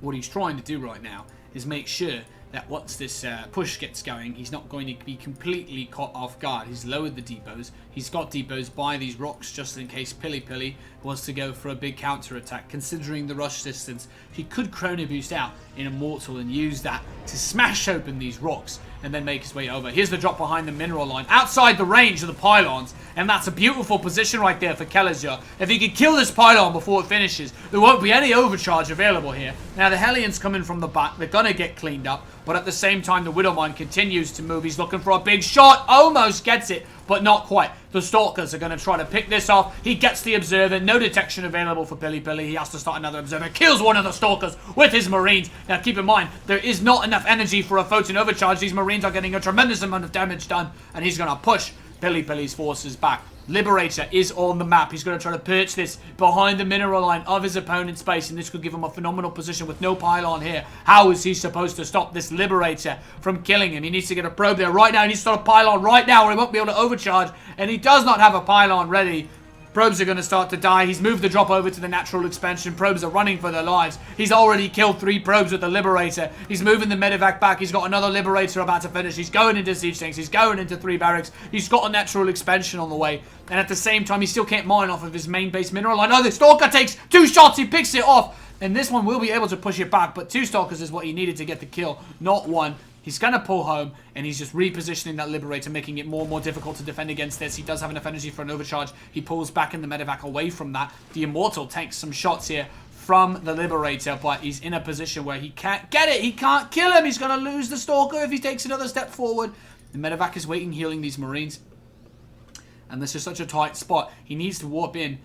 what he's trying to do right now is make sure that once this push gets going, he's not going to be completely caught off guard. He's lowered the depots. He's got depots by these rocks just in case Pili wants to go for a big counter attack. Considering the rush distance, he could Chrono Boost out in Immortal and use that to smash open these rocks and then make his way over. Here's the drop behind the mineral line, outside the range of the pylons, and that's a beautiful position right there for Kellizer. If he could kill this pylon before it finishes, there won't be any overcharge available here. Now, the Hellions coming from the back, they're gonna get cleaned up, but at the same time, the Widow Mine continues to move. He's looking for a big shot, almost gets it, but not quite. The Stalkers are going to try to pick this off. He gets the Observer. No detection available for Pili. He has to start another Observer. Kills one of the Stalkers with his Marines. Now, keep in mind, there is not enough energy for a Photon Overcharge. These Marines are getting a tremendous amount of damage done, and he's going to push Pili's forces back. Liberator is on the map. He's going to try to perch this behind the mineral line of his opponent's base, and this could give him a phenomenal position with no pylon here. How is he supposed to stop this Liberator from killing him? He needs to get a probe there right now. He needs to start a pylon right now, or he won't be able to overcharge, and he does not have a pylon ready. Probes are going to start to die. He's moved the drop over to the natural expansion. Probes are running for their lives. He's already killed 3 probes with the Liberator. He's moving the medevac back. He's got another Liberator about to finish. He's going into siege tanks. He's going into 3 barracks. He's got a natural expansion on the way. And at the same time, he still can't mine off of his main base mineral line. Oh, the Stalker takes 2 shots. He picks it off. And this one will be able to push it back. But 2 Stalkers is what he needed to get the kill, not 1. He's going to pull home, and he's just repositioning that Liberator, making it more and more difficult to defend against this. He does have enough energy for an overcharge. He pulls back in the medevac away from that. The Immortal takes some shots here from the Liberator, but he's in a position where he can't get it. He can't kill him. He's going to lose the Stalker if he takes another step forward. The medevac is waiting, healing these Marines. And this is such a tight spot. He needs to warp in.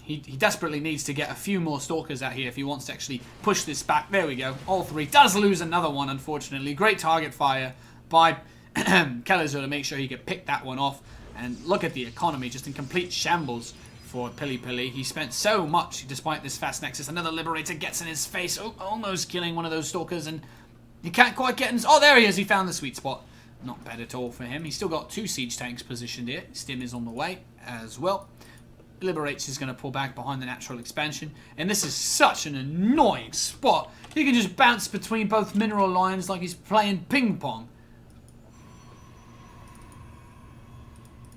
he desperately needs to get a few more Stalkers out here if he wants to actually push this back. There we go. All 3. Does lose another one, unfortunately. Great target fire by Kellezer to make sure he could pick that one off. And look at the economy, just in complete shambles for Pili Pili. He spent so much despite this fast nexus. Another Liberator gets in his face, almost killing one of those Stalkers. And he can't quite get in. Oh, there he is. He found the sweet spot. Not bad at all for him. He's still got 2 siege tanks positioned here. Stim is on the way as well. Liberates is going to pull back behind the natural expansion. And this is such an annoying spot. He can just bounce between both mineral lines like he's playing ping pong.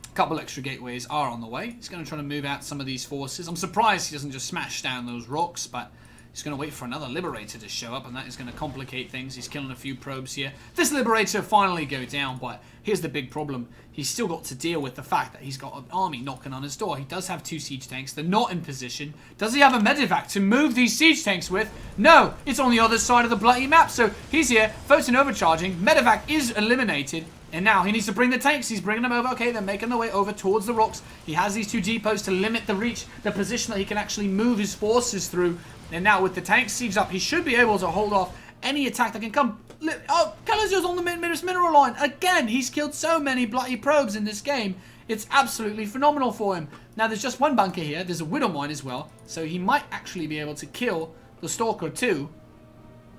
A couple extra gateways are on the way. He's going to try to move out some of these forces. I'm surprised he doesn't just smash down those rocks, but he's going to wait for another Liberator to show up, and that is going to complicate things. He's killing a few probes here. This Liberator finally go down, but here's the big problem. He's still got to deal with the fact that he's got an army knocking on his door. He does have 2 siege tanks. They're not in position. Does he have a medevac to move these siege tanks with? No, it's on the other side of the bloody map. So he's here, Photon overcharging. Medevac is eliminated. And now he needs to bring the tanks. He's bringing them over. Okay, they're making their way over towards the rocks. He has these 2 depots to limit the reach, the position that he can actually move his forces through. And now with the tanks sieged up, he should be able to hold off any attack that can come. Oh, Kalazio's on the mineral line. Again, he's killed so many bloody probes in this game. It's absolutely phenomenal for him. Now, there's just 1 bunker here. There's a Widow Mine as well. So he might actually be able to kill the Stalker too,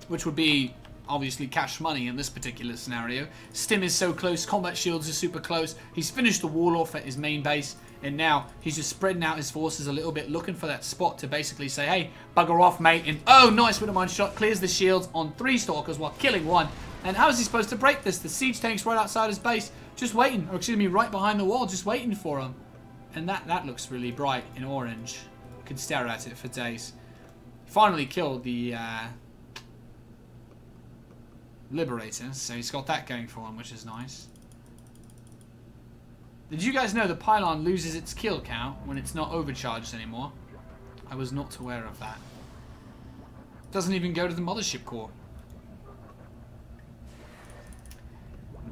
which would be obviously cash money in this particular scenario. Stim is so close. Combat shields are super close. He's finished the wall off at his main base. And now he's just spreading out his forces a little bit, looking for that spot to basically say, hey, bugger off, mate. And oh, nice Widow Mine shot. Clears the shields on 3 Stalkers while killing 1. And how is he supposed to break this? The siege tank's right outside his base, just waiting. Or excuse me, right behind the wall, just waiting for him. And that looks really bright in orange. Could stare at it for days. Finally killed the Liberator, so he's got that going for him, which is nice. Did you guys know the pylon loses its kill count when it's not overcharged anymore? I was not aware of that. Doesn't even go to the mothership core.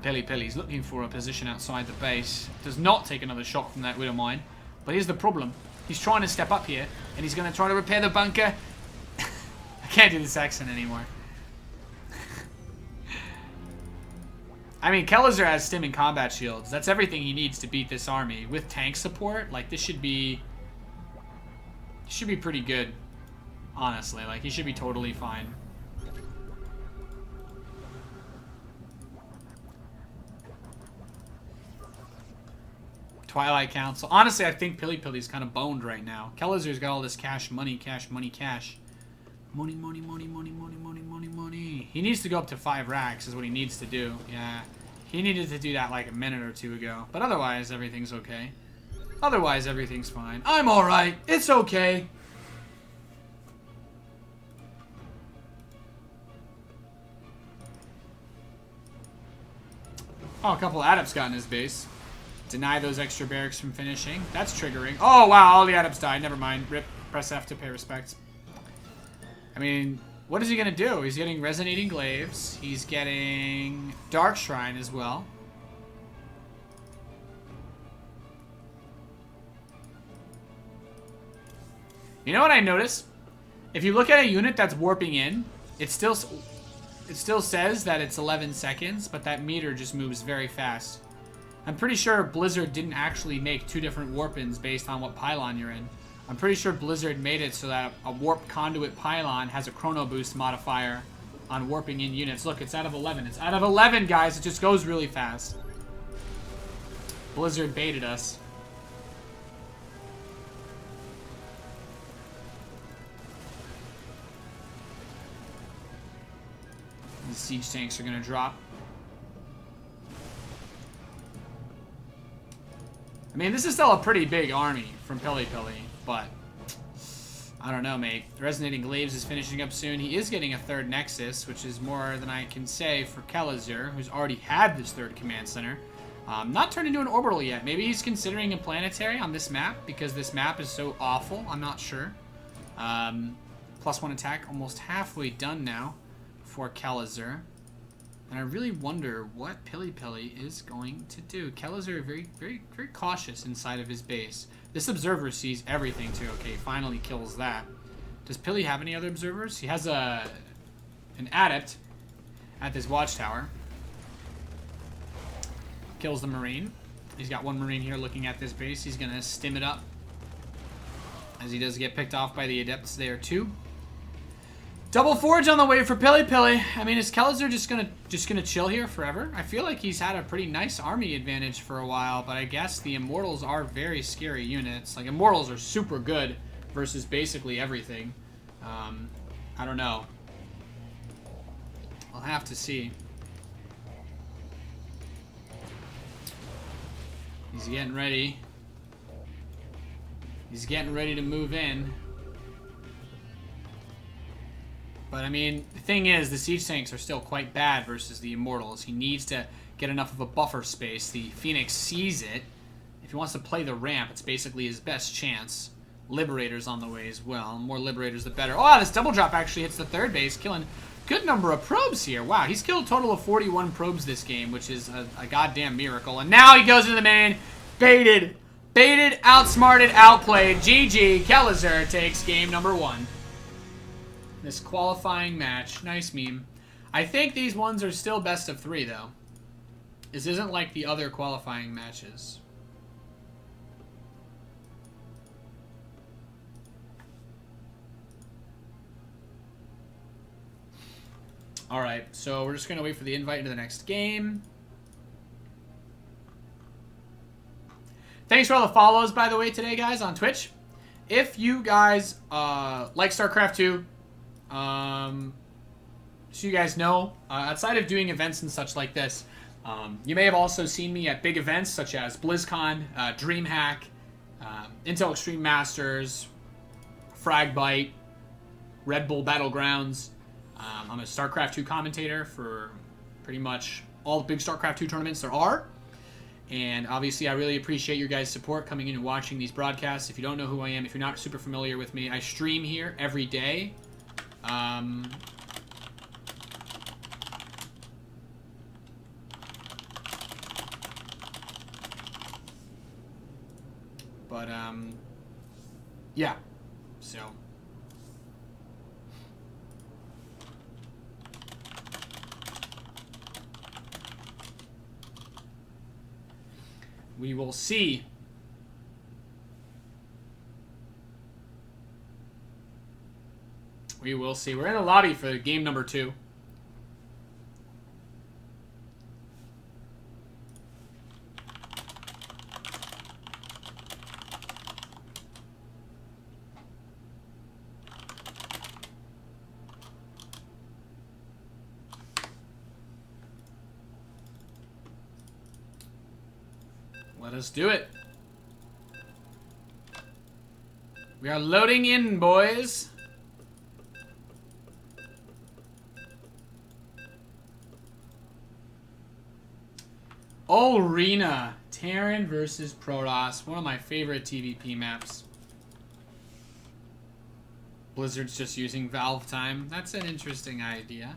Pili Pili's looking for a position outside the base. Does not take another shot from that Widow Mine. But here's the problem. He's trying to step up here, and he's going to try to repair the bunker. I can't do this accent anymore. I mean, Kellezer has stim and combat shields. That's everything he needs to beat this army. With tank support, like, this should be pretty good, honestly. Like, he should be totally fine. Twilight Council. Honestly, I think Pili Pili's kind of boned right now. Kellezer's got all this cash, money, cash, money, cash. Money, money, money, money, money, money, money, money. He needs to go up to 5 racks is what he needs to do. Yeah. He needed to do that like a minute or 2 ago. But otherwise, everything's okay. Otherwise, everything's fine. I'm alright. It's okay. Oh, a couple adepts got in his base. Deny those extra barracks from finishing. That's triggering. Oh, wow. All the adepts died. Never mind. Rip. Press F to pay respects. I mean, what is he going to do? He's getting Resonating Glaives. He's getting Dark Shrine as well. You know what I noticed? If you look at a unit that's warping in, it still says that it's 11 seconds, but that meter just moves very fast. I'm pretty sure Blizzard didn't actually make 2 different warp-ins based on what pylon you're in. I'm pretty sure Blizzard made it so that a warp conduit pylon has a chrono boost modifier on warping in units. Look, it's out of 11. It's out of 11, guys. It just goes really fast. Blizzard baited us. The siege tanks are going to drop. I mean, this is still a pretty big army from Pili Pili, but I don't know, mate. Resonating Glaives is finishing up soon. He is getting a third Nexus, which is more than I can say for Kelazur, who's already had this third command center. Not turned into an orbital yet. Maybe he's considering a planetary on this map, because this map is so awful. I'm not sure. +1 attack, almost halfway done now for Kelazur. And I really wonder what Pili Pili is going to do. Kelazur very, very, very cautious inside of his base. This observer sees everything too. Okay, finally kills that. Does Pili have any other observers? He has an adept at this watchtower. Kills the marine. He's got one marine here looking at this base. He's gonna stim it up, as he does get picked off by the adepts there too. Double forge on the way for Pili Pili. I mean, is Kelazur just gonna chill here forever? I feel like he's had a pretty nice army advantage for a while, but I guess the Immortals are very scary units. Like, Immortals are super good versus basically everything. I don't know. I'll have to see. He's getting ready. He's getting ready to move in. But, I mean, the thing is, the siege tanks are still quite bad versus the Immortals. He needs to get enough of a buffer space. The Phoenix sees it. If he wants to play the ramp, it's basically his best chance. Liberator's on the way as well. The more Liberators, the better. Oh, this double drop actually hits the third base, killing a good number of probes here. Wow, he's killed a total of 41 probes this game, which is a goddamn miracle. And now he goes into the main. Baited. Baited, outsmarted, outplayed. GG. Kelazur takes game number 1. This qualifying match. Nice meme. I think these ones are still best of 3, though. This isn't like the other qualifying matches. Alright, so we're just going to wait for the invite into the next game. Thanks for all the follows, by the way, today, guys, on Twitch. If you guys like StarCraft 2, so you guys know, outside of doing events and such like this, you may have also seen me at big events such as BlizzCon, DreamHack, Intel Extreme Masters, Fragbite, Red Bull Battlegrounds. I'm a StarCraft 2 commentator for pretty much all the big StarCraft 2 tournaments there are. And obviously, I really appreciate your guys' support coming in and watching these broadcasts. If you don't know who I am, if you're not super familiar with me, I stream here every day. Yeah. So. We will see. We will see. We're in the lobby for game number 2. Let us do it. We are loading in, boys. Arena. Terran versus Protoss. One of my favorite TVP maps. Blizzard's just using Valve time. That's an interesting idea.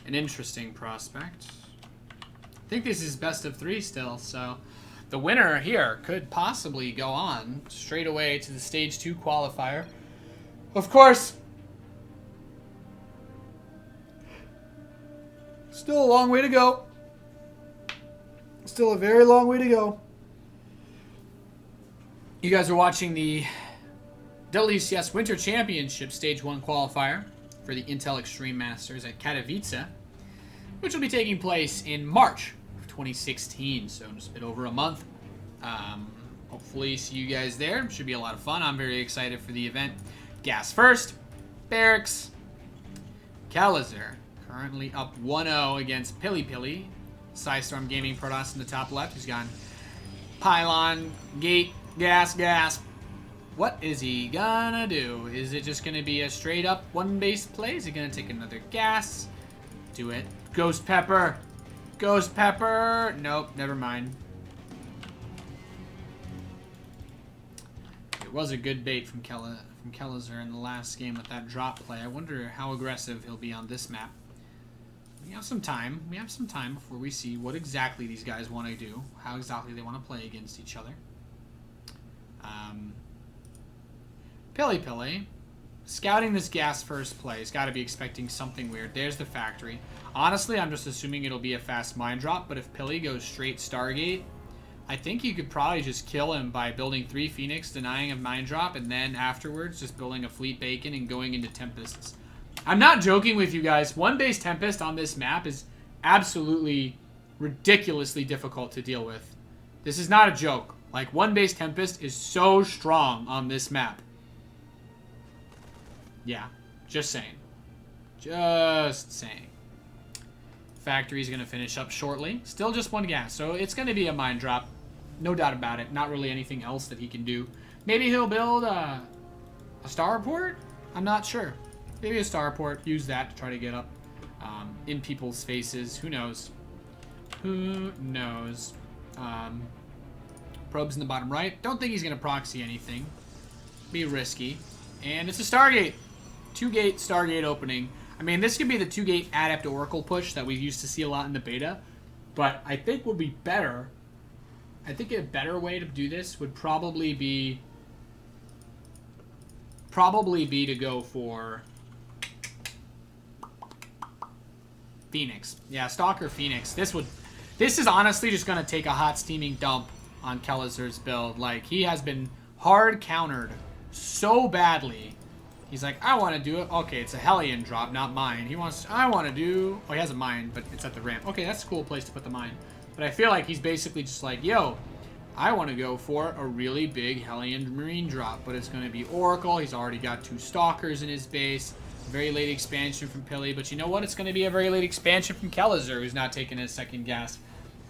An interesting prospect. I think this is best of 3 still, so the winner here could possibly go on straight away to the Stage 2 qualifier. Of course, still a long way to go. Still a very long way to go. You guys are watching the WCS Winter Championship Stage 1 qualifier for the Intel Extreme Masters at Katowice, which will be taking place in March 2016, so just a bit over a month. Hopefully see you guys there. Should be a lot of fun. I'm very excited for the event. Gas first. Barracks. Kelazur Currently up 1-0 against Pilly. Psystorm Gaming Protoss in the top left. He's gone pylon, gate, gas. What is he gonna do? Is it just gonna be a straight up one base play? Is he gonna take another gas? Do it. Ghost Pepper. Ghost Pepper. Nope, never mind. It was a good bait from Kellezer in the last game with that drop play. I wonder how aggressive he'll be on this map. We have some time. We have some time before we see what exactly these guys want to do. How exactly they want to play against each other. Pilly. Scouting this gas first play. He's got to be expecting something weird. There's the factory. Honestly, I'm just assuming it'll be a fast mine drop, but if Pilly goes straight Stargate, I think you could probably just kill him by building 3 Phoenix, denying a mine drop, and then afterwards just building a Fleet Bacon and going into Tempests. I'm not joking with you guys. One base Tempest on this map is absolutely ridiculously difficult to deal with. This is not a joke. Like, one base Tempest is so strong on this map. Yeah, just saying. Just saying. Factory's going to finish up shortly. Still just 1 gas, so it's going to be a mine drop. No doubt about it. Not really anything else that he can do. Maybe he'll build a starport? I'm not sure. Maybe a starport. Use that to try to get up in people's faces. Who knows? Who knows? Probes in the bottom right. Don't think he's going to proxy anything. Be risky. And it's a Stargate. 2-gate Stargate opening. I mean, this could be the 2-gate Adept Oracle push that we used to see a lot in the beta. But I think would be better. I think a better way to do this would probably be to go for Phoenix. Yeah, Stalker Phoenix. This is honestly just going to take a hot steaming dump on Kellezer's build. Like, he has been hard countered so badly. He's like, I want to do it. Okay, it's a Hellion drop, not mine. I want to do... Oh, he has a mine, but it's at the ramp. Okay, that's a cool place to put the mine. But I feel like he's basically just like, yo, I want to go for a really big Hellion Marine drop, but it's going to be Oracle. He's already got 2 Stalkers in his base. Very late expansion from Pilly, but you know what? It's going to be a very late expansion from Kellezer, who's not taking his second gas.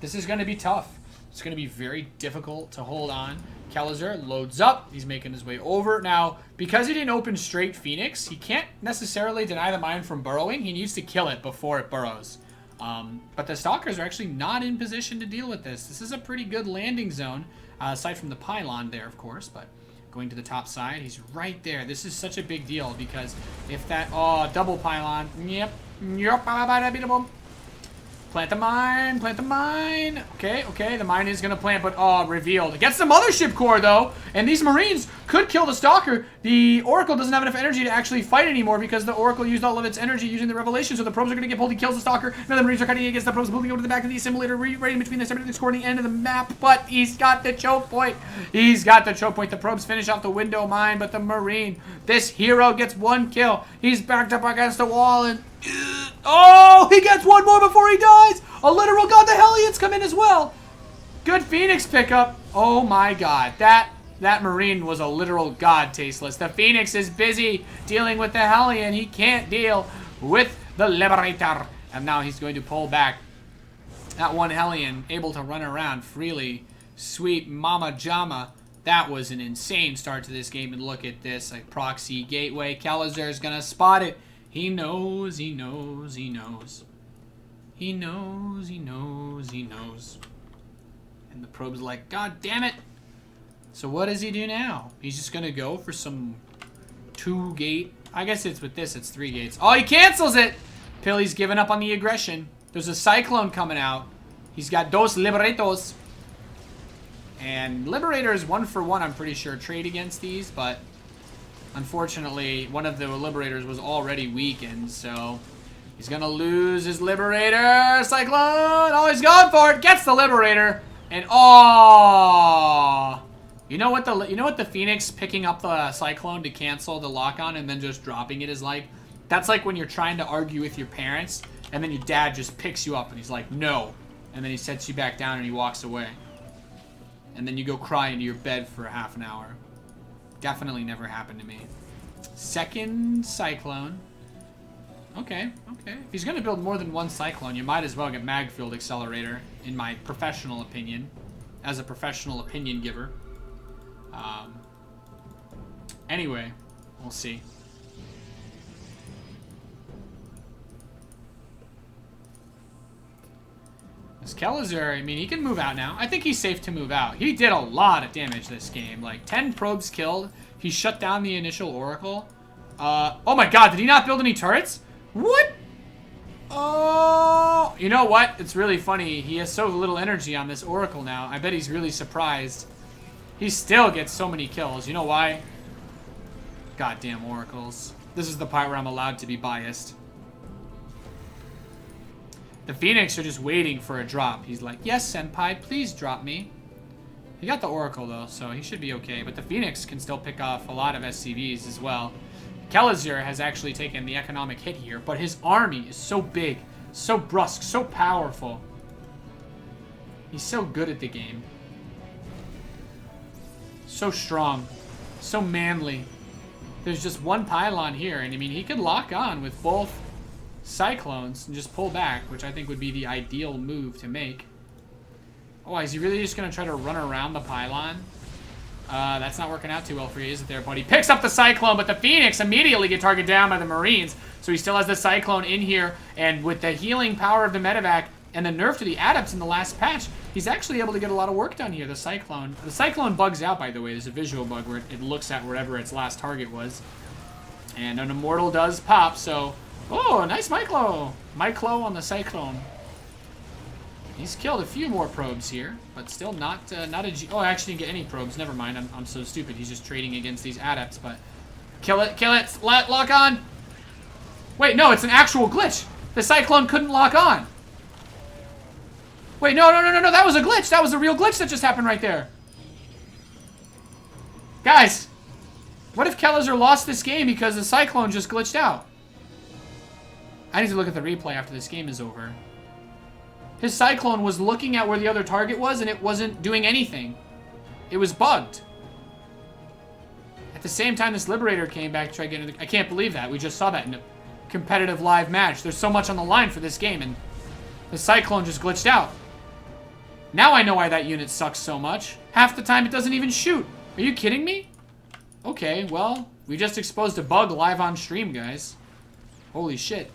This is going to be tough. It's going to be very difficult to hold on. Kellezer loads up. He's making his way over. Now, because he didn't open straight Phoenix, he can't necessarily deny the mine from burrowing. He needs to kill it before it burrows. But the Stalkers are actually not in position to deal with this. This is a pretty good landing zone, aside from the pylon there, of course, but going to the top side, he's right there. This is such a big deal because if that... Oh, double pylon. Yep. Plant the mine. Okay, the mine is going to plant, but revealed. It gets the mothership core, though, and these Marines could kill the Stalker. The Oracle doesn't have enough energy to actually fight anymore because the Oracle used all of its energy using the Revelation, so the probes are going to get pulled. He kills the Stalker. Now the Marines are cutting against the probes, moving over to the back of the assimilator, re-rating between the separate score and the end of the map, but he's got the choke point. The probes finish off the window mine, but the Marine, this hero, gets 1 kill. He's backed up against the wall, and... Oh, he gets 1 more before he dies. A literal god. The Hellions come in as well. Good Phoenix pickup. Oh my god. That Marine was a literal god, Tasteless. The Phoenix is busy dealing with the Hellion. He can't deal with the Liberator. And now he's going to pull back. That 1 Hellion able to run around freely. Sweet Mama Jama. That was an insane start to this game. And look at this. Like proxy gateway. Kellezer is going to spot it. He knows. And the probe's like, God damn it. So what does he do now? He's just going to go for some 2-gate. I guess it's with this, it's 3 gates. Oh, he cancels it. Pilly's giving up on the aggression. There's a Cyclone coming out. He's got dos Liberatos. And Liberator is 1 for 1, I'm pretty sure, trade against these, but... Unfortunately, one of the Liberators was already weakened, so he's gonna lose his Liberator. Cyclone! Oh, he's going for it. Gets the Liberator, and you know what the Phoenix picking up the Cyclone to cancel the lock-on and then just dropping it is like? That's like when you're trying to argue with your parents, and then your dad just picks you up and he's like, no, and then he sets you back down and he walks away, and then you go cry into your bed for half an hour. Definitely never happened to me. Second Cyclone. Okay, okay. If he's going to build more than one Cyclone, you might as well get Magfield Accelerator, in my professional opinion. As a professional opinion giver. Anyway, we'll see. This Kellizer, I mean, he can move out now. I think he's safe to move out. He did a lot of damage this game. Like, 10 probes killed. He shut down the initial Oracle. Oh my god, did he not build any turrets? What? Oh, you know what? It's really funny. He has so little energy on this Oracle now. I bet he's really surprised. He still gets so many kills. You know why? Goddamn Oracles. This is the part where I'm allowed to be biased. The Phoenix are just waiting for a drop. He's like, yes, Senpai, please drop me. He got the Oracle, though, so he should be okay. But the Phoenix can still pick off a lot of SCVs as well. Kellizer has actually taken the economic hit here, but his army is so big, so brusque, so powerful. He's so good at the game. So strong. So manly. There's just one pylon here, and I mean, he could lock on with both Cyclones and just pull back, which I think would be the ideal move to make. Oh, is he really just going to try to run around the pylon? That's not working out too well for you, is it there, buddy? Picks up the Cyclone, but the Phoenix immediately get targeted down by the Marines. So he still has the Cyclone in here, and with the healing power of the Medevac and the nerf to the Adepts in the last patch, he's actually able to get a lot of work done here, the Cyclone. The Cyclone bugs out, by the way. There's a visual bug where it looks at wherever its last target was. And an Immortal does pop, so... Oh, nice Myclo! Myclo on the Cyclone. He's killed a few more probes here, but still not a G... Oh, I actually didn't get any probes. Never mind, I'm so stupid. He's just trading against these Adepts, but... Kill it, lock on! Wait, no, it's an actual glitch! The Cyclone couldn't lock on! Wait, no, that was a glitch! That was a real glitch that just happened right there! Guys! What if Kellizer lost this game because the Cyclone just glitched out? I need to look at the replay after this game is over. His Cyclone was looking at where the other target was, and it wasn't doing anything. It was bugged. At the same time, this Liberator came back to try getting... I can't believe that. We just saw that in a competitive live match. There's so much on the line for this game, and the Cyclone just glitched out. Now I know why that unit sucks so much. Half the time, it doesn't even shoot. Are you kidding me? Okay, well, we just exposed a bug live on stream, guys. Holy shit.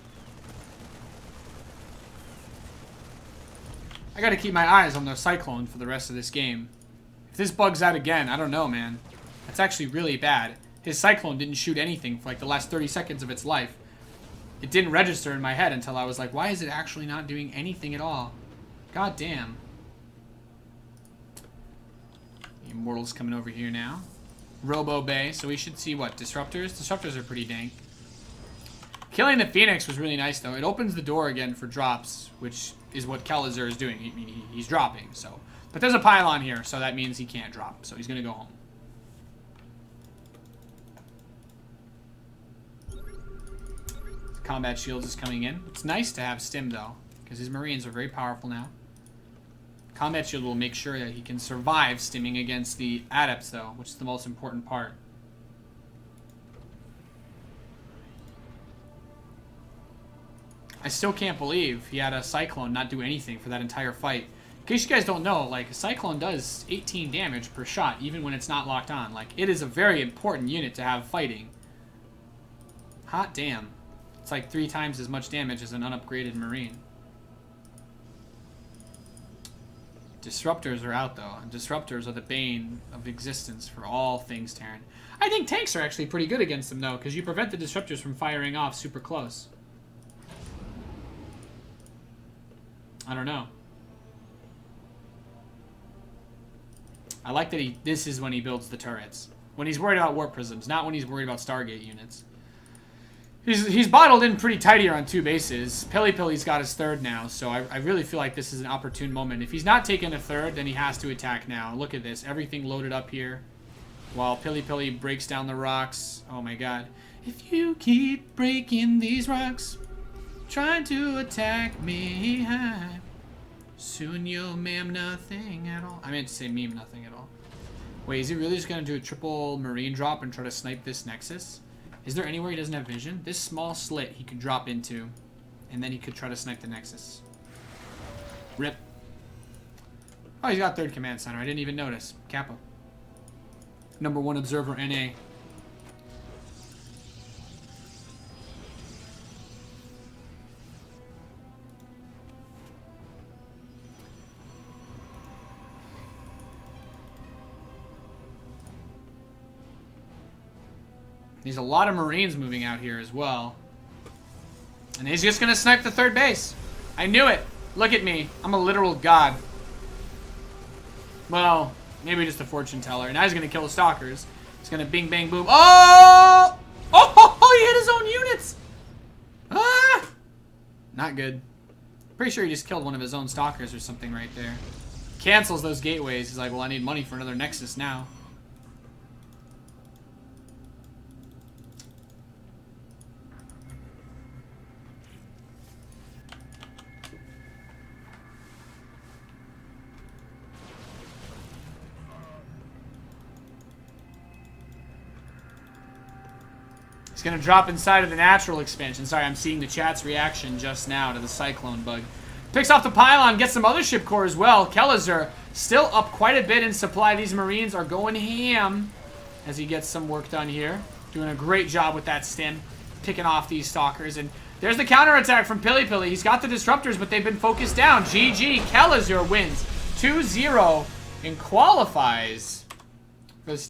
I gotta keep my eyes on the Cyclone for the rest of this game. If this bugs out again, I don't know, man. That's actually really bad. His Cyclone didn't shoot anything for like the last 30 seconds of its life. It didn't register in my head until I was like, why is it actually not doing anything at all? God damn. The Immortal's coming over here now. Robo Bay, so we should see what? Disruptors? Disruptors are pretty dank. Killing the Phoenix was really nice, though. It opens the door again for drops, which is what Kellizer is doing. He's dropping, so. But there's a pylon here, so that means he can't drop. So he's going to go home. Combat Shields is coming in. It's nice to have Stim, though, because his Marines are very powerful now. Combat Shield will make sure that he can survive stimming against the Adepts, though, which is the most important part. I still can't believe he had a Cyclone not do anything for that entire fight. In case you guys don't know, like, a Cyclone does 18 damage per shot, even when it's not locked on. Like, it is a very important unit to have fighting. Hot damn. It's like 3 times as much damage as an unupgraded Marine. Disruptors are out, though. And Disruptors are the bane of existence for all things Terran. I think tanks are actually pretty good against them, though, because you prevent the Disruptors from firing off super close. I don't know. I like that this is when he builds the turrets. When he's worried about Warp Prisms, not when he's worried about Stargate units. He's bottled in pretty tight here on 2 bases. Pilly's got his 3rd now, so I really feel like this is an opportune moment. If he's not taking a 3rd, then he has to attack now. Look at this. Everything loaded up here. While Pilly breaks down the rocks. Oh my god. If you keep breaking these rocks, trying to attack me high, soon you'll meme nothing at all. I meant to say meme nothing at all. Wait, is he really just going to do a triple Marine drop and try to snipe this Nexus? Is there anywhere he doesn't have vision? This small slit he could drop into, and then he could try to snipe the Nexus. Rip. Oh, he's got third command center. I didn't even notice. Kappa. Number 1 observer, NA. There's a lot of Marines moving out here as well. And he's just going to snipe the third base. I knew it. Look at me. I'm a literal god. Well, maybe just a fortune teller. Now he's going to kill the stalkers. He's going to bing, bang, boom. Oh! Oh, he hit his own units! Ah! Not good. Pretty sure he just killed one of his own stalkers or something right there. Cancels those gateways. He's like, well, I need money for another Nexus now. He's going to drop inside of the natural expansion. Sorry, I'm seeing the chat's reaction just now to the Cyclone bug. Picks off the pylon, gets some mothership core as well. Kelazur still up quite a bit in supply. These Marines are going ham as he gets some work done here. Doing a great job with that stim, picking off these stalkers. And there's the counterattack from Pili Pili. He's got the disruptors, but they've been focused down. GG, Kelazur wins 2-0 and qualifies